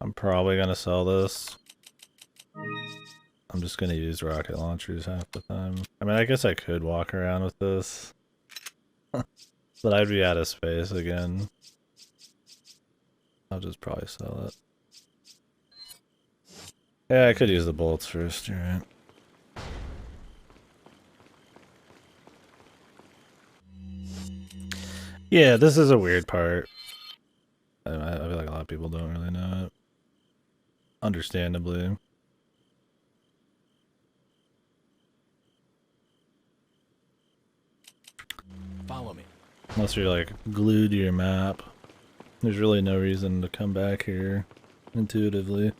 I'm probably gonna sell this. I'm just gonna use rocket launchers half the time. I mean, I guess I could walk around with this. But I'd be out of space again. I'll just probably sell it. Yeah, I could use the bullets first, you're right. Yeah, this is a weird part. I feel like a lot of people don't really know it. Understandably. Follow me. Unless you're like glued to your map. There's really no reason to come back here intuitively.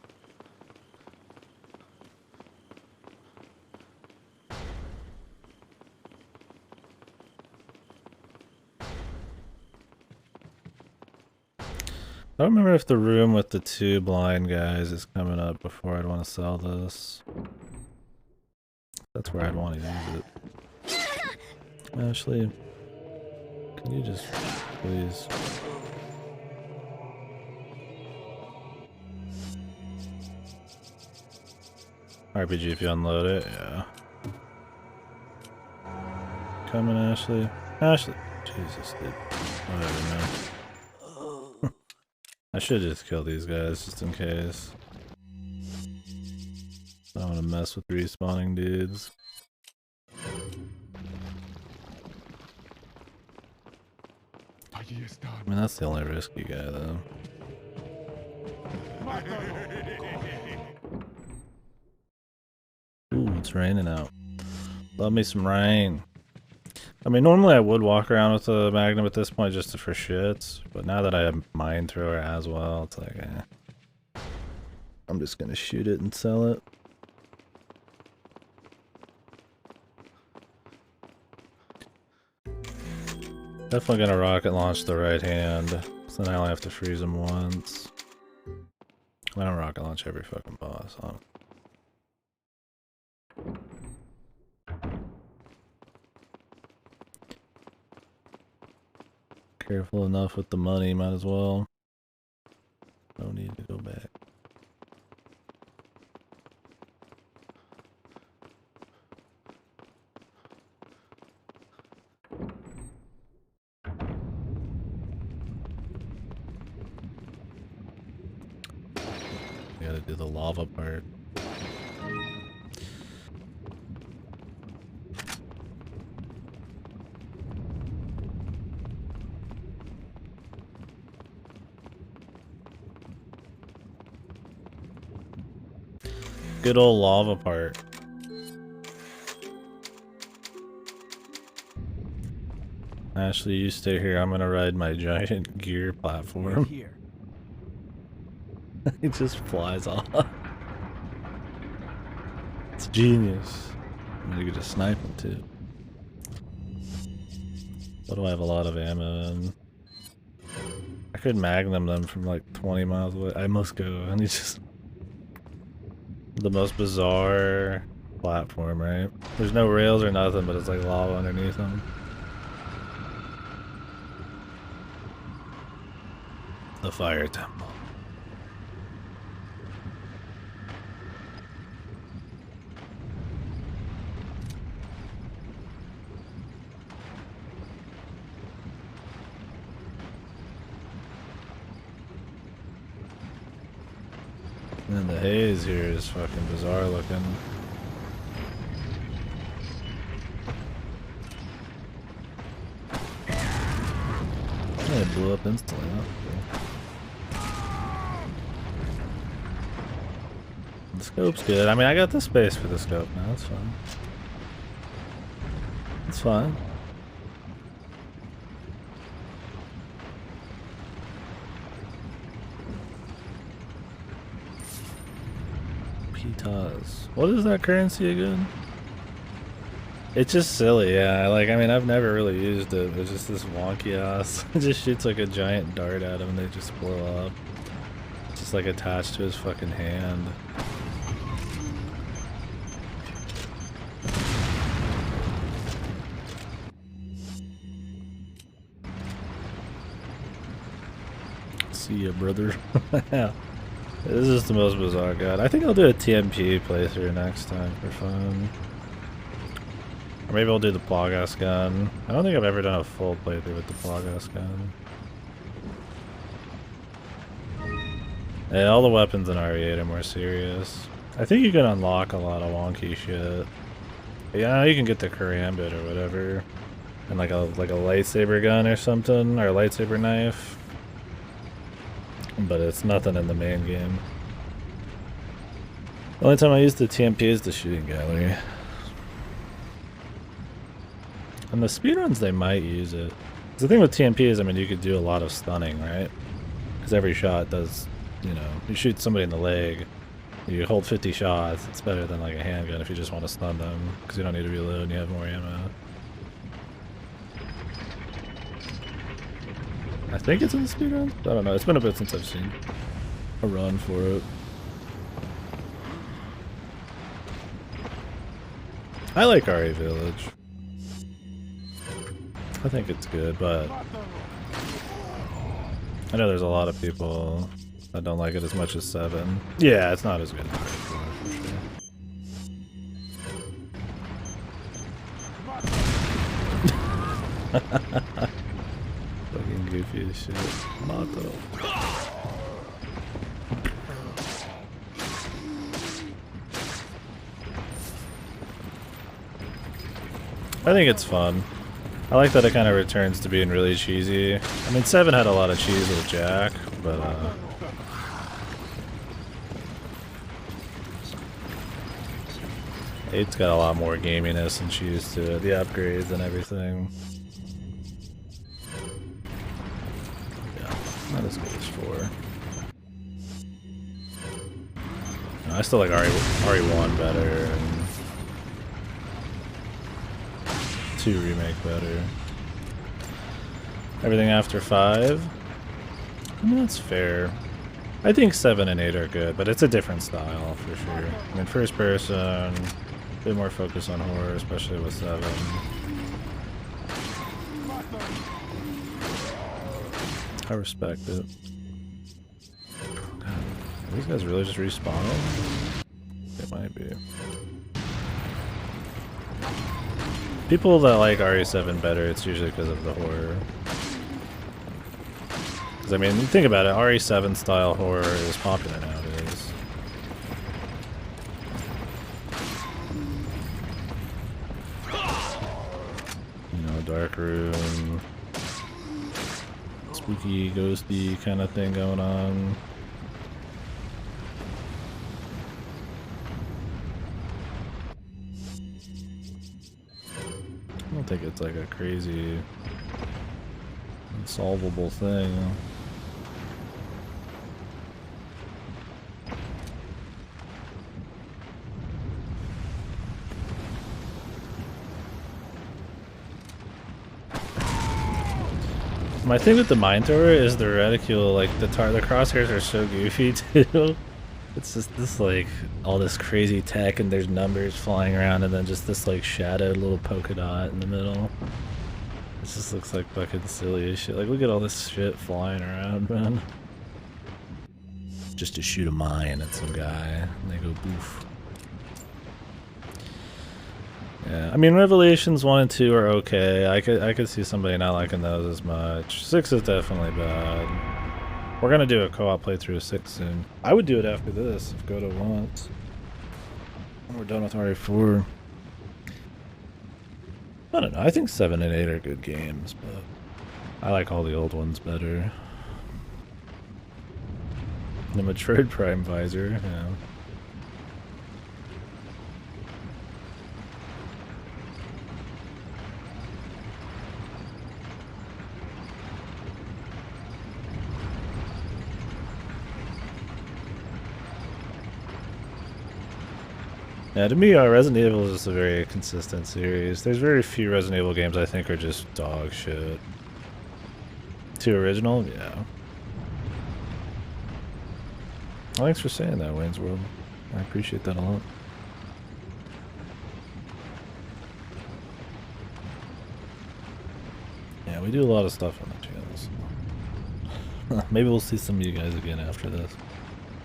I don't remember if the room with the two blind guys is coming up before I'd want to sell this. That's where I'd want to use it. Ashley, can you just please? RPG if you unload it, yeah. Coming, Ashley. Ashley. Jesus, dude. Whatever, man. I should just kill these guys just in case. I don't want to mess with respawning dudes. I mean, that's the only risky guy, though. Ooh, it's raining out. Love me some rain. I mean, normally I would walk around with a Magnum at this point just for shits, but now that I have Mine Thrower as well, it's like, I'm just gonna shoot it and sell it. Definitely gonna rocket launch the right hand, so then I only have to freeze him once. I don't rocket launch every fucking boss, huh? Careful enough with the money, might as well. No need to go back. You gotta do the lava part. Good old lava part. Ashley, you stay here. I'm gonna ride my giant gear platform. Here. He just flies off. It's genius. I'm gonna get to snipe him too. What do I have a lot of ammo in? I could magnum them from like 20 miles away. I must go. And he's just the most bizarre platform, right? There's no rails or nothing, but it's like lava underneath them. The fire temple. And the haze here is fucking bizarre looking. Yeah, it blew up instantly, huh? The scope's good. I mean, I got the space for the scope now, that's fine. It's fine. Pitas. What is that currency again? It's just silly, yeah. Like, I mean, I've never really used it. It's just this wonky ass. It just shoots like a giant dart at him and they just blow up. It's just like attached to his fucking hand. See ya, brother. Yeah. This is the most bizarre god. I think I'll do a TMP playthrough next time for fun. Or maybe I'll do the Plagas gun. I don't think I've ever done a full playthrough with the Plagas gun. Yeah, all the weapons in RE8 are more serious. I think you can unlock a lot of wonky shit. Yeah, you can get the Karambit or whatever. And like a lightsaber gun or something, or a lightsaber knife. But it's nothing in the main game. The only time I use the TMP is the shooting gallery. On the speedruns, they might use it. The thing with TMP is, I mean, you could do a lot of stunning, right? Because every shot does, you know, you shoot somebody in the leg, you hold 50 shots, it's better than like a handgun if you just want to stun them, because you don't need to reload and you have more ammo. I think it's in the speedrun? I don't know, it's been a bit since I've seen a run for it. I like RE Village. I think it's good, but I know there's a lot of people that don't like it as much as 7. Yeah, it's not as good as 4 for sure. Fucking goofy as shit. Mato. I think it's fun. I like that it kind of returns to being really cheesy. I mean, 7 had a lot of cheese with Jack, but 8's got a lot more gaminess and cheese to it, the upgrades and everything. Yeah, not as good as 4. No, I still like RE1 better, and 2 remake better. Everything after 5? I mean, that's fair. I think 7 and 8 are good, but it's a different style for sure. I mean, first person, a bit more focus on horror, especially with 7. I respect it. God, are these guys really just respawning? They might be. People that like RE7 better, it's usually because of the horror. Because, I mean, think about it, RE7 style horror is popular nowadays. You know, dark room, spooky, ghosty kind of thing going on. I don't think it's like a crazy, unsolvable thing. My thing with the mine thrower is the reticule, like the crosshairs are so goofy too. It's just this like all this crazy tech and there's numbers flying around and then just this like shadowed little polka dot in the middle. It just looks like fucking silly as shit. Like look at all this shit flying around, man. Just to shoot a mine at some guy and they go boof. Yeah, I mean Revelations 1 and 2 are okay. I could see somebody not liking those as much. 6 is definitely bad. We're gonna do a co-op playthrough of 6 soon. I would do it after this if Goto wants. When we're done with RE4. I don't know, I think 7 and 8 are good games, but I like all the old ones better. The matured Prime Visor, yeah. Yeah, to me, Resident Evil is just a very consistent series. There's very few Resident Evil games I think are just dog shit. 2 original? Yeah. Thanks for saying that, Wayne's World. I appreciate that a lot. Yeah, we do a lot of stuff on the channel. Maybe we'll see some of you guys again after this.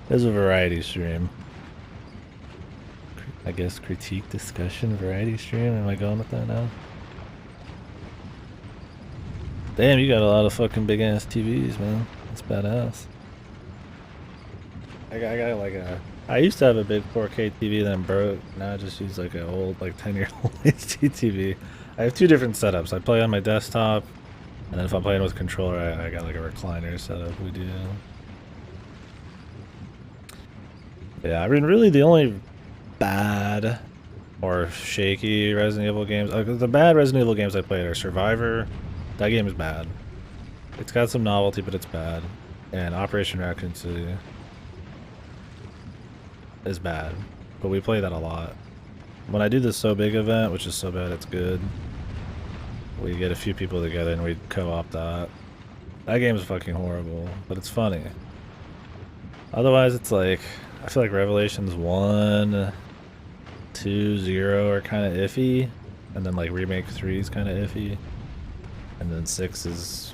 There's a variety stream. I guess critique, discussion, variety stream. Am I going with that now? Damn, you got a lot of fucking big ass TVs, man. That's badass. I got like a. I used to have a big 4K TV, then broke. Now I just use like an old, like 10-year-old HD TV. I have 2 different setups. I play on my desktop, and then if I'm playing with controller, I got like a recliner setup. We do. Yeah, I mean, really, the only bad or shaky Resident Evil games. The bad Resident Evil games I played are Survivor. That game is bad. It's got some novelty, but it's bad. And Operation Raccoon City is bad, but we play that a lot. When I do the So Big event, which is so bad it's good, we get a few people together and we co-op that. That game is fucking horrible, but it's funny. Otherwise, it's like, I feel like Revelations 1, 2, 0 are kind of iffy, and then like Remake 3 is kind of iffy, and then 6 is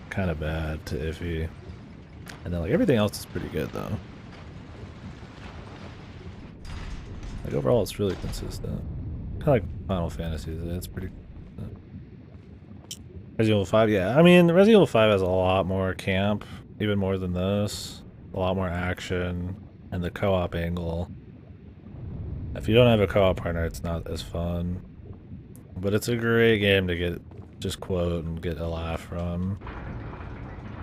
kind of bad to iffy, and then like everything else is pretty good though. Like overall, it's really consistent. Kind of like Final Fantasy, it's pretty consistent. Resident Evil 5, yeah. I mean, Resident Evil 5 has a lot more camp, even more than this. A lot more action, and the co-op angle. If you don't have a co-op partner, it's not as fun. But it's a great game to get, just quote and get a laugh from.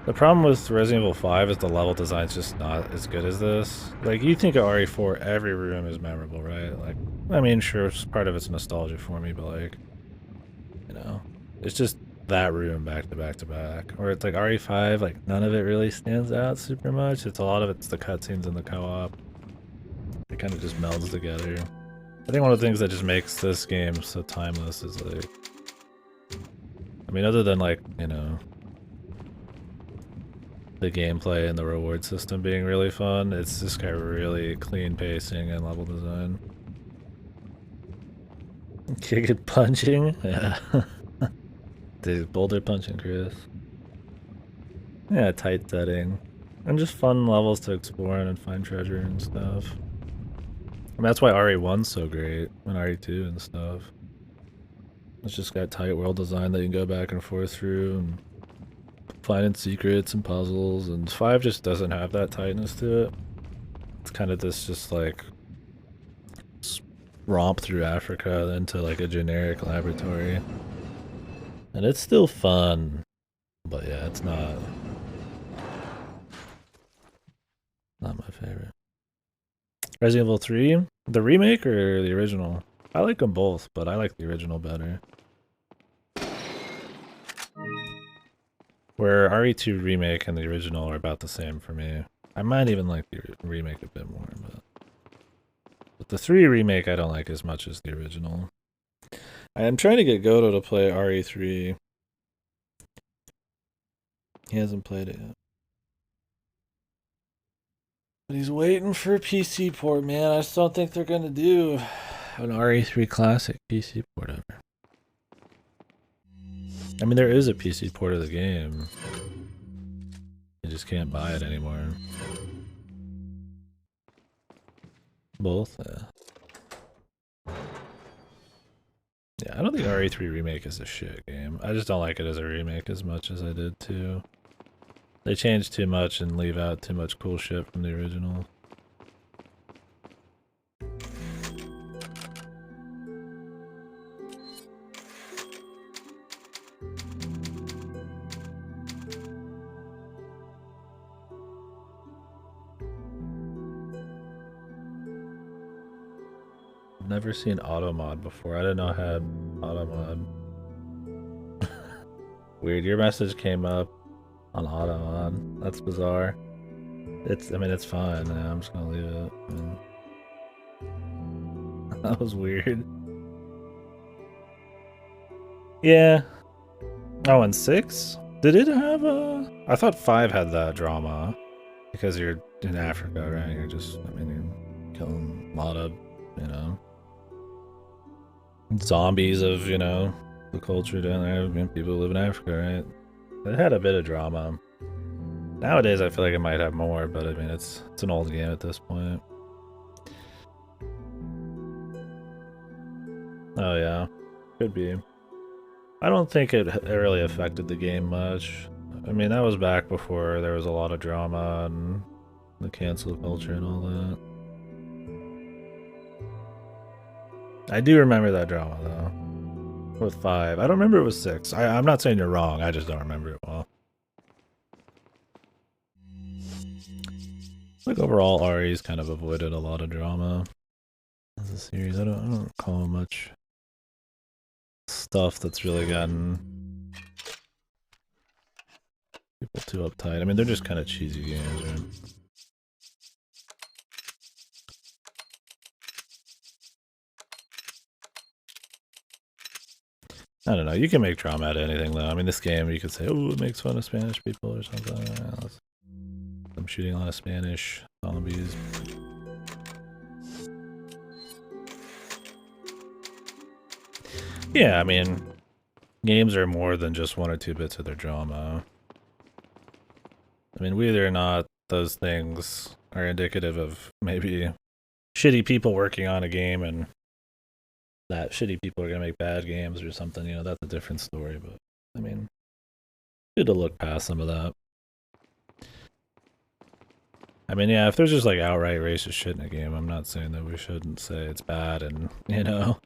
The problem with Resident Evil 5 is the level design's just not as good as this. Like, you think of RE4, every room is memorable, right? Like, I mean, sure, part of it's nostalgia for me, but like, you know, it's just that room back to back to back. Or it's like RE5, like, none of it really stands out super much. It's a lot of it's the cutscenes and the co-op. It kind of just melds together. I think one of the things that just makes this game so timeless is like, I mean, other than like, you know, the gameplay and the reward system being really fun, it's just got really clean pacing and level design. Kick it punching? Yeah. Dude, boulder punching, Chris. Yeah, tight setting. And just fun levels to explore and find treasure and stuff. I mean, that's why RE1's so great, and RE2 and stuff. It's just got tight world design that you can go back and forth through, and finding secrets and puzzles, and 5 just doesn't have that tightness to it. It's kind of this just like romp through Africa into like a generic laboratory. And it's still fun, but yeah, it's not my favorite. Resident Evil 3, the remake or the original? I like them both, but I like the original better. Where RE2 remake and the original are about the same for me. I might even like the remake a bit more, but the 3 remake I don't like as much as the original. I am trying to get Goto to play RE3. He hasn't played it yet. But he's waiting for a PC port, man. I just don't think they're gonna do an RE3 Classic PC port ever. I mean, there is a PC port of the game. You just can't buy it anymore. Both? Yeah. Yeah, I don't think RE3 Remake is a shit game. I just don't like it as a remake as much as I did 2. They change too much and leave out too much cool shit from the original. I've never seen auto mod before. I didn't know I had auto mod. Weird, your message came up on auto mod. That's bizarre. I mean, it's fine. Yeah, I'm just gonna leave it. I mean, that was weird. Yeah. Oh, and 6? Did it have a... I thought 5 had that drama. Because you're in Africa, right? You're just, I mean, you're killing a lot of, you know, zombies of, you know, the culture down there. I mean, people who live in Africa, right? It had a bit of drama. Nowadays, I feel like it might have more, but I mean, it's an old game at this point. Oh yeah, could be. I don't think it really affected the game much. I mean, that was back before there was a lot of drama and the cancel culture and all that. I do remember that drama though. With 5. I don't remember it was 6. I'm not saying you're wrong, I just don't remember it well. Like overall, RE's kind of avoided a lot of drama as a series. I don't recall much stuff that's really gotten people too uptight. I mean, they're just kind of cheesy games, right? I don't know. You can make drama out of anything, though. I mean, this game, you could say, oh, it makes fun of Spanish people or something. I'm shooting a lot of Spanish zombies. Yeah, I mean, games are more than just 1 or 2 bits of their drama. I mean, whether or not those things are indicative of maybe shitty people working on a game and that shitty people are going to make bad games or something, you know, that's a different story. But, I mean, Good to look past some of that. I mean, yeah, if there's just like outright racist shit in a game, I'm not saying that we shouldn't say it's bad and, you know,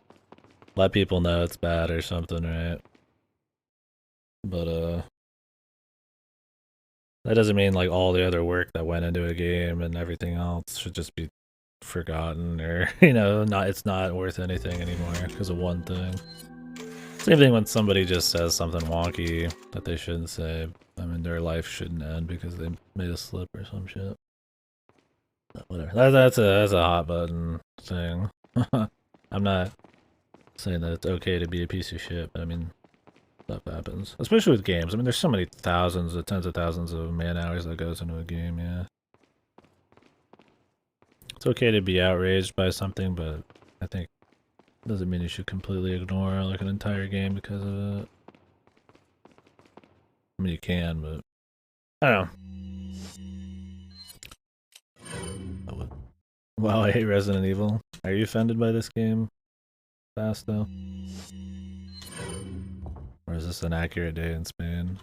let people know it's bad or something, right? But, that doesn't mean like all the other work that went into a game and everything else should just be forgotten or, you know, it's not worth anything anymore because of one thing. Same thing when somebody just says something wonky that they shouldn't say. I mean, their life shouldn't end because they made a slip or some shit. But whatever. That's a hot button thing. I'm not saying that it's okay to be a piece of shit, but I mean, stuff happens. Especially with games. I mean, there's so many tens of thousands of man hours that goes into a game, yeah. It's okay to be outraged by something, but I think it doesn't mean you should completely ignore like an entire game because of it. I mean, you can, but I don't know. Wow, I hate Resident Evil. Are you offended by this game, Fasto? Or is this an accurate day in Spain?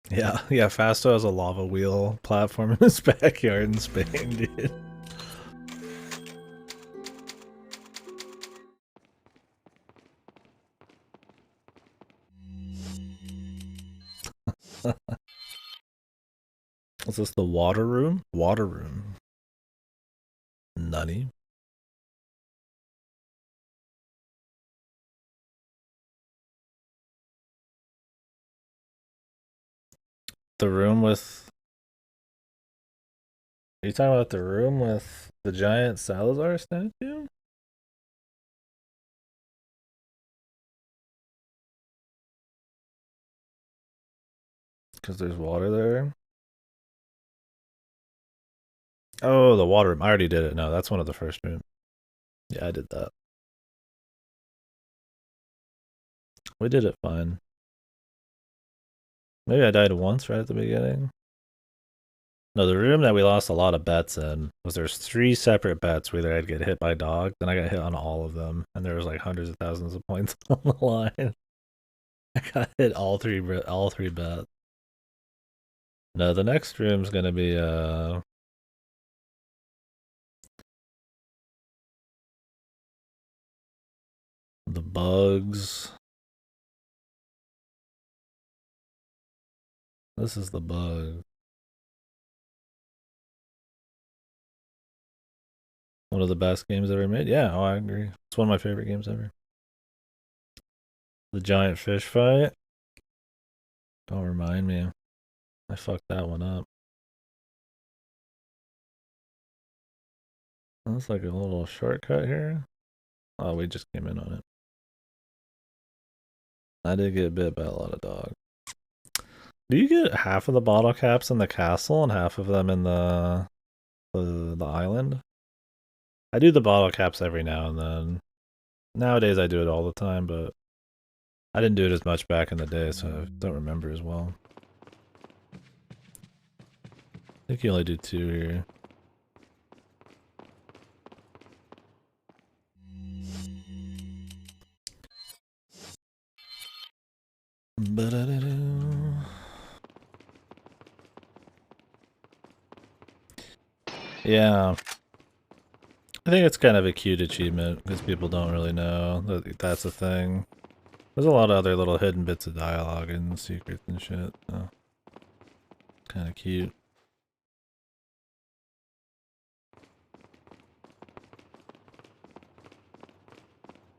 Yeah, yeah, Fasto has a lava wheel platform in his backyard in Spain, dude. Is this the water room? Water room. Nutty. The room with... Are you talking about the room with the giant Salazar statue? Because there's water there? Oh, the water room. I already did it. No, that's one of the first rooms. Yeah, I did that. We did it fine. Maybe I died once right at the beginning. No, the room that we lost a lot of bets in was there's 3 separate bets where either I'd get hit by dog, then I got hit on all of them, and there was like hundreds of thousands of points on the line. I got hit all three bets. No, the next room's gonna be the bugs. This is the bug. One of the best games ever made. Yeah, oh, I agree. It's one of my favorite games ever. The giant fish fight. Don't remind me. I fucked that one up. That's like a little shortcut here. Oh, we just came in on it. I did get bit by a lot of dogs. Do you get half of the bottle caps in the castle and half of them in the island? I do the bottle caps every now and then. Nowadays I do it all the time, but I didn't do it as much back in the day, so I don't remember as well. I think you only do 2 here. Yeah. I think it's kind of a cute achievement because people don't really know that that's a thing. There's a lot of other little hidden bits of dialogue and secrets and shit. So kind of cute.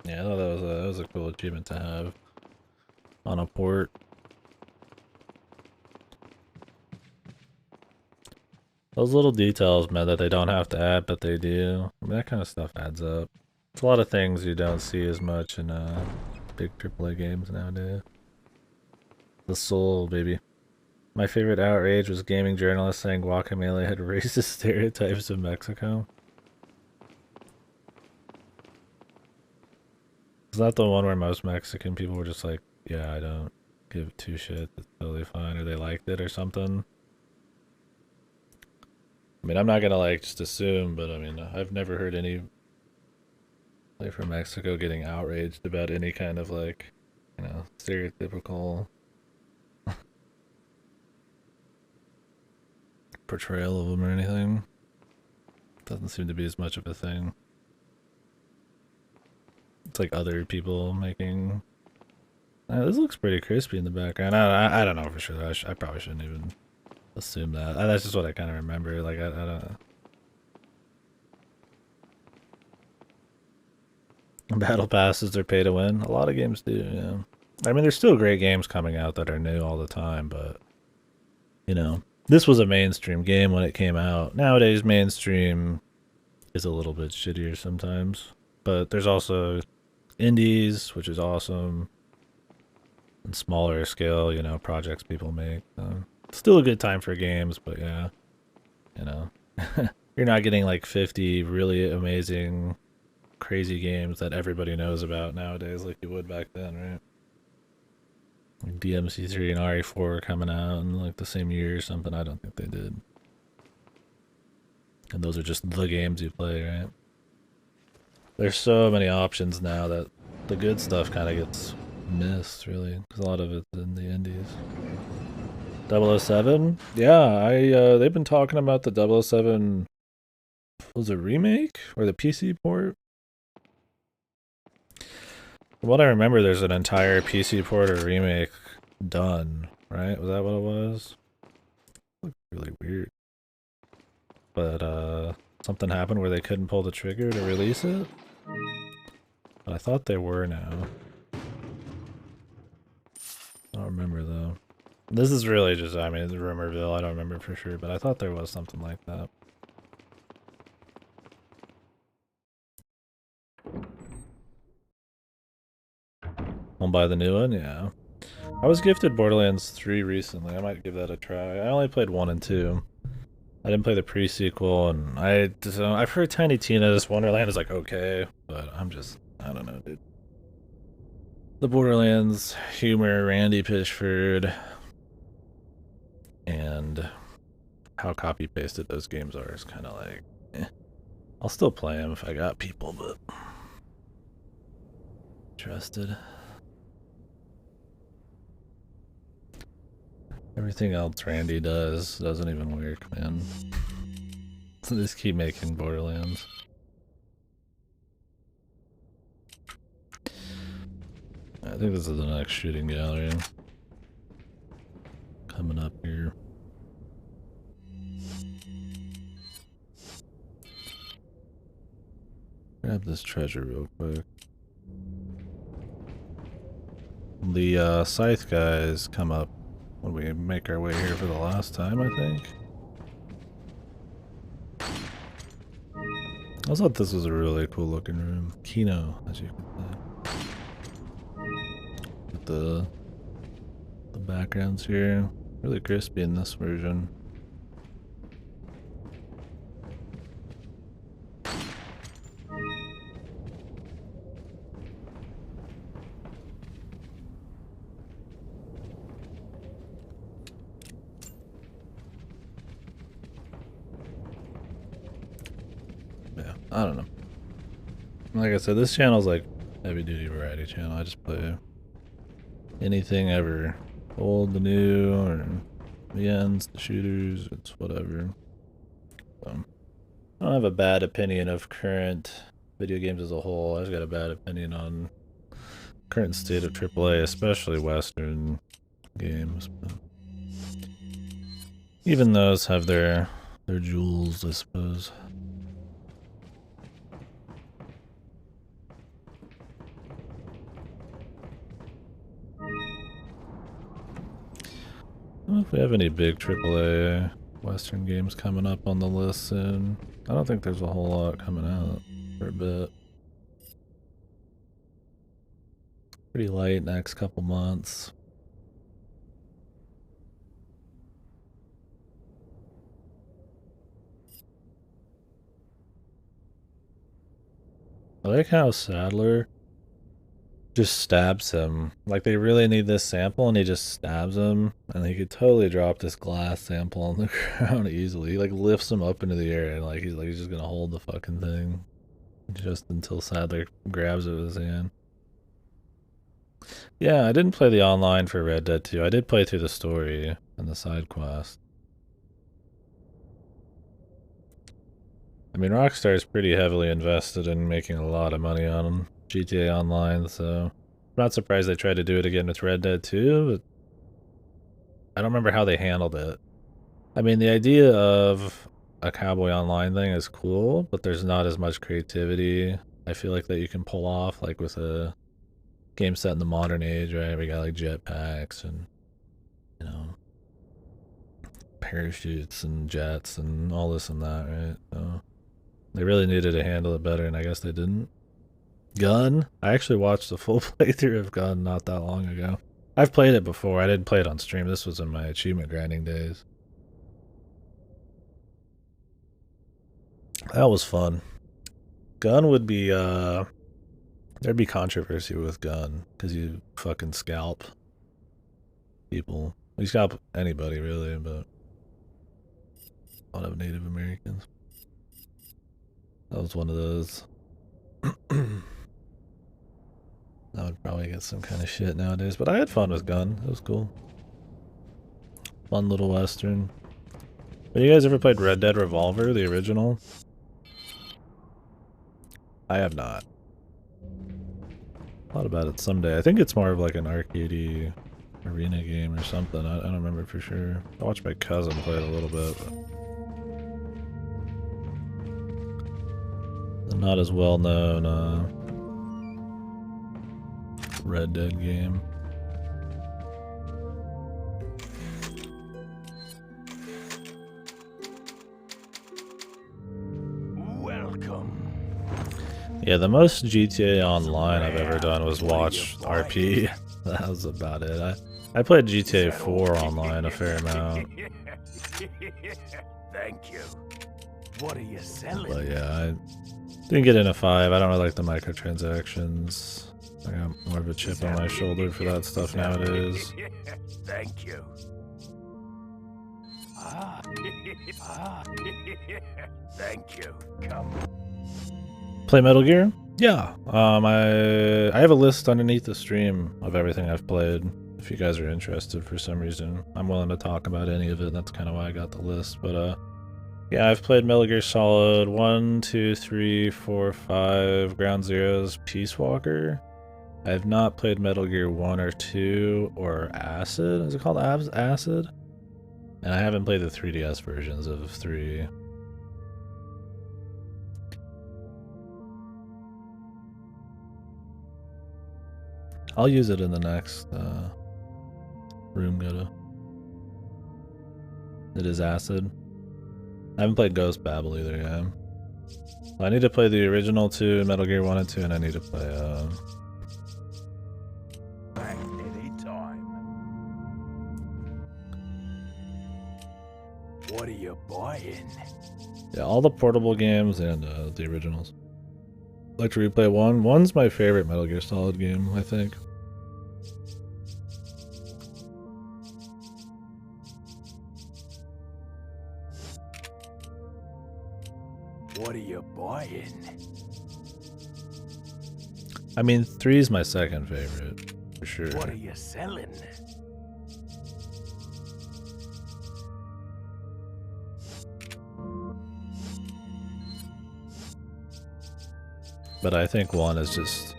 Yeah, I thought that was a cool achievement to have on a port. Those little details, man, that they don't have to add, but they do. I mean, that kind of stuff adds up. It's a lot of things you don't see as much in big AAA games nowadays. The soul, baby. My favorite outrage was gaming journalists saying Guacamelee had racist stereotypes of Mexico. Is that the one where most Mexican people were just like, yeah, I don't give 2 shits, it's totally fine, or they liked it or something? I mean, I'm not gonna like just assume, but I mean, I've never heard any play from Mexico getting outraged about any kind of like, stereotypical portrayal of them or anything. Doesn't seem to be as much of a thing. It's like other people making. This looks pretty crispy in the background. I don't know for sure. I probably shouldn't even assume that. That's just what I kind of remember. Like I don't. Battle passes are pay to win. A lot of games do. Yeah. I mean, there's still great games coming out that are new all the time, but this was a mainstream game when it came out. Nowadays, mainstream is a little bit shittier sometimes, but there's also indies, which is awesome, and smaller scale, projects people make. Still a good time for games, but yeah, you're not getting like 50 really amazing, crazy games that everybody knows about nowadays like you would back then, right? Like DMC3 and RE4 coming out in like the same year or something. I don't think they did. And those are just the games you play, right? There's so many options now that the good stuff kind of gets missed, really, because a lot of it's in the indies. 007? Yeah, they've been talking about the 007, was it remake or the PC port? From what I remember, there's an entire PC port or remake done, right? Was that what it was? It looked really weird. But something happened where they couldn't pull the trigger to release it? But I thought they were now. I don't remember though. This is really just, I mean, it's Rumorville, I don't remember for sure, but I thought there was something like that. I'll buy the new one, yeah. I was gifted Borderlands 3 recently, I might give that a try. I only played 1 and 2. I didn't play the pre-sequel, and I've heard Tiny Tina's Wonderland is like okay, but I don't know, dude. The Borderlands humor, Randy Pitchford, and how copy-pasted those games are is kind of like, eh. I'll still play them if I got people, but trusted. Everything else Randy does doesn't even work, man. So just keep making Borderlands. I think this is the next shooting gallery coming up here. Grab this treasure real quick. The scythe guys come up when we make our way here for the last time, I think. I thought this was a really cool looking room. Kino, as you can say. With the backgrounds here. Really crispy in this version. Yeah, I don't know. Like I said, this channel's like heavy duty variety channel. I just play anything ever. Old, the new, or the ends, the shooters, it's whatever. So, I don't have a bad opinion of current video games as a whole. I've got a bad opinion on current state of AAA, especially Western games. But even those have their jewels, I suppose. I don't know if we have any big AAA Western games coming up on the list soon. I don't think there's a whole lot coming out for a bit. Pretty light next couple months. I like how Sadler just stabs him. Like, they really need this sample, and he just stabs him, and he could totally drop this glass sample on the ground easily. He, like, lifts him up into the air, and, like, he's just gonna hold the fucking thing. Just until Sadler grabs it with his hand. Yeah, I didn't play the online for Red Dead 2. I did play through the story and the side quest. I mean, Rockstar is pretty heavily invested in making a lot of money on GTA Online, so I'm not surprised they tried to do it again with Red Dead 2, but I don't remember how they handled it. I mean, the idea of a Cowboy Online thing is cool, but there's not as much creativity, I feel like, that you can pull off, like with a game set in the modern age, right? We got like jetpacks and, you know, parachutes and jets and all this and that, right? So they really needed to handle it better, and I guess they didn't. Gun? I actually watched the full playthrough of Gun not that long ago. I've played it before. I didn't play it on stream. This was in my achievement grinding days. That was fun. Gun would be, there'd be controversy with Gun, because you fucking scalp people. You scalp anybody, really, but a lot of Native Americans. That was one of those. That would probably get some kind of shit nowadays, but I had fun with Gun. It was cool. Fun little western. Have you guys ever played Red Dead Revolver, the original? I have not. Thought about it someday. I think it's more of like an arcadey arena game or something. I don't remember for sure. I watched my cousin play it a little bit, but not as well known Red Dead game. Welcome. Yeah, the most GTA Online I've ever done was watch RP. That was about it. I played GTA 4 online a fair amount. Thank you. What are you selling? But yeah, I didn't get into 5. I don't really like the microtransactions. I got more of a chip on my shoulder for that stuff nowadays. Thank you. Thank you. Come. Play Metal Gear? Yeah. I have a list underneath the stream of everything I've played. If you guys are interested for some reason, I'm willing to talk about any of it. That's kind of why I got the list. But yeah, I've played Metal Gear Solid 1, 2, 3, 4, 5, Ground Zeroes, Peace Walker. I have not played Metal Gear 1 or 2 or Acid. Is it called Acid? And I haven't played the 3DS versions of 3. I'll use it in the next room go to. It is Acid. I haven't played Ghost Babel either, yeah. I need to play the original 2, Metal Gear 1 and 2, and I need to play Back anytime. What are you buying? yeah, all the portable games and the originals. I'd like to replay 1. 1's my favorite Metal Gear Solid game, I think. What are you buying? I mean, 3's my second favorite, for sure. What are you selling? But I think 1 is just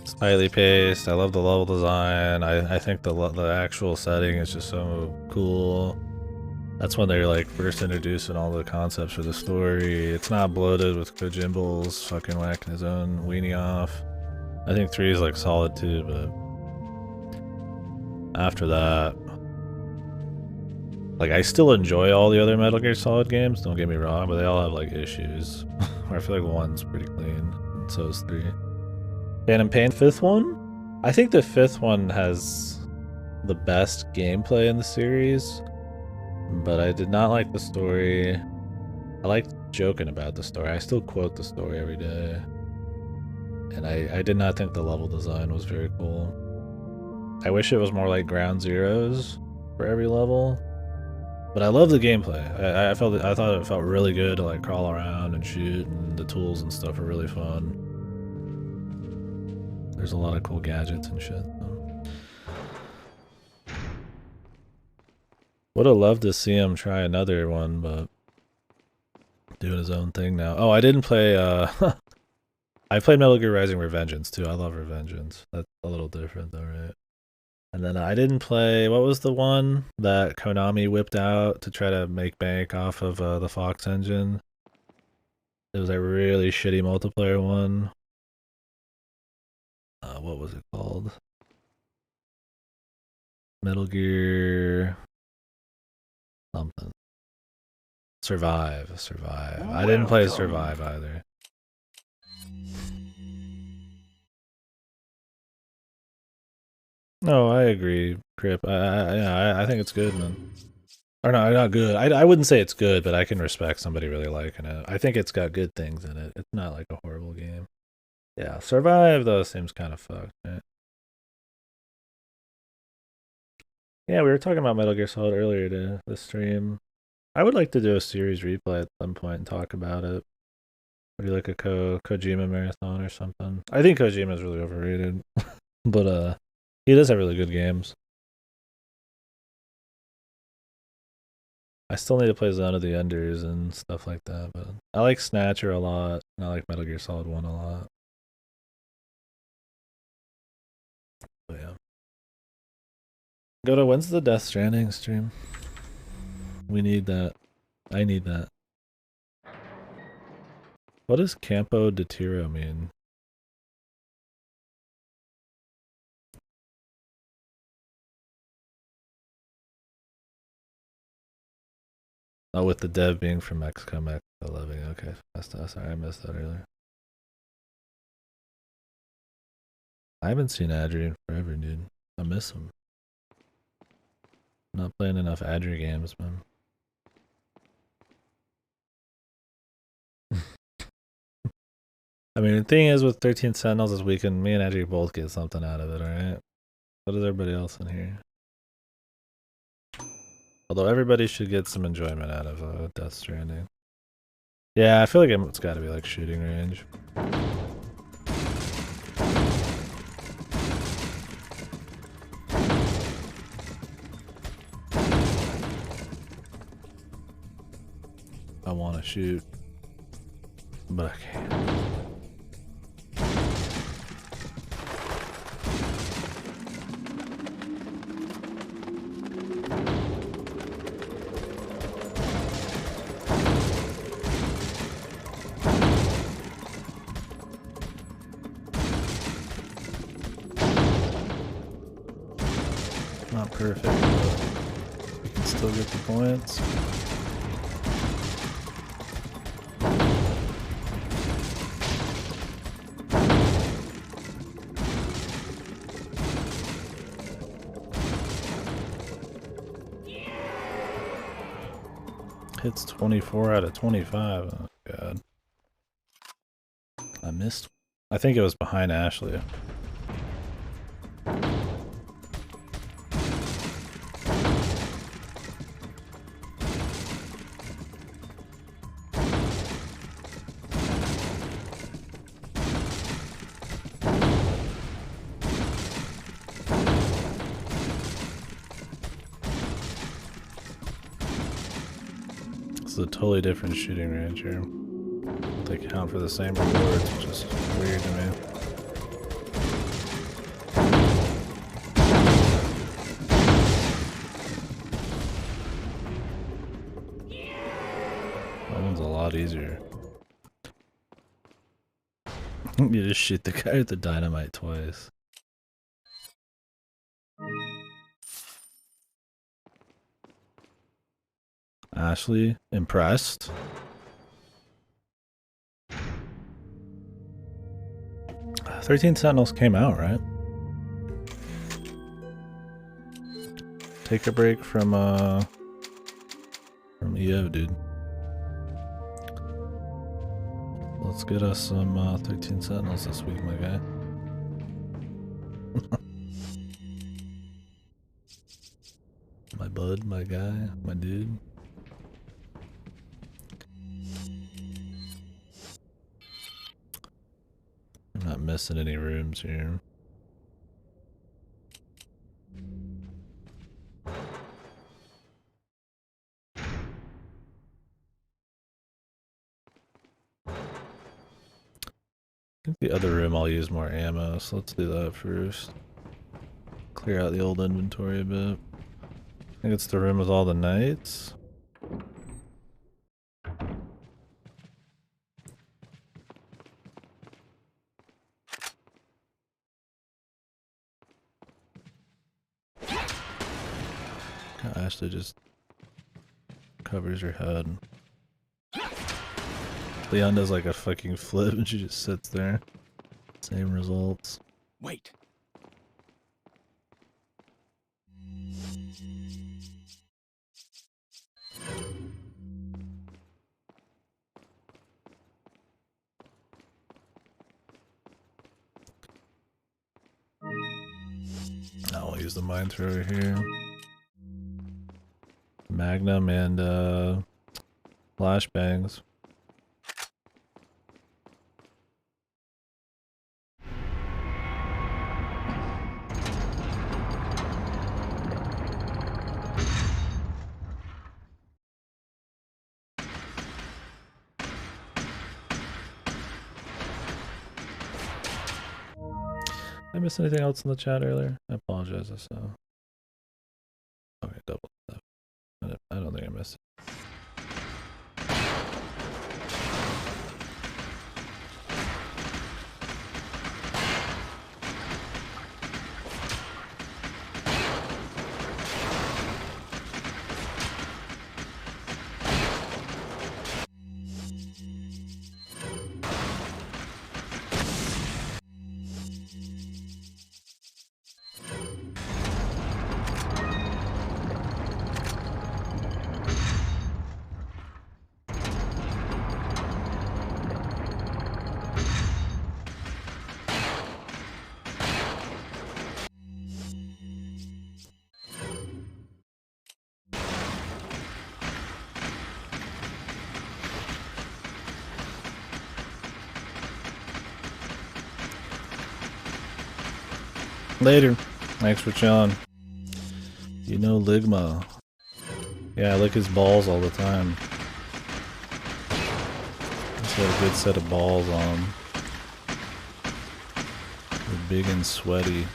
it's highly paced. I love the level design. I think the actual setting is just so cool. That's when they're like first introducing all the concepts for the story. It's not bloated with Kojimbo's fucking whacking his own weenie off. I think 3 is like solid too, but after that, like, I still enjoy all the other Metal Gear Solid games, don't get me wrong, but they all have like issues. I feel like 1's pretty clean, and so is 3. Phantom Pain, 5th one? I think the 5th one has the best gameplay in the series, but I did not like the story. I liked joking about the story. I still quote the story every day. And I did not think the level design was very cool. I wish it was more like Ground Zeroes for every level. But I love the gameplay. I thought it felt really good to like crawl around and shoot, and the tools and stuff are really fun. There's a lot of cool gadgets and shit. Would have loved to see him try another one, but doing his own thing now. Oh, I didn't play I played Metal Gear Rising Revengeance too. I love Revengeance. That's a little different though, right? And then I didn't play, what was the one that Konami whipped out to try to make bank off of the Fox engine? It was a really shitty multiplayer one. What was it called? Metal Gear... something. Survive. I didn't play Survive either. No, I agree, Crip. I think it's good, man. Or no, not good. I wouldn't say it's good, but I can respect somebody really liking it. I think it's got good things in it. It's not like a horrible game. Yeah, Survive though seems kind of fucked, right? Yeah, we were talking about Metal Gear Solid earlier to the stream. I would like to do a series replay at some point and talk about it. Maybe like a Kojima marathon or something. I think Kojima is really overrated, but he does have really good games. I still need to play Zone of the Enders and stuff like that, but I like Snatcher a lot, and I like Metal Gear Solid 1 a lot. But yeah. Go to when's the Death Stranding stream? We need that. I need that. What does Campo de Tiro mean? Oh, with the dev being from XCOM X 11. Okay, sorry, I missed that earlier. I haven't seen Adri in forever, dude. I miss him. I'm not playing enough Adri games, man. I mean, the thing is with 13 Sentinels this weekend, me and Adri both get something out of it, alright? So does everybody else in here. Although everybody should get some enjoyment out of Death Stranding. Yeah, I feel like it's gotta be like shooting range. I want to shoot, but I can't. Not perfect, but we can still get the points. Hits 24 out of 25. Oh god. I missed. I think it was behind Ashley. A totally different shooting range here. They count for the same rewards, which is weird to me. That one's a lot easier. You just shoot the guy with the dynamite twice. Ashley, impressed? Uh, 13 Sentinels came out, right? Take a break from EO, dude. let's get us some 13 Sentinels this week, my guy. My bud, my guy, my dude. I'm not missing any rooms here. I think the other room I'll use more ammo, so let's do that first. Clear out the old inventory a bit. I think it's the room with all the knights. Ashley just covers her head. Leon does like a fucking flip and she just sits there. Same results. Wait. Now I'll use the mine thrower here. Magnum and flashbangs. Did I miss anything else in the chat earlier? I apologize. I saw. Okay, double stuff. I don't think I missed it. Later. Thanks for chilling. You know Ligma. Yeah, I lick his balls all the time. He's got a good set of balls on him. They're big and sweaty.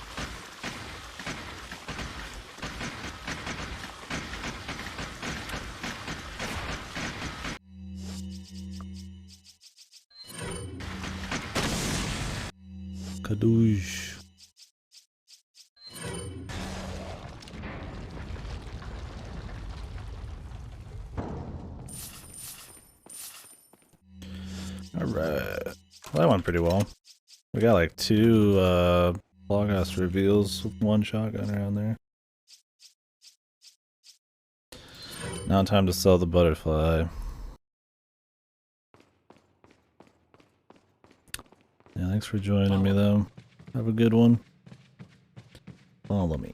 Kadoosh. Alright. Well, that went pretty well. We got like 2 loghouse reveals with 1 shotgun around there. Now time to sell the butterfly. Yeah, thanks for joining me though. Have a good one. Follow me.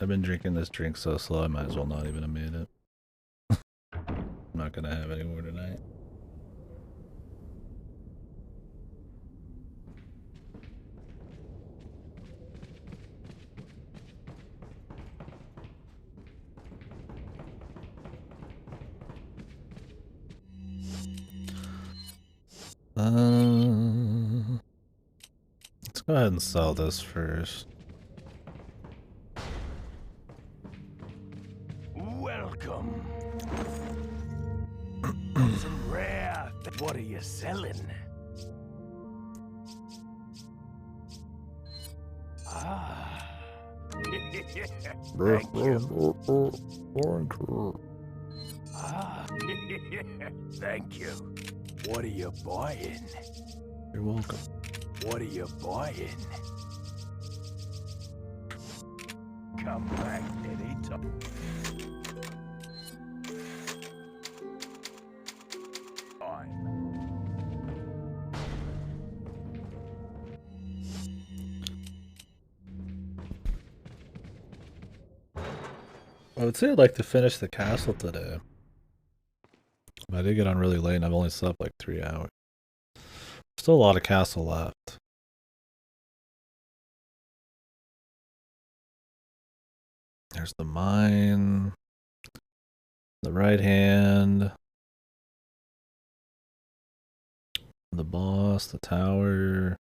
I've been drinking this drink so slow I might as well not even have made it. I'm not gonna have any more tonight. Let's go ahead and sell this first. Welcome. Some rare. What are you selling? Ah. Thank you. Ah. Thank you. What are you buying? You're welcome. What are you buying? Come back anytime. Fine. I would say I'd like to finish the castle today. But I did get on really late and I've only slept like 3 hours. Still a lot of castle left. There's the mine. The right hand. The boss, the tower.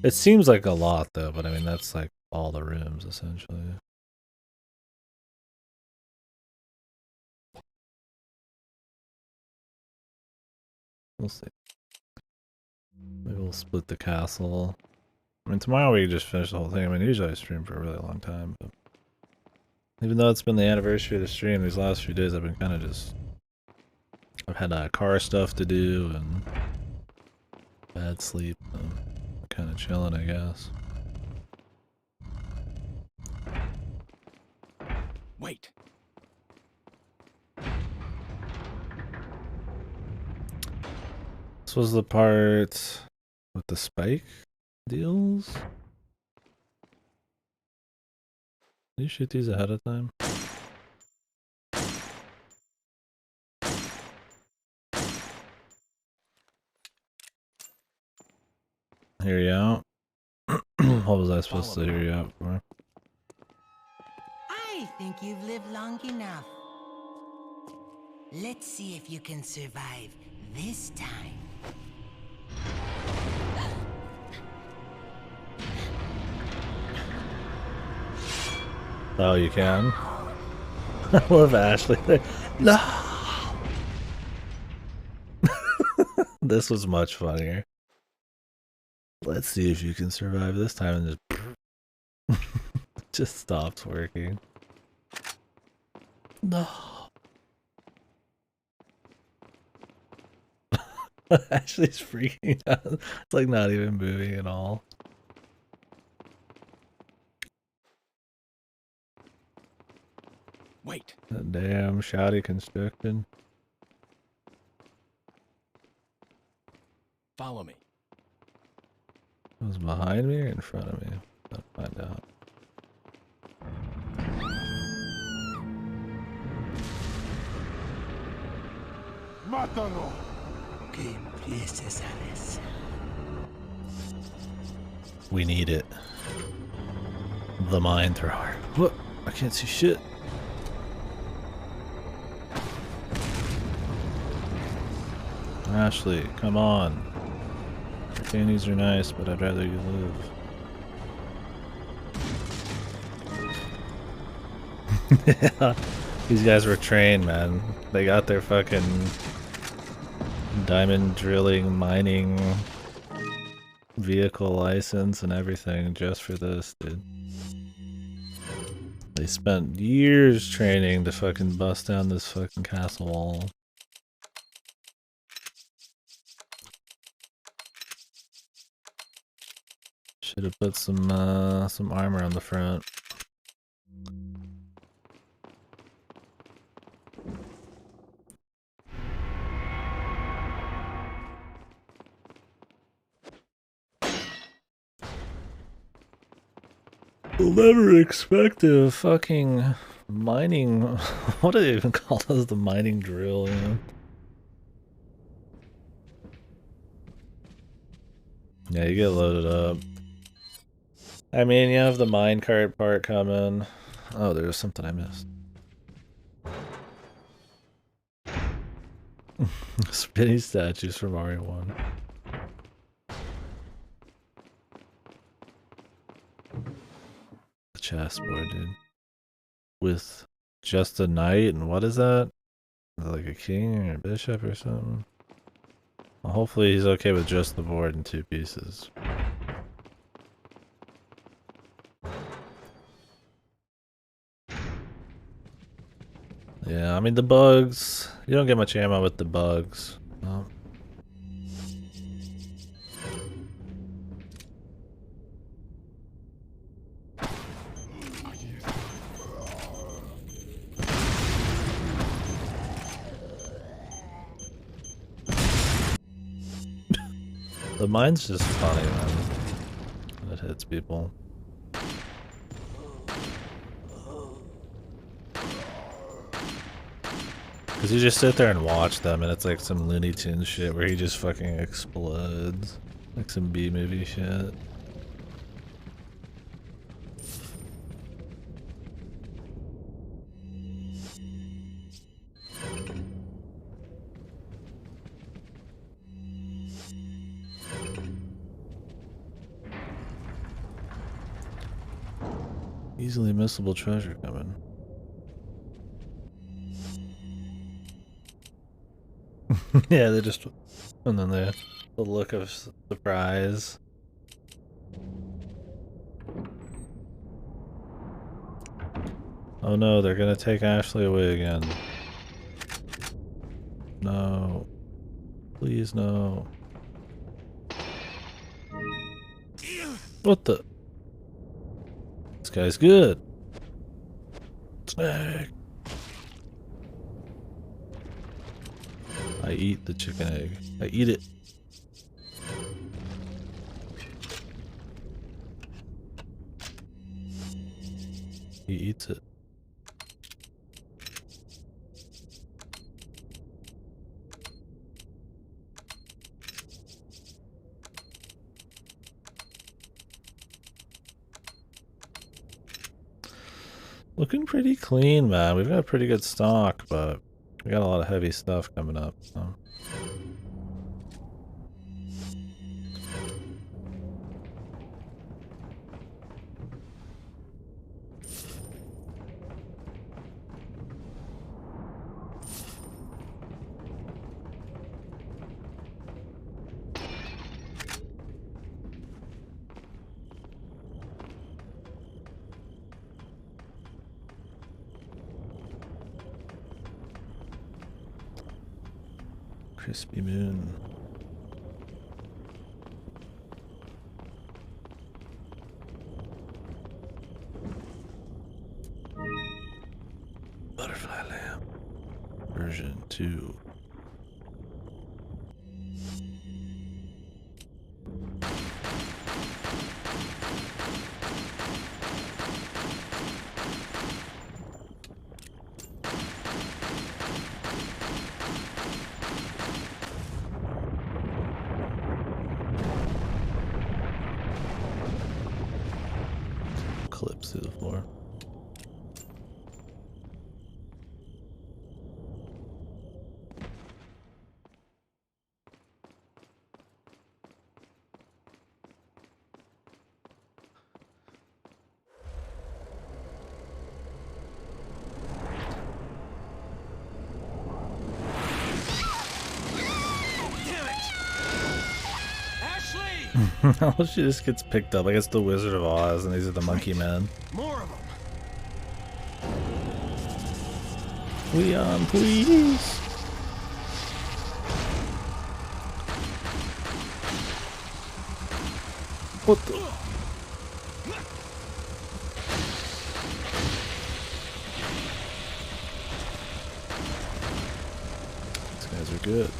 It seems like a lot though, but I mean that's like all the rooms essentially. We'll see. Maybe we'll split the castle. I mean tomorrow we can just finish the whole thing. I mean usually I stream for a really long time, but even though it's been the anniversary of the stream, these last few days I've been kind of just... I've had car stuff to do and bad sleep. So I'm kind of chilling, I guess. Wait. This was the part with the spike deals. Can you shoot these ahead of time? Hear you out. What was I supposed to hear you out for? I think you've lived long enough. Let's see if you can survive this time. Oh, you can? I love Ashley there. No! This was much funnier. Let's see if you can survive this time, and just just stopped working. No. Ashley's freaking out. It's like not even moving at all. Wait. Damn shoddy construction. Follow me. It was behind me or in front of me? I'll find out. Mátalo. ¿Qué empiezas, Alice? We need it. The mine thrower. What? I can't see shit. Ashley, come on. Your panties are nice, but I'd rather you live. Yeah, these guys were trained, man. They got their fucking diamond drilling, mining vehicle license and everything just for this, dude. They spent years training to fucking bust down this fucking castle wall. Should have put some armor on the front. We'll never expect a fucking mining... What do they even call those? The mining drill, you know? Yeah, you get loaded up. I mean, you have the minecart part coming. Oh, there was something I missed. Spinny statues from Mario 1. The chessboard, dude. With just a knight, and what is that? Is that like a king or a bishop or something? Well, hopefully he's okay with just the board in 2 pieces. Yeah, I mean the bugs, you don't get much ammo with the bugs. No. The mine's just funny, man. It hits people. Cause you just sit there and watch them, and it's like some Looney Tunes shit where he just fucking explodes, like some B movie shit. Easily missable treasure coming. Yeah, they just, and then the look of surprise. Oh no, they're gonna take Ashley away again. No. Please no. What the? This guy's good. Snake. I eat the chicken egg. I eat it. He eats it. Looking pretty clean, man. We've got pretty good stock, but we got a lot of heavy stuff coming up. So. Crispy moon. Butterfly lamp. Version 2. Clips through the floor. How she just gets picked up like it's the Wizard of Oz and these are the monkey men. More of them. Leon, please. What the? These guys are good.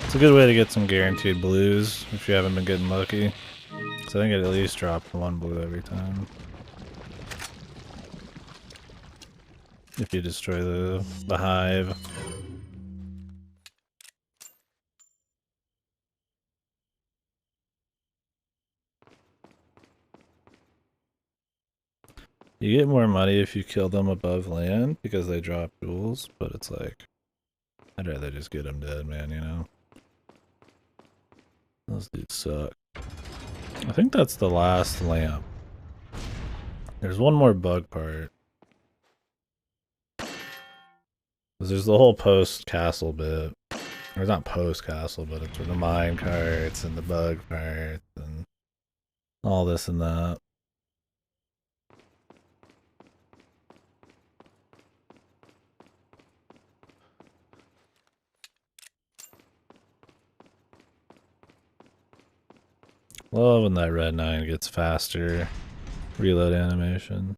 It's a good way to get some guaranteed blues if you haven't been getting lucky. So I think it at least dropped one blue every time. If you destroy the hive. You get more money if you kill them above land because they drop jewels, but it's like, I'd rather just get them dead, man, you know? Those dudes suck. I think that's the last lamp. There's one more bug part. There's the whole post-castle bit. Or it's not post-castle, but it's with the mine carts and the bug parts and all this and that. Love when that red 9 gets faster. Reload animation.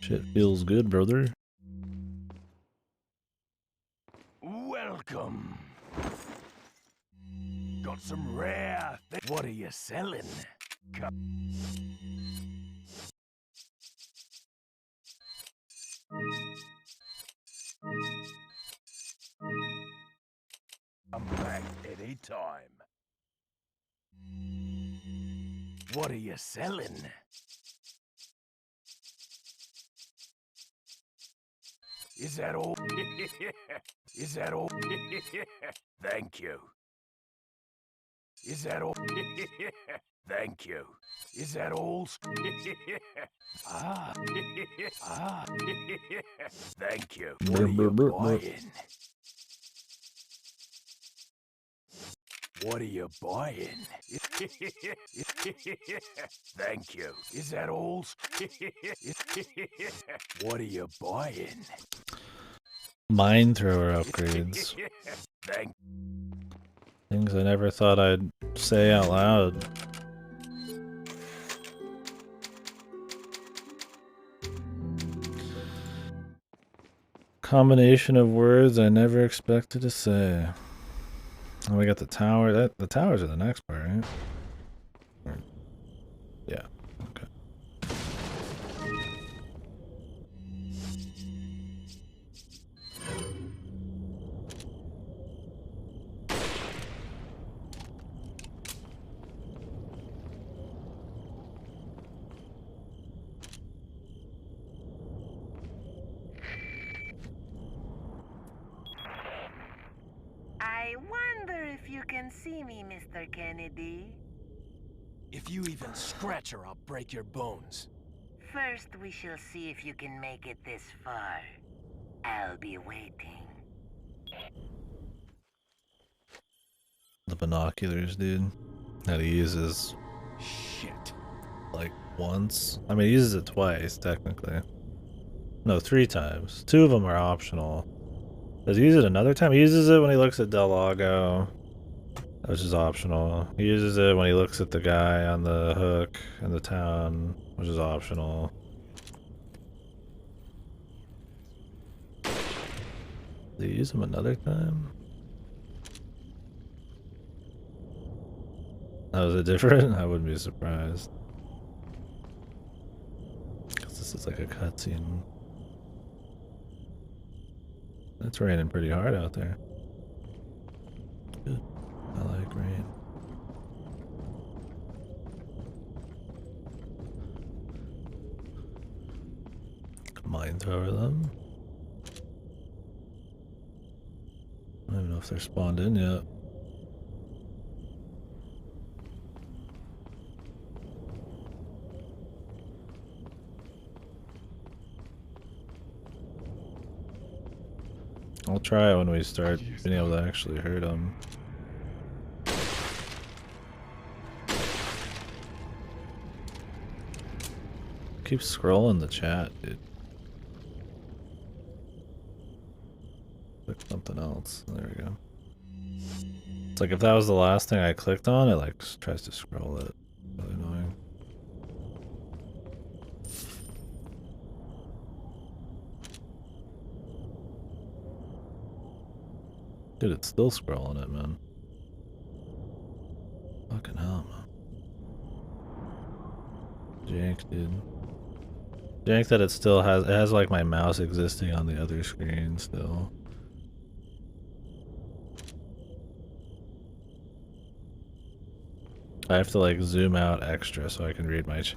Shit feels good, brother. Welcome. Got some rare things. What are you selling? Come back any time. What are you selling? Is that all? Is that all? Thank you. Is that all? Thank you. Is that all? Ah. Ah. Thank you. What are you buying? What are you buying? Thank you. Is that all? What are you buying? Mine thrower upgrades. Thank. Things I never thought I'd say out loud. Combination of words I never expected to say. And we got the tower. The towers are the next part, right? Yeah. Okay. I wonder if you can see me, Mr. Kennedy. If you even scratch her, I'll break your bones. First, we shall see if you can make it this far. I'll be waiting. The binoculars, dude. That he uses Shit. like once. I mean, he uses it twice, technically. No, 3 times. 2 of them are optional. Does he use it another time? He uses it when he looks at Del Lago, which is optional. He uses it when he looks at the guy on the hook in the town, which is optional. Did he use him another time? Oh, was it different? I wouldn't be surprised. Because this is like a cutscene. It's raining pretty hard out there. Good. I like rain. Mine thrower them. I don't even know if they're spawned in yet. I'll try it when we start being able to actually hurt them. Keep scrolling the chat, dude. Click something else. There we go. It's like if that was the last thing I clicked on, it like tries to scroll it. Really annoying. Dude, it's still scrolling it, man. Fucking hell, man. Jank, dude. Jank that it still has, it has like my mouse existing on the other screen still. I have to like zoom out extra so I can read my chat.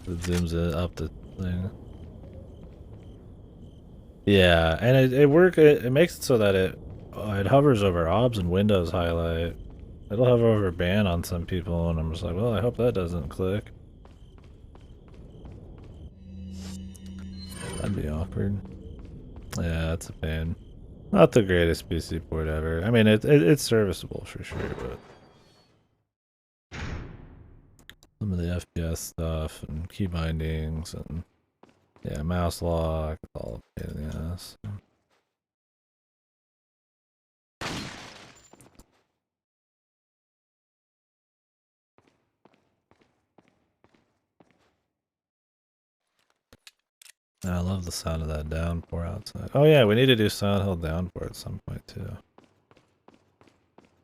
It zooms it up the thing. Yeah, and it makes it so that it hovers over obs and Windows highlight. It'll hover over ban on some people, and I'm just like, well, I hope that doesn't click. That'd be awkward. Yeah, that's a pain. Not the greatest PC port ever. I mean, it's serviceable for sure, but some of the FPS stuff and key bindings and yeah, mouse lock, all a pain in the ass. I love the sound of that downpour outside. Oh yeah, we need to do Silent Hill downpour at some point too.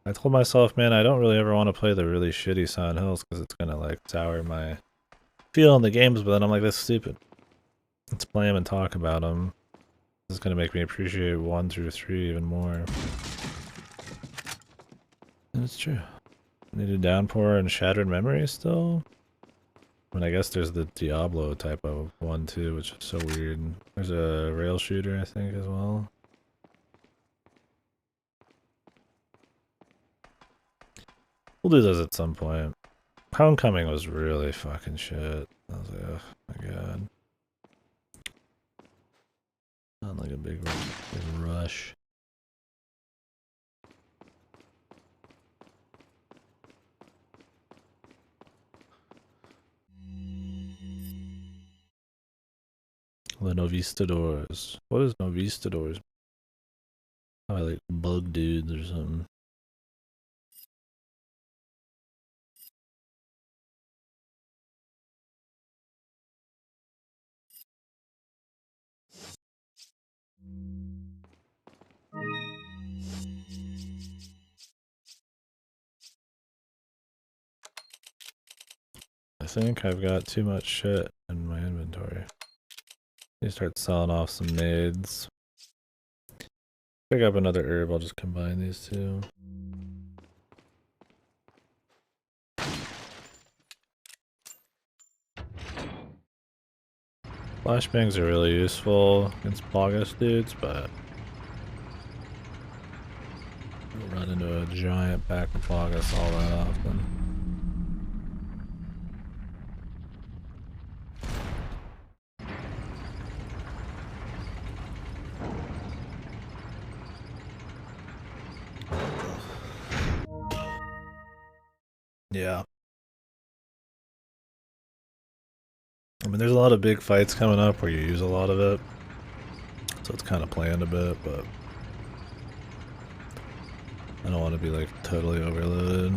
I told myself, man, I don't really ever want to play the really shitty Silent Hills because it's gonna like sour my feel in the games, but then I'm like, that's stupid. Let's play them and talk about them. This is gonna make me appreciate 1 through 3 even more. And it's true. Need a downpour and shattered memory still? I mean, I guess there's the Diablo type of one too, which is so weird. There's a rail shooter, I think, as well. We'll do those at some point. Homecoming was really fucking shit. I was like, oh my god. Not like a big rush. The Novistadors. What is Novistadors? Oh, like bug dudes or something. I think I've got too much shit in my inventory. Let me start selling off some nades. Pick up another herb, I'll just combine these two. Flashbangs are really useful against Pogus dudes, but I don't run into a giant pack of Pogus all that often. Yeah. I mean, there's a lot of big fights coming up where you use a lot of it. So it's kind of planned a bit, but I don't want to be like totally overloaded.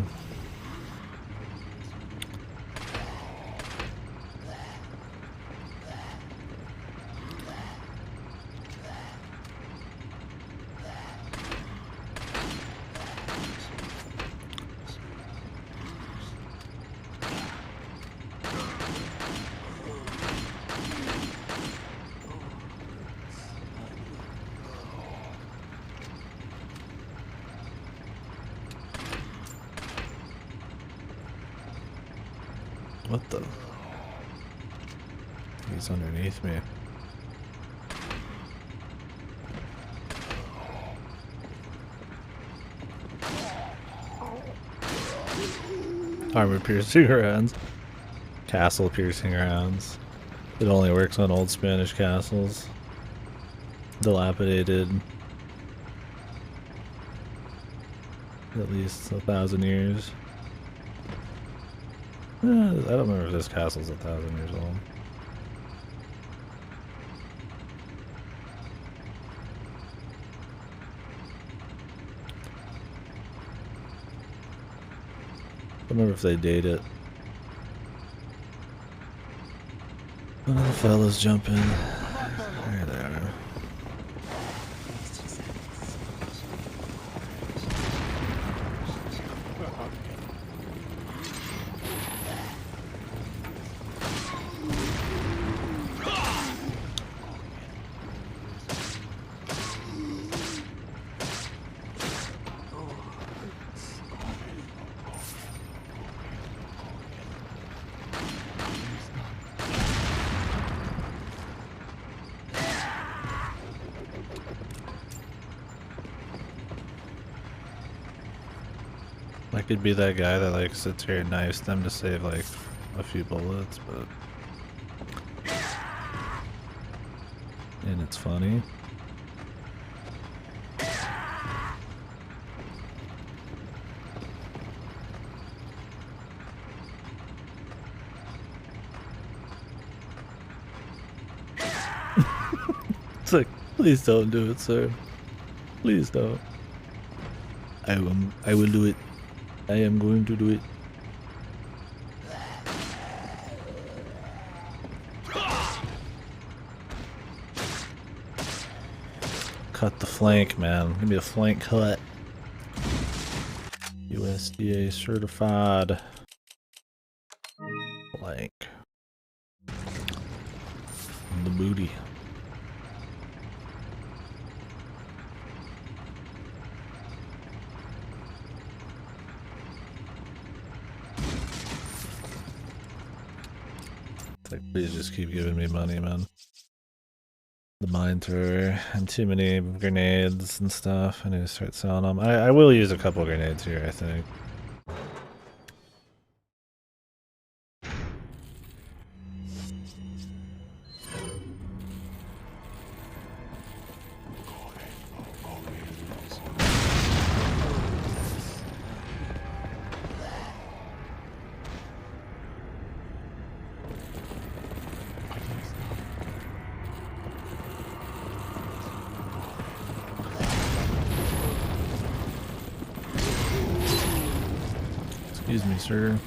What the? He's underneath me. Armor piercing rounds. Castle piercing rounds. It only works on old Spanish castles. Dilapidated. At least 1,000 years. I don't remember if this castle's 1,000 years old. I don't remember if they date it. One of the fellas jump in. There they are. I could be that guy that like sits here and knifes them to save like a few bullets, but and it's funny. It's like, please don't do it, sir. Please don't. I will do it. I am going to do it. Cut the flank, man. Give me a flank cut. USDA certified flank. The booty. It's like, please just keep giving me money, man. The mine thrower and too many grenades and stuff. I need to start selling them. I will use a couple grenades here, I think. Excuse me, sir.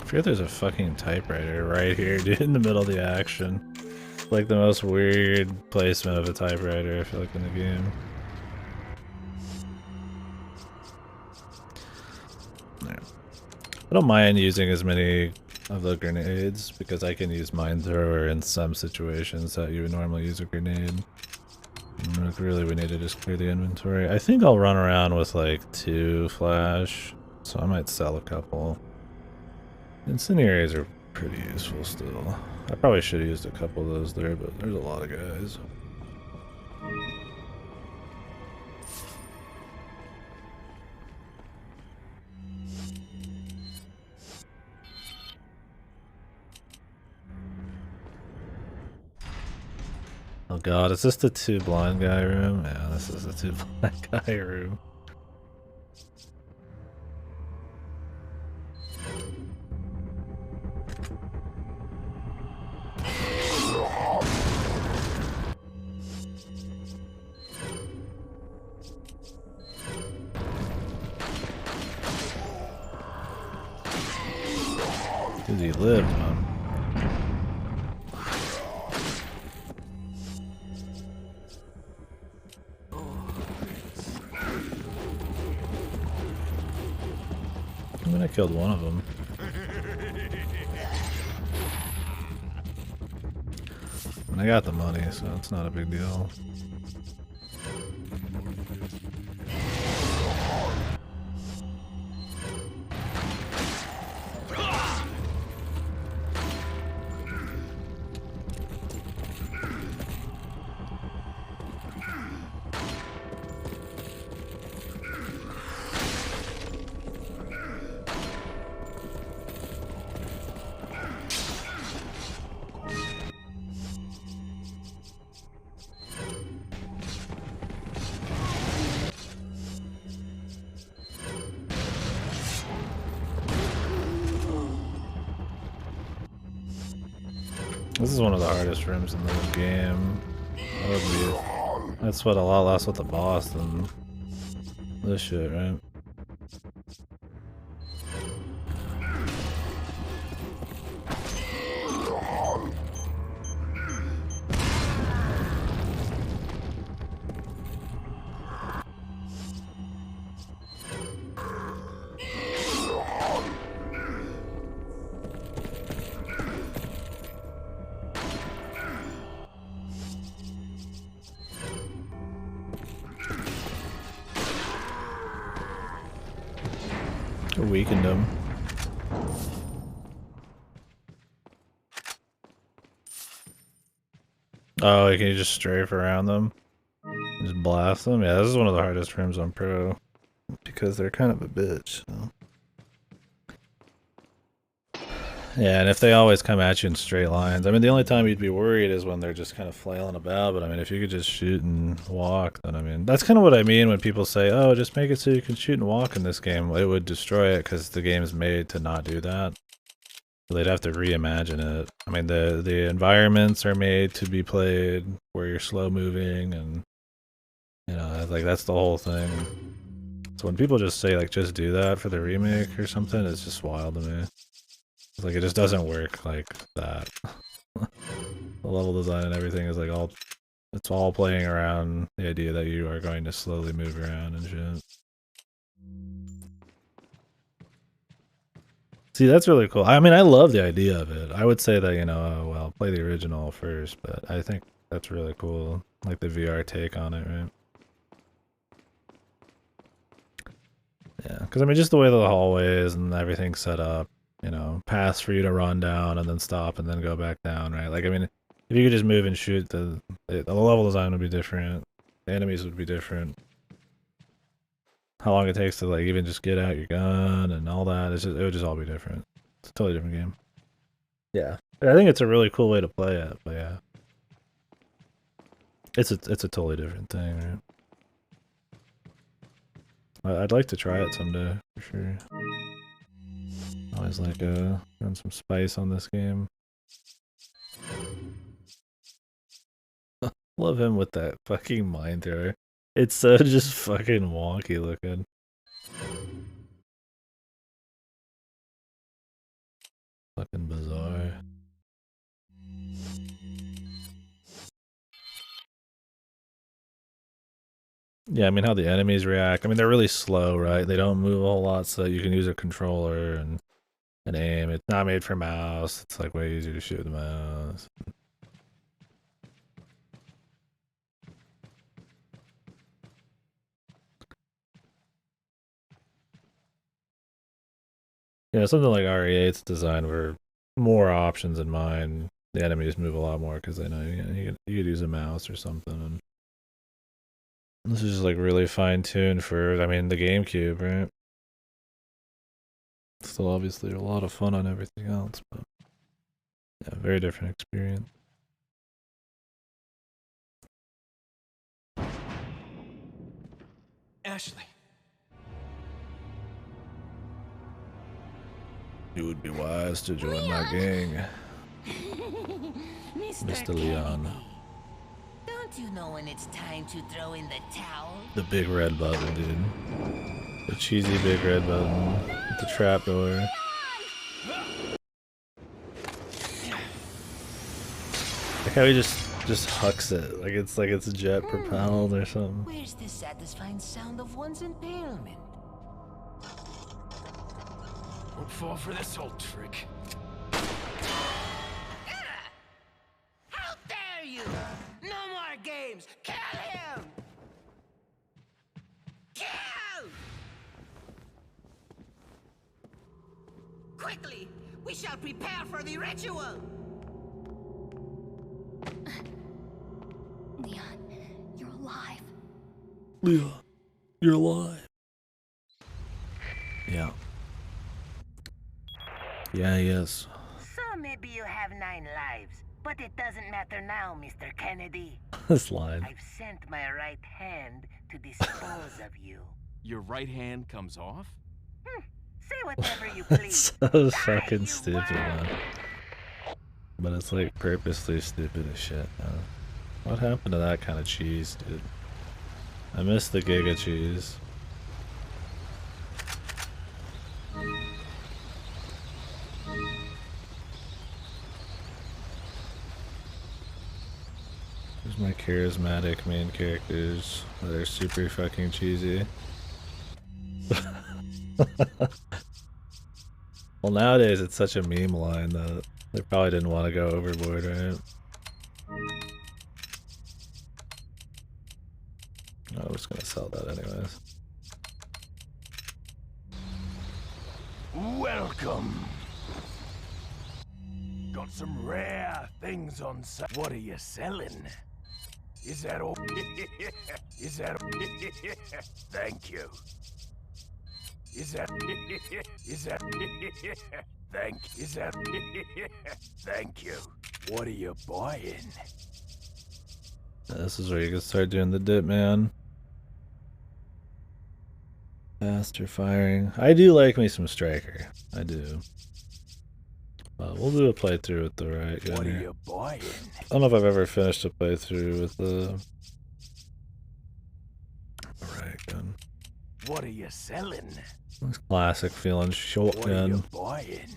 I forget there's a fucking typewriter right here, dude, in the middle of the action. Like the most weird placement of a typewriter, I feel like, in the game. Yeah. I don't mind using as many of the grenades, because I can use mine thrower in some situations that you would normally use a grenade. And like, really, we need to just clear the inventory. I think I'll run around with like 2 flash, so I might sell a couple. Incendiaries are pretty useful still. I probably should have used a couple of those there, but there's a lot of guys. Oh god, is this the 2 blind guy room? Yeah, this is the 2 blind guy room. Dude, he lived, man. I mean, I killed one of them. And I got the money, so it's not a big deal. This is one of the hardest rooms in the game. I'd sweat a lot less with the boss than this shit, right? Weakened him. Oh, can you just strafe around them? Just blast them. Yeah, this is one of the hardest rooms on Pro because they're kind of a bitch. So. Yeah, and if they always come at you in straight lines, I mean, the only time you'd be worried is when they're just kind of flailing about. But I mean, if you could just shoot and walk, then I mean, that's kind of what I mean when people say, "Oh, just make it so you can shoot and walk in this game." It would destroy it because the game is made to not do that. So they'd have to reimagine it. I mean, the environments are made to be played where you're slow moving, and you know, like that's the whole thing. So when people just say like, "Just do that for the remake" or something, it's just wild to me. Like it just doesn't work like that. The level design and everything is like it's all playing around the idea that you are going to slowly move around and shit. See, that's really cool. I mean, I love the idea of it. I would say that, you know, well, play the original first, but I think that's really cool. Like the VR take on it, right? Yeah, because I mean, just the way the hallways and everything's set up. You know, paths for you to run down and then stop and then go back down, right? Like, I mean, if you could just move and shoot, the level design would be different. The enemies would be different. How long it takes to, like, even just get out your gun and all that, it would just all be different. It's a totally different game. Yeah. I think it's a really cool way to play it, but yeah. It's a totally different thing, right? I'd like to try it someday, for sure. Always like run some spice on this game. Love him with that fucking mine thrower. It's so just fucking wonky looking. Fucking bizarre. Yeah, I mean how the enemies react. I mean they're really slow, right? They don't move a whole lot, so you can use a controller and aim. It's not made for mouse. It's like way easier to shoot with the mouse. Yeah, something like RE8's designed for more options in mind. The enemies move a lot more because they know you could use a mouse or something. And this is just like really fine tuned for, I mean, the GameCube, right? Still, obviously, a lot of fun on everything else, but yeah, very different experience. Ashley. You would be wise to join my gang, Mr. Leon. Don't you know when it's time to throw in the towel? The big red button, dude. The cheesy big red button. With the trap door. Like how he just hucks it. Like it's jet propelled or something. Where's the satisfying sound of one's impalement? Don't fall for this old trick. How dare you! No more games! Kill him! Kill! Quickly! We shall prepare for the ritual! Leon, you're alive. Leon, you're alive. Yeah. Yeah, he is. So maybe you have 9 lives, but it doesn't matter now, Mr. Kennedy. This line. I've sent my right hand to dispose of you. Your right hand comes off? Say whatever you please. So fucking stupid, man. But it's like purposely stupid as shit, man. What happened to that kind of cheese, dude? I miss the Giga cheese. Here's my charismatic main characters that are super fucking cheesy. Well, nowadays it's such a meme line that they probably didn't want to go overboard, right? I was gonna sell that anyways. Welcome. Got some rare things on sale. What are you selling? Is that all? Is that? Thank you. Is that? Is that? Thank. Is that? Thank you. What are you buying? This is where you can start doing the dip, man. Faster firing. I do like me some striker. I do. We'll do a playthrough with the right gun. What are here. you buying? I don't know if I've ever finished a playthrough with the right gun. What are you selling? This classic feeling shotgun. What are you buying?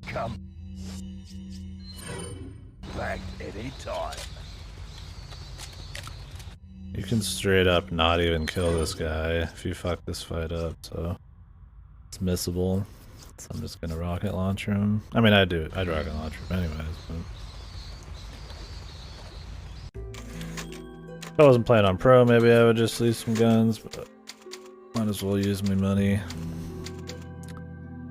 Come back any time. You can straight up not even kill this guy if you fuck this fight up, so it's missable. So I'm just gonna rocket launcher him. I mean, I'd rocket launcher him anyways, but if I wasn't playing on pro, maybe I would just leave some guns, but might as well use my money.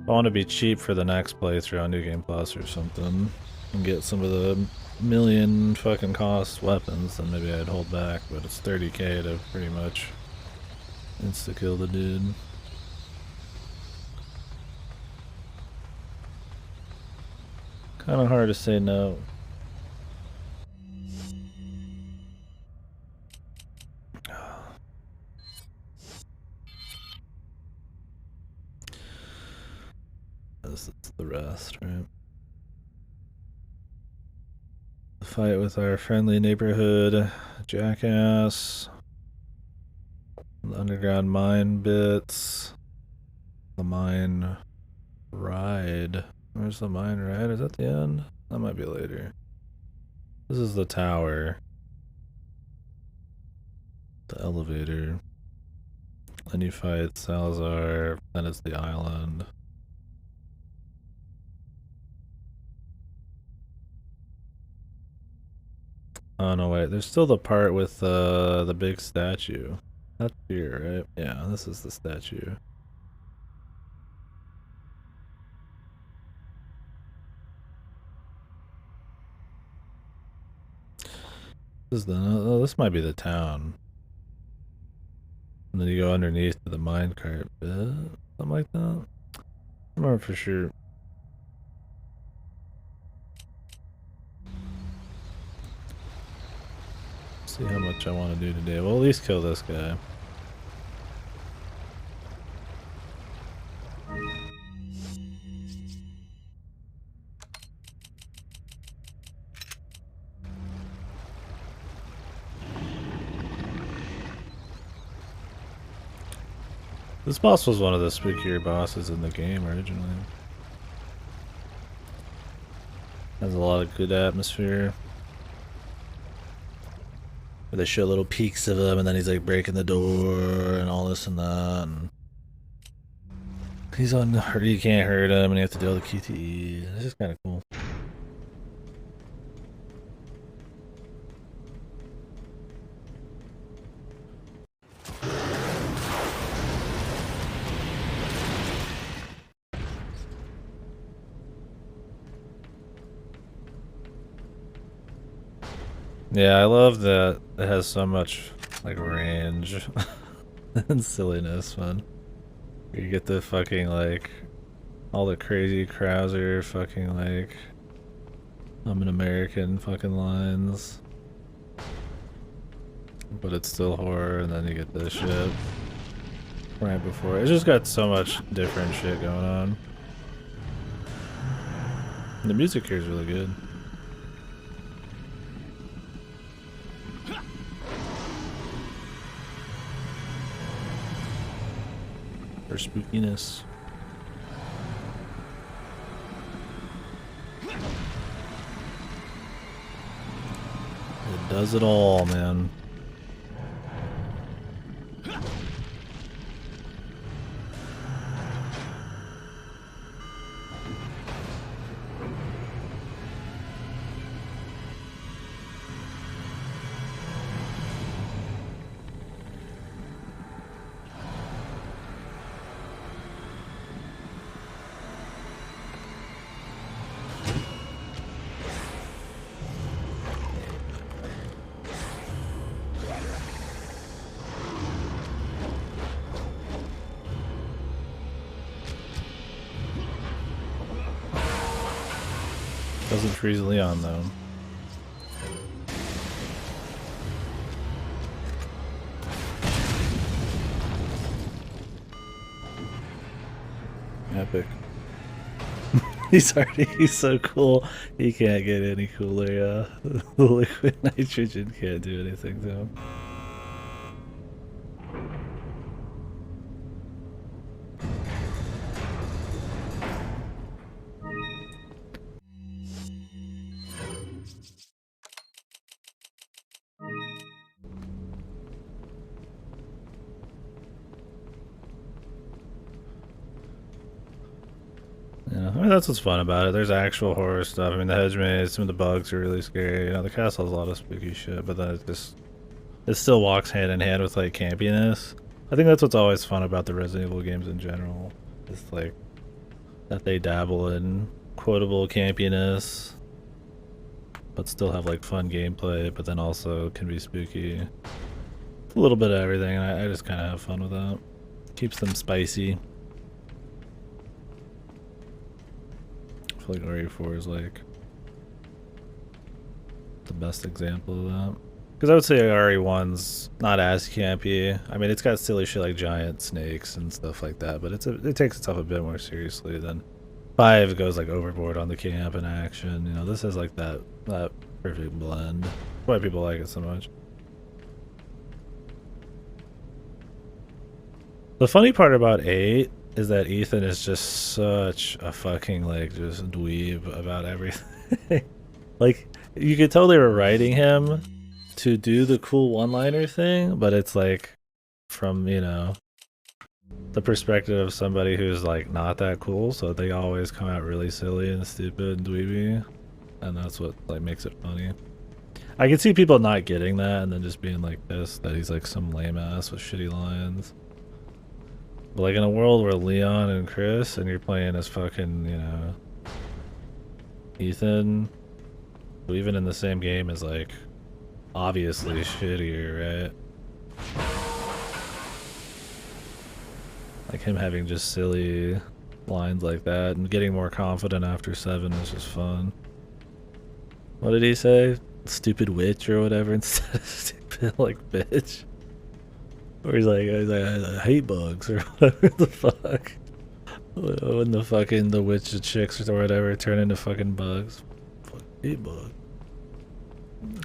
I want to be cheap for the next playthrough on New Game Plus or something and get some of the million fucking cost weapons, then maybe I'd hold back, but it's 30k to pretty much insta-kill the dude. Kinda hard to say no. This is the rest, right? The fight with our friendly neighborhood jackass. The underground mine bits. The mine ride. Where's the mine ride? Is that the end? That might be later. This is the tower. The elevator. Then you fight Salazar. Then it's the island. Oh no, wait, there's still the part with the big statue. That's here, right? Yeah, this is the statue. This is the, oh, this might be the town. And then you go underneath to the minecart bit, something like that. I remember for sure. See how much I want to do today. We'll at least kill this guy. This boss was one of the spookier bosses in the game originally. Has a lot of good atmosphere. Where they show little peeks of him, and then he's like breaking the door and all this and that. And he's on, you can't hurt him, and you have to do all the QTE. It's just kind of cool. Yeah, I love that it has so much like range and silliness, man. You get the fucking like all the crazy Krauser fucking like I'm an American fucking lines. But it's still horror, and then you get this shit right before. It's just got so much different shit going on. And the music here is really good. For spookiness. It does it all, man. Doesn't freeze Leon though. Epic. He's so cool. He can't get any cooler, yeah. The liquid nitrogen can't do anything to him. Yeah, I mean, that's what's fun about it. There's actual horror stuff. I mean, the hedge maze, some of the bugs are really scary. You know, the castle has a lot of spooky shit, but then it still walks hand in hand with like campiness. I think that's what's always fun about the Resident Evil games in general. It's like that they dabble in quotable campiness, but still have like fun gameplay, but then also can be spooky. A little bit of everything, and I just kind of have fun with that. Keeps them spicy. I feel like RE4 is like the best example of that. Because I would say RE1's not as campy. I mean, it's got silly shit like giant snakes and stuff like that, but it takes itself a bit more seriously than 5 goes like overboard on the camp and action. You know, this is like that perfect blend. That's why people like it so much. The funny part about 8 is that Ethan is just such a fucking like just dweeb about everything. Like, you could tell they were writing him to do the cool one-liner thing, but it's like from, you know, the perspective of somebody who's like not that cool, so they always come out really silly and stupid and dweeby, and that's what like makes it funny. I can see people not getting that and then just being like pissed that he's like some lame ass with shitty lines. But like in a world where Leon and Chris and you're playing as fucking, you know, Ethan, who even in the same game is like obviously shittier, right? Like him having just silly lines like that and getting more confident after 7 is just fun. What did he say? Stupid witch or whatever instead of stupid like bitch. Or he's like I hate bugs or whatever the fuck. When the witch chicks or whatever turn into fucking bugs. Fuck, hate bugs.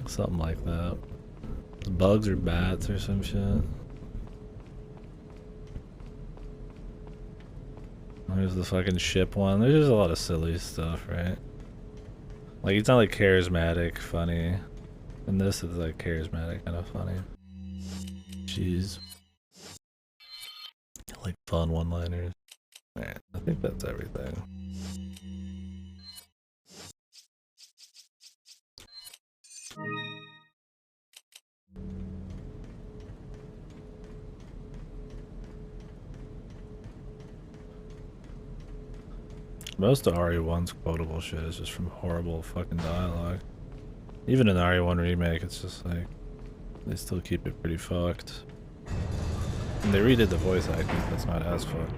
Something like that. Bugs or bats or some shit. There's the fucking ship one. There's just a lot of silly stuff, right? Like, it's not like charismatic funny. And this is like charismatic kind of funny. Jeez. Like fun one-liners. Alright, I think that's everything. Most of RE1's quotable shit is just from horrible fucking dialogue. Even in the RE1 remake, it's just like, they still keep it pretty fucked. And they redid the voice acting, that's not as fucked.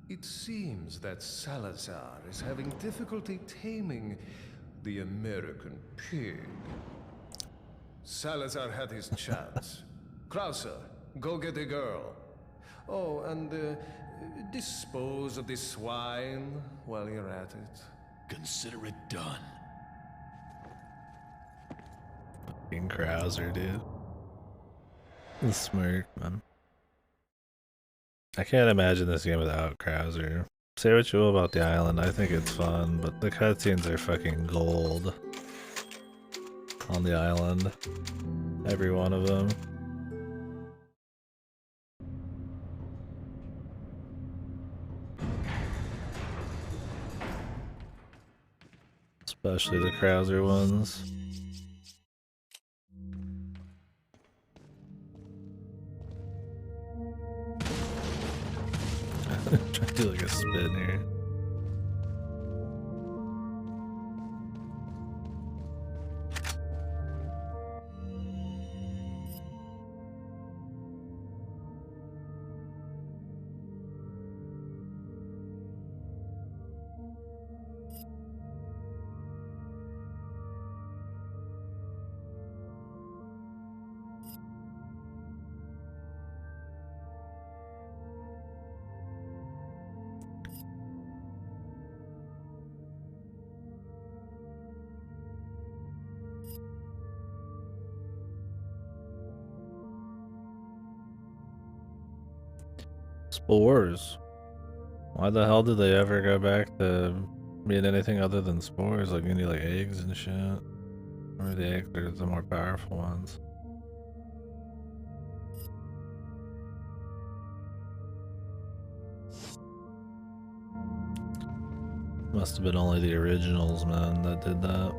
It seems that Salazar is having difficulty taming the American pig. Salazar had his chance. Krauser, go get the girl. Oh, and dispose of this swine while you're at it. Consider it done. Fucking Krauser, dude. The smirk, man. I can't imagine this game without Krauser. Say what you will about the island, I think it's fun, but the cutscenes are fucking gold. On the island. Every one of them. Especially the Krauser ones. Trying to do like a spin here. Spores. Why the hell did they ever go back to being anything other than spores? Like, you need like eggs and shit. Or the eggs are the more powerful ones. Must have been only the originals, man, that did that.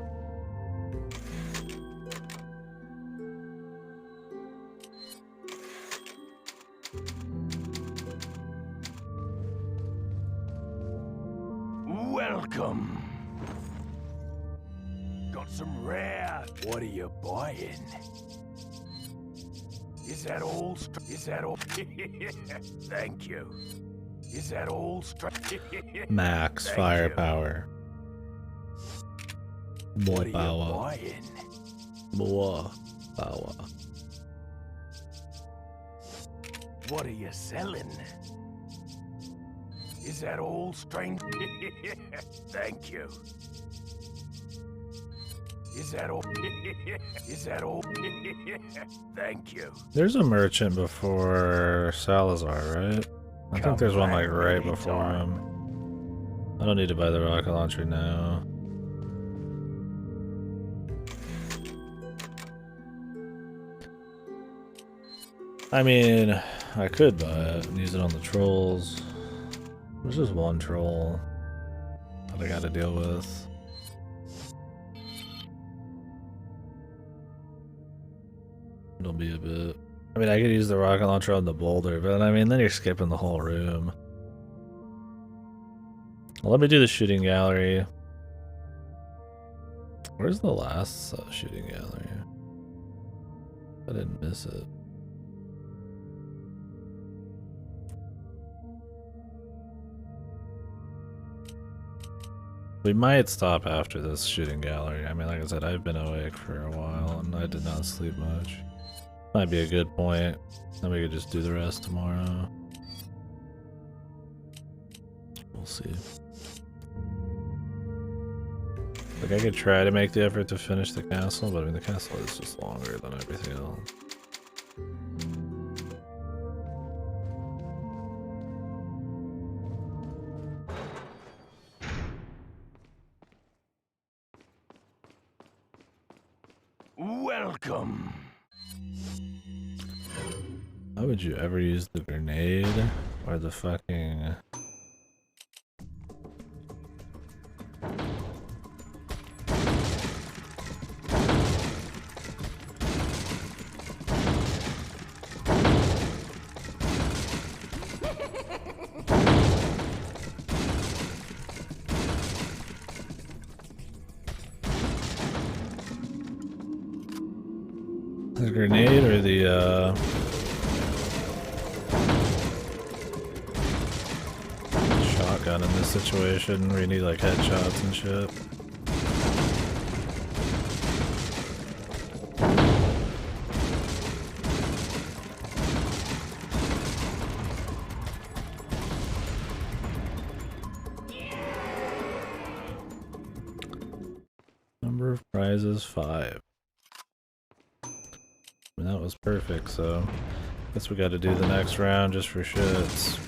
Welcome. Got some rare. What are you buying? Is that all? Is that all? Thank you. Is that all? Max Thank firepower. More What are you power. buying? More power. What are you selling? Is that all, strange? Thank you. Is that all? Is that all? Thank you. There's a merchant before Salazar, right? I think Come there's one like back right before anytime. him. I don't need to buy the rocket launcher now. I mean, I could buy it and use it on the trolls. There's just one troll that I gotta deal with. It'll be a bit. I mean, I could use the rocket launcher on the boulder, but I mean, then you're skipping the whole room. Well, let me do the shooting gallery. Where's the last shooting gallery? I didn't miss it. We might stop after this shooting gallery. I mean, like I said, I've been awake for a while and I did not sleep much. Might be a good point. Then we could just do the rest tomorrow. We'll see. Like, I could try to make the effort to finish the castle, but I mean, the castle is just longer than everything else. Welcome. Why would you ever use the grenade or the fucking... The grenade or the shotgun in this situation where you need like headshots and shit. Number of prizes 5. I mean, that was perfect, so guess we gotta do the next round just for shits.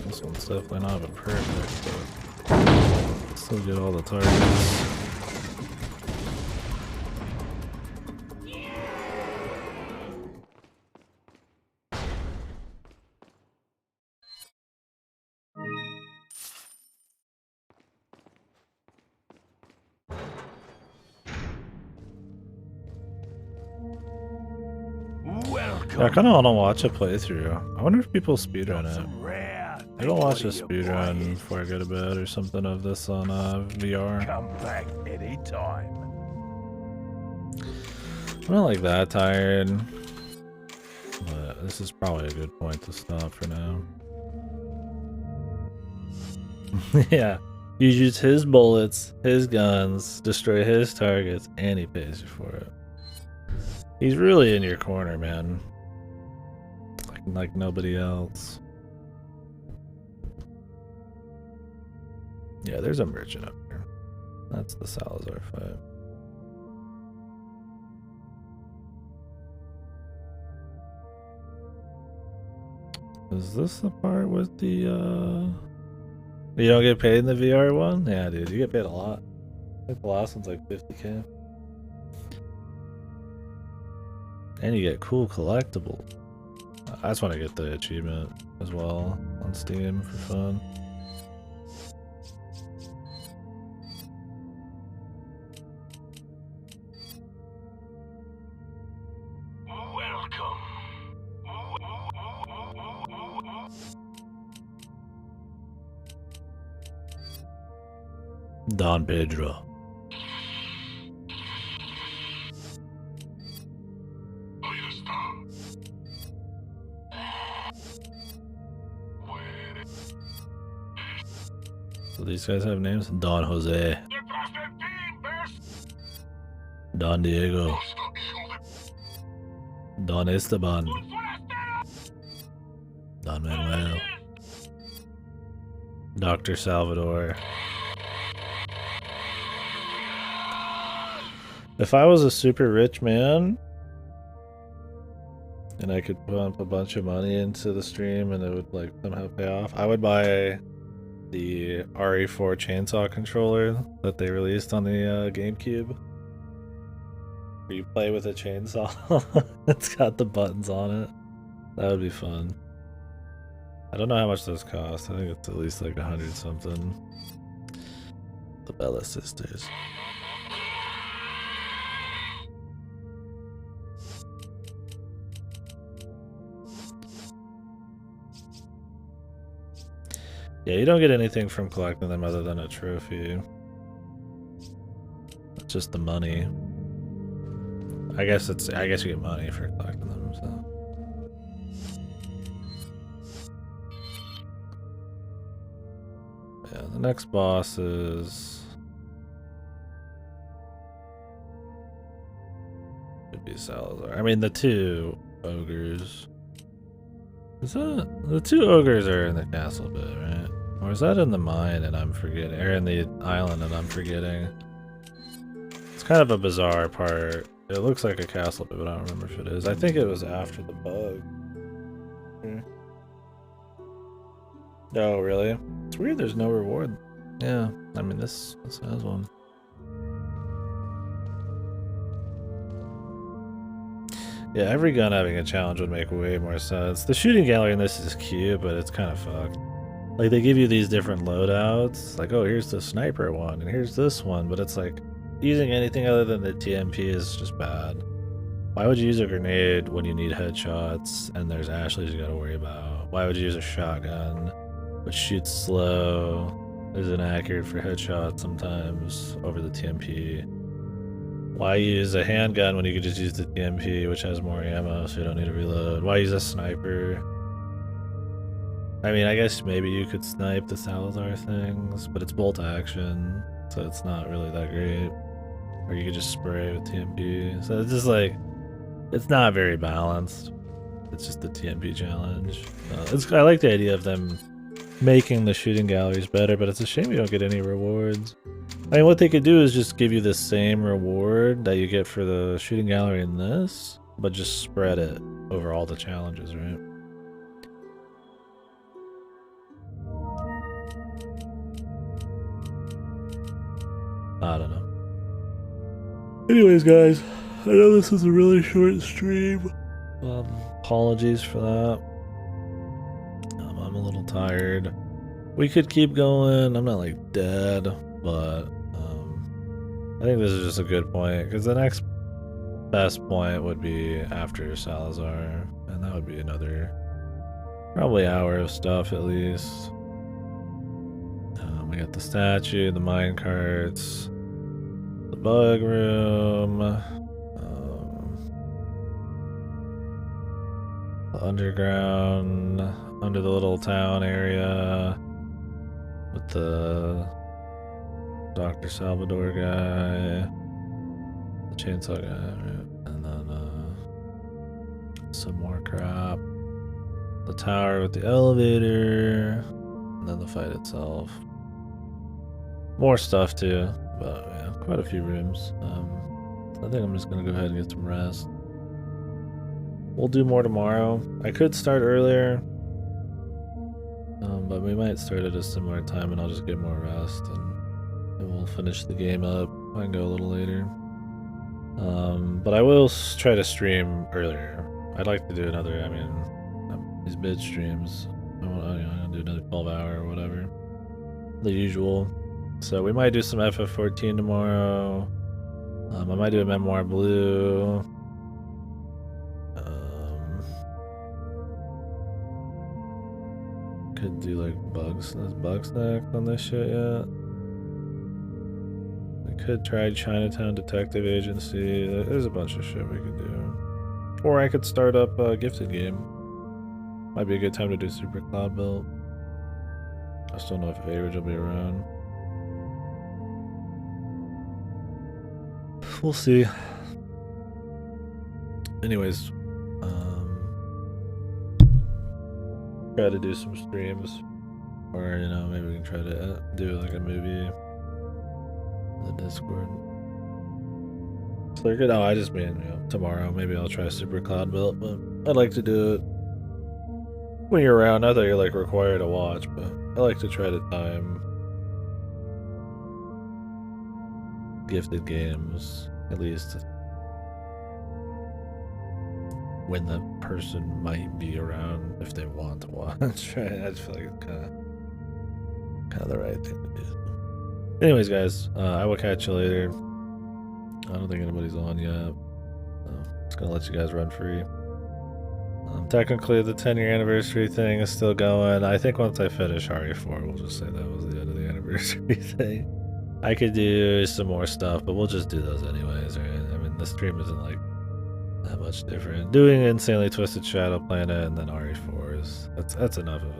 This one's definitely not been perfect, but still get all the targets. Welcome. Yeah, I kind of want to watch a playthrough. I wonder if people speedrun it. Some rare. I don't watch a What are you speedrun buying? before I go to bed or something of this on VR. Come back anytime. I'm not like that tired, but this is probably a good point to stop for now. Yeah. You use his bullets, his guns, destroy his targets, and he pays you for it. He's really in your corner, man. Like nobody else. Yeah, there's a merchant up here. That's the Salazar fight. Is this the part with the, You don't get paid in the VR one? Yeah, dude, you get paid a lot. I think the last one's like 50k. And you get cool collectibles. I just want to get the achievement as well on Steam for fun. Don Pedro. So these guys have names? Don Jose. Don Diego. Don Esteban. Don Manuel. Dr. Salvador. If I was a super rich man and I could pump a bunch of money into the stream and it would like somehow pay off, I would buy the RE4 chainsaw controller that they released on the GameCube. Where you play with a chainsaw. It's got the buttons on it. That would be fun. I don't know how much those cost. I think it's at least like 100 something. The Bella sisters. Yeah, you don't get anything from collecting them other than a trophy. It's just the money. I guess you get money for collecting them, so. Yeah, the next boss is could be Salazar. I mean the two ogres. Is that the two ogres are in the castle bit, right? Or is that in the mine and I'm forgetting? Or in the island and I'm forgetting? It's kind of a bizarre part. It looks like a castle bit, but I don't remember if it is. I think it was after the bug. Oh, really? It's weird there's no reward. Yeah, I mean this has one. Yeah, every gun having a challenge would make way more sense. The shooting gallery in this is cute, but it's kind of fucked. Like, they give you these different loadouts. Like, oh, here's the sniper one, and here's this one. But it's like, using anything other than the TMP is just bad. Why would you use a grenade when you need headshots, and there's Ashley's you gotta worry about? Why would you use a shotgun, which shoots slow, is inaccurate for headshots sometimes over the TMP? Why use a handgun when you could just use the TMP, which has more ammo, so you don't need to reload? Why use a sniper? I mean, I guess maybe you could snipe the Salazar things, but it's bolt action, so it's not really that great. Or you could just spray with TMP. So it's just like, it's not very balanced. It's just the TMP challenge. I like the idea of them making the shooting galleries better, but it's a shame you don't get any rewards. I mean, what they could do is just give you the same reward that you get for the shooting gallery in this, but just spread it over all the challenges, right? I don't know. Anyways, guys, I know this is a really short stream. Apologies for that. I'm a little tired. We could keep going. I'm not like dead, but I think this is just a good point because the next best point would be after Salazar, and that would be another probably hour of stuff at least. We got the statue, the mine carts, the bug room, the underground, under the little town area. with the Dr. Salvador guy, the chainsaw guy, right? And then some more crap. The tower with the elevator, and then the fight itself. More stuff too, but yeah, quite a few rooms. I think I'm just gonna go ahead and get some rest. We'll do more tomorrow. I could start earlier, but we might start at a similar time, and I'll just get more rest, and we'll finish the game up. I can go a little later. But I will try to stream earlier. I'd like to do another. I mean, these mid streams. I'll do another 12-hour or whatever, the usual. So we might do some FF14 tomorrow. I might do a Memoir Blue. Could do like bugs. There's bug snacks on this shit yet. We could try Chinatown Detective Agency. There's a bunch of shit we could do. Or I could start up a gifted game. Might be a good time to do Super Cloud Belt. I still don't know if Average will be around. We'll see. Anyways, try to do some streams, or you know, maybe we can try to do like a movie in the Discord. So you're good. Oh, I just mean, you know, tomorrow maybe I'll try Super Cloud Belt, but I'd like to do it when you're around. Not that you're like required to watch, but I like to try to time gifted games at least when the person might be around if they want to watch. Right? I just feel like it's kind of the right thing to do. Anyways, guys, I will catch you later. I don't think anybody's on yet. Just gonna let you guys run free. Technically, the 10-year anniversary thing is still going. I think once I finish RE4, we'll just say that was the end of the anniversary thing. I could do some more stuff, but we'll just do those anyways, right? I mean, the stream isn't like that much different. Doing Insanely Twisted Shadow Planet and then RE4 that's enough of it.